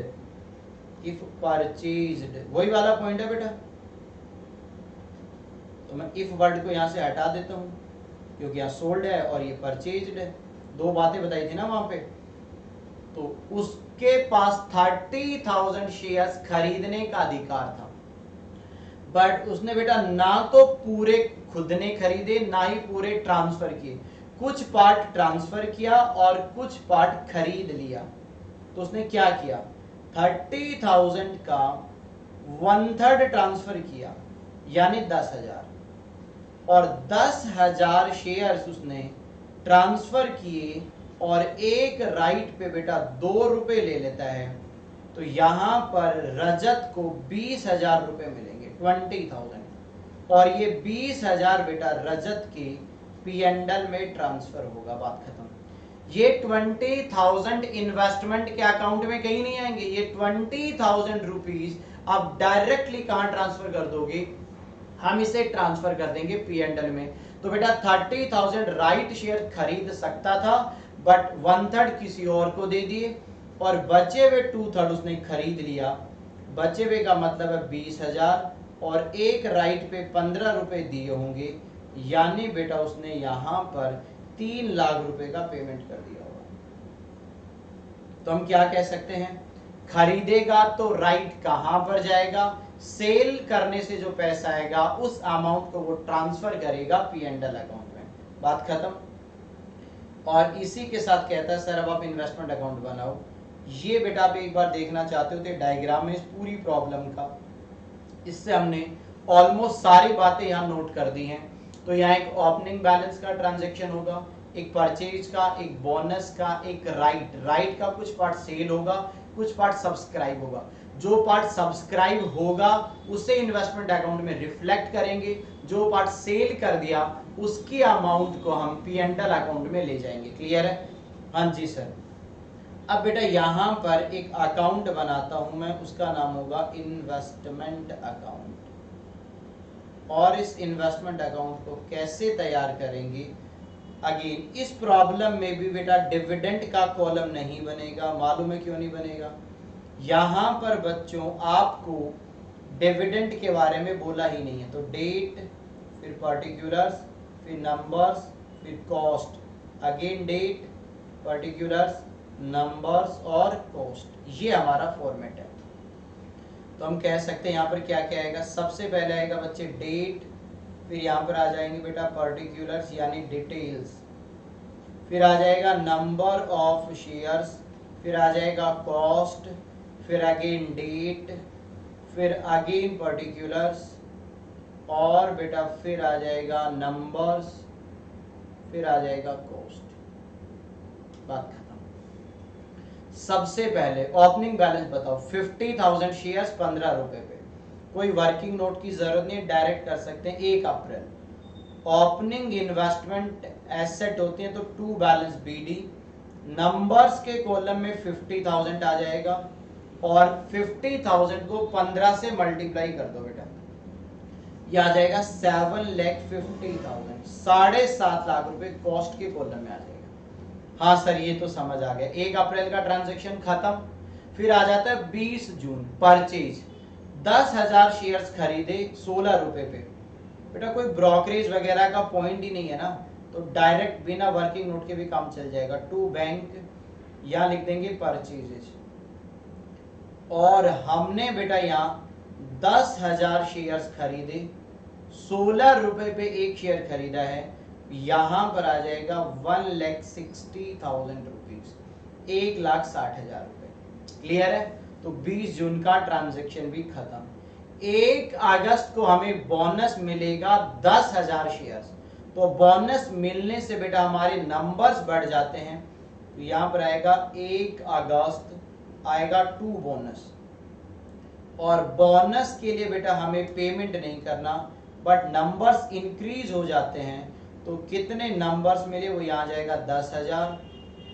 इफ परचेज्ड, वही वाला पॉइंट है बेटा। तो मैं इफ वर्ड को यहां से हटा देता हूं, क्योंकि यहां सोल्ड है और ये परचेज्ड है, दो बातें बताई थी ना वहां पे। तो उसके पास 30,000 शेयर्स खरीदने का अधिकार था, बट उसने बेटा ना तो पूरे खुद ने खरीदे, ना ही पूरे ट्रांसफर किए। कुछ पार्ट ट्रांसफर किया और कुछ पार्ट खरीद लिया। तो उसने क्या किया? 30,000 का 1/3 ट्रांसफर किया, यानी 10,000, और 10,000 शेयर्स उसने ट्रांसफर किए, और एक राइट पे बेटा 2 रुपए ले लेता है। तो यहां पर रजत को 20,000 रुपए मिलेंगे, 20,000, और ये 20,000 बेटा रजत के P&L में ट्रांसफर होगा। बात खत्म। ये 20,000 इन्वेस्टमेंट के अकाउंट में कहीं नहीं आएंगे। ये 20,000 रुपीज आप डायरेक्टली कहां ट्रांसफर कर दोगे? हम इसे ट्रांसफर कर देंगे P&L में। तो बेटा 30,000 राइट शेयर खरीद सकता था, बट 1/3 किसी और को दे दिए, और बचे हुए 2/3 उसने खरीद लिया। बचे हुए का मतलब है 20,000, और एक राइट पे 15 रुपए दिए होंगे, यानी बेटा उसने यहां पर 3 लाख रुपए का पेमेंट कर दिया होगा। तो हम क्या कह सकते हैं, खरीदेगा तो राइट कहां पर जाएगा, सेल करने से जो पैसा आएगा उस अमाउंट को वो ट्रांसफर करेगा P&L अकाउंट में। बात खत्म। और इसी के साथ कहता है सर अब आप इन्वेस्टमेंट अकाउंट बनाओ। ये बेटा आप एक बार देखना चाहते हो तो डायग्राम में इस पूरी प्रॉब्लम का, इससे हमने ऑलमोस्ट सारी बातें यहाँ नोट कर दी हैं। तो यहाँ एक ओपनिंग बैलेंस का ट्रांजैक्शन होगा, एक परचेज का, एक बोनस का, एक राइट का कुछ पार्ट सेल होगा, कुछ पार्ट सब्सक्राइब होगा। जो पार्ट सब्सक्राइब होगा उसे इन्वेस्टमेंट अकाउंट में रिफ्लेक्ट करेंगे, जो पार्ट सेल कर दिया उसकी अमाउंट को हम P&L अकाउंट में ले जाएंगे। क्लियर है? हाँ जी सर। अब बेटा यहां पर एक अकाउंट बनाता हूं मैं, उसका नाम होगा इन्वेस्टमेंट अकाउंट। और इस इन्वेस्टमेंट अकाउंट को कैसे तैयार करेंगे, अगेन इस प्रॉब्लम में भी बेटा डिविडेंड का कॉलम नहीं बनेगा। मालूम है क्यों नहीं बनेगा? यहां पर बच्चों आपको डिविडेंड के बारे में बोला ही नहीं है। तो डेट, फिर पर्टिकुलर्स, फिर नंबर्स, फिर cost, again date, particulars, numbers और कॉस्ट, ये हमारा फॉर्मेट है। तो हम कह सकते हैं यहाँ पर क्या क्या आएगा, सबसे पहले आएगा बच्चे डेट, फिर यहाँ पर आ जाएंगे बेटा पर्टिकुलर्स यानी डिटेल्स, फिर आ जाएगा नंबर ऑफ शेयर्स, फिर आ जाएगा कॉस्ट, फिर अगेन डेट, फिर अगेन पर्टिकुलर्स, और बेटा फिर आ जाएगा नंबर्स, फिर आ जाएगा कॉस्ट। बात खत्म। सबसे पहले ओपनिंग बैलेंस बताओ। 50,000 शेयर्स 15 रुपए पे, कोई वर्किंग नोट की जरूरत नहीं, डायरेक्ट कर सकते हैं 1 अप्रैल। ओपनिंग इन्वेस्टमेंट एसेट होती है तो टू बैलेंस BD, नंबर्स के कॉलम में 50,000 आ जाएगा और 50,000 को 15 से मल्टीप्लाई कर दो बेटा, ये आ जाएगा 7,50,000, 7.5 लाख रुपए कॉस्ट के कॉलम में आ जाएगा। हाँ सर ये तो समझ आ गया। 1 अप्रैल का ट्रांजैक्शन खत्म। फिर आ जाता है 20 जून, परचेज 10,000 शेयर्स खरीदे 16 रुपए पे। बेटा कोई ब्रोकरेज वगैरह का पॉइंट ही नहीं है ना, तो डायरेक्ट बिना वर्किंग नोट के भी काम चल जाएगा। टू बैंक, यहाँ लिख देंगे परचेजेज, और हमने बेटा यहाँ 10,000 शेयर्स खरीदे, 16 रुपए पे एक शेयर खरीदा है, यहां पर आ जाएगा 1,60,000 रुपीज, 1,60,000 रुपए। क्लियर है? तो 20 जून का ट्रांजैक्शन भी खत्म। 1 अगस्त को हमें बोनस मिलेगा 10,000 शेयर्स, तो बोनस मिलने से बेटा हमारे नंबर्स बढ़ जाते हैं। तो यहां पर आएगा 1 अगस्त आएगा 2 बोनस, और बोनस के लिए बेटा हमें पेमेंट नहीं करना, बट नंबर्स इंक्रीज हो जाते हैं। तो कितने नंबर्स मिले वो यहाँ जाएगा 10,000,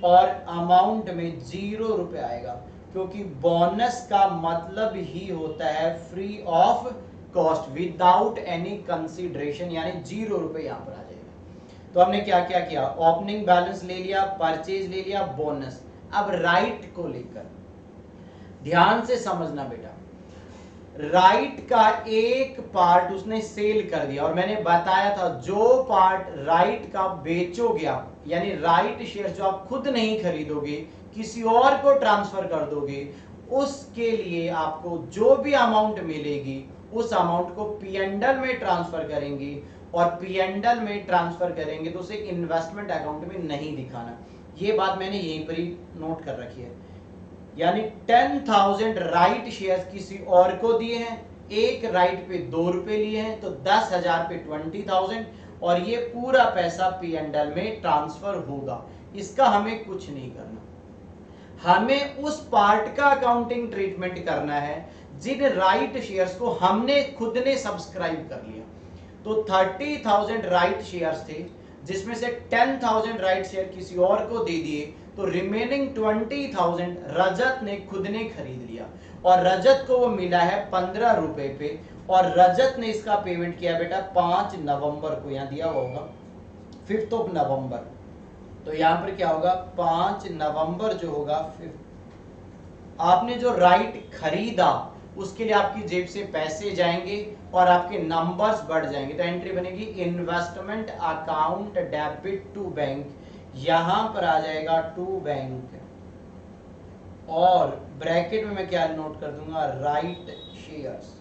और अमाउंट में 0 रुपए आएगा, क्योंकि बोनस का मतलब ही होता है free of cost, without any consideration, यानी 0 रुपए यहाँ पर आ जाएगा। तो हमने क्या क्या किया, ओपनिंग बैलेंस ले लिया, परचेज ले लिया, बोनस। अब राइट को लेकर ध्यान से समझना बेटा, राइट का एक पार्ट उसने सेल कर दिया, और मैंने बताया था जो पार्ट राइट का बेचोगे आप, यानी राइट शेयर जो आप खुद नहीं खरीदोगे किसी और को ट्रांसफर कर दोगे, उसके लिए आपको जो भी अमाउंट मिलेगी उस अमाउंट को P&L में ट्रांसफर करेंगे, और P&L में ट्रांसफर करेंगे तो उसे इन्वेस्टमेंट अकाउंट में नहीं दिखाना। ये बात मैंने यहीं पर ही नोट कर रखी है। यानी 10,000 राइट शेयर्स किसी और को दिए हैं, एक राइट पे 2 रुपए लिए हैं, तो 10,000 पे 20,000, और ये पूरा पैसा P&L में ट्रांसफर होगा। इसका हमें कुछ नहीं करना, हमें उस पार्ट का अकाउंटिंग ट्रीटमेंट करना है जिन राइट शेयर्स को हमने खुद ने सब्सक्राइब कर लिया। तो 30,000 राइट शेयर्स थे, जिसमें से 10,000 राइट शेयर किसी और को दे दिए, तो रिमेनिंग 20,000 रजत ने खुद ने खरीद लिया, और रजत को वो मिला है 15 रुपए पे, और रजत ने इसका पेमेंट किया बेटा 5 नवंबर को, यहाँ दिया होगा 5th of नवंबर। तो यहाँ पर क्या होगा, 5 नवंबर जो होगा, आपने जो राइट खरीदा उसके लिए आपकी जेब से पैसे जाएंगे और आपके नंबर्स बढ़ जाएंगे। तो एंट्री बनेगी investment account debit to bank, यहां पर आ जाएगा टू बैंक, और ब्रैकेट में मैं क्या नोट कर दूंगा, राइट शेयर्स,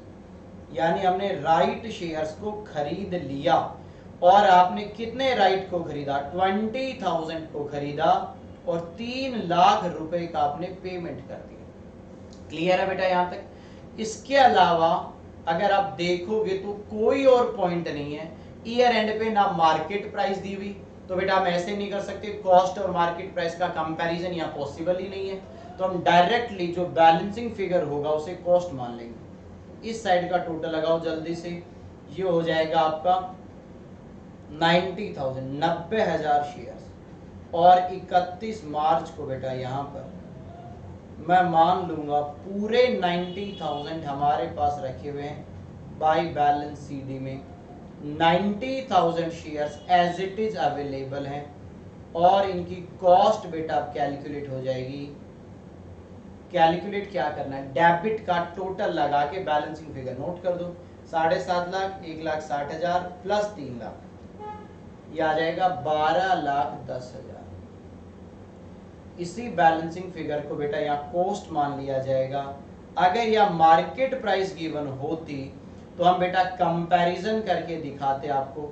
यानी हमने राइट शेयर्स को खरीद लिया। और आपने कितने राइट को खरीदा, 20,000 को खरीदा और 3 लाख रुपए का आपने पेमेंट कर दिया। क्लियर है बेटा यहां तक? इसके अलावा अगर आप देखोगे तो कोई और पॉइंट नहीं है। ईयर एंड पे ना मार्केट प्राइस दी हुई, तो बेटा हम ऐसे नहीं कर सकते, कॉस्ट और मार्केट प्राइस का कंपैरिजन यहाँ पॉसिबल ही नहीं है। तो हम डायरेक्टली जो बैलेंसिंग फिगर होगा उसे कॉस्ट मान लेंगे। इस साइड का टोटल लगाओ जल्दी से, ये हो जाएगा आपका 90,000, 90,000 शेयर्स। और 31 मार्च को बेटा यहाँ पर मैं मान लूंगा पूरे 90,000 हमारे पास रखे हुए हैं बाय बैलेंस सीडी में, 90,000 shares as it is available हैं और इनकी कॉस्ट बेटा कैलकुलेट हो जाएगी। कैलकुलेट क्या करना है, डेबिट का टोटल लगा के बैलेंसिंग फिगर नोट कर दो, 7.5 लाख, 1,60,000 प्लस 3 लाख, ये आ जाएगा 12,10,000। इसी बैलेंसिंग फिगर को बेटा यहाँ कॉस्ट मान लिया जाएगा। अगर यह मार्केट प्राइस गिवन होती तो हम बेटा कंपैरिजन करके दिखाते आपको,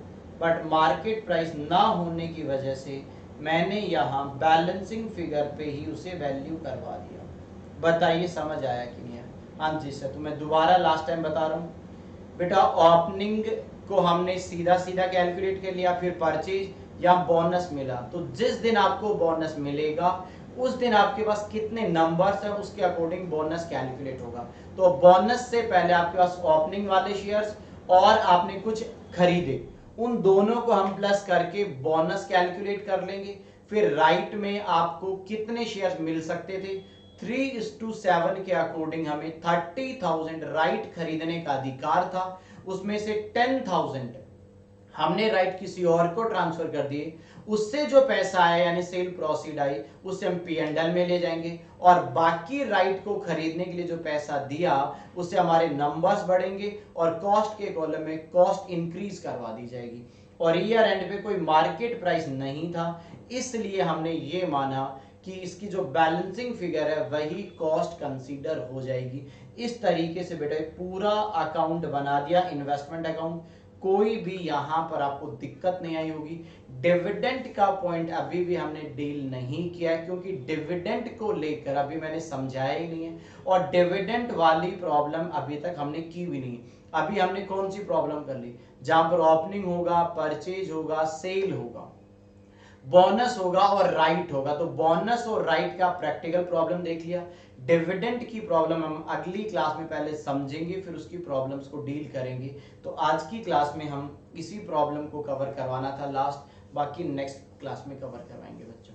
बट मार्केट प्राइस ना होने की वजह से मैंने यहाँ बैलेंसिंग फिगर पे ही उसे वैल्यू करवा दिया। बताइए समझ आया कि नहीं? हाँ जी सर, तो मैं दोबारा लास्ट टाइम बता रहा हूँ बेटा, ओपनिंग को हमने सीधा सीधा कैलकुलेट कर लिया, फिर परचेज या बोनस मिला, तो जिस दिन आपको बोनस मिलेगा उस दिन आपके पास कितने नंबर्स हैं उसके अकॉर्डिंग बोनस कैलकुलेट होगा। तो बोनस से पहले आपके पास ओपनिंग वाले शेयर्स और आपने कुछ खरीदे, उन दोनों को हम प्लस करके बोनस कैलकुलेट कर लेंगे। फिर राइट में आपको कितने शेयर्स मिल सकते थे, 3:7 के अकॉर्डिंग हमें 30,000 राइट खरीदने का अधिकार था। उसमें से 10,000 हमने राइट किसी और को ट्रांसफर कर दिए, उससे जो पैसा आया यानी सेल प्रोसीड आई उससे हम P&L में ले जाएंगे, और बाकी राइट को खरीदने के लिए जो पैसा दिया उससे हमारे नंबर्स बढ़ेंगे और कॉस्ट के कॉलम में कॉस्ट इंक्रीज करवा दी जाएगी। और ईयर एंड पे कोई मार्केट प्राइस नहीं था, इसलिए हमने ये माना कि इसकी जो बैलेंसिंग फिगर है वही कॉस्ट कंसीडर हो जाएगी। इस तरीके से बेटा पूरा अकाउंट बना दिया, इन्वेस्टमेंट अकाउंट। कोई भी यहां पर आपको दिक्कत नहीं आई होगी। डिविडेंड का पॉइंट अभी भी हमने डील नहीं किया है, क्योंकि डिविडेंड को लेकर अभी मैंने समझाया ही नहीं है, और डिविडेंड वाली प्रॉब्लम अभी तक हमने की भी नहीं। अभी हमने कौन सी प्रॉब्लम कर ली, जहां पर ओपनिंग होगा, परचेज होगा, सेल होगा, बोनस होगा और राइट होगा। तो बोनस और राइट का प्रैक्टिकल प्रॉब्लम देख लिया। डिविडेंड की प्रॉब्लम हम अगली क्लास में पहले समझेंगे, फिर उसकी प्रॉब्लम्स को डील करेंगे। तो आज की क्लास में हम इसी प्रॉब्लम को कवर करवाना था लास्ट, बाकी नेक्स्ट क्लास में कवर करवाएंगे बच्चों।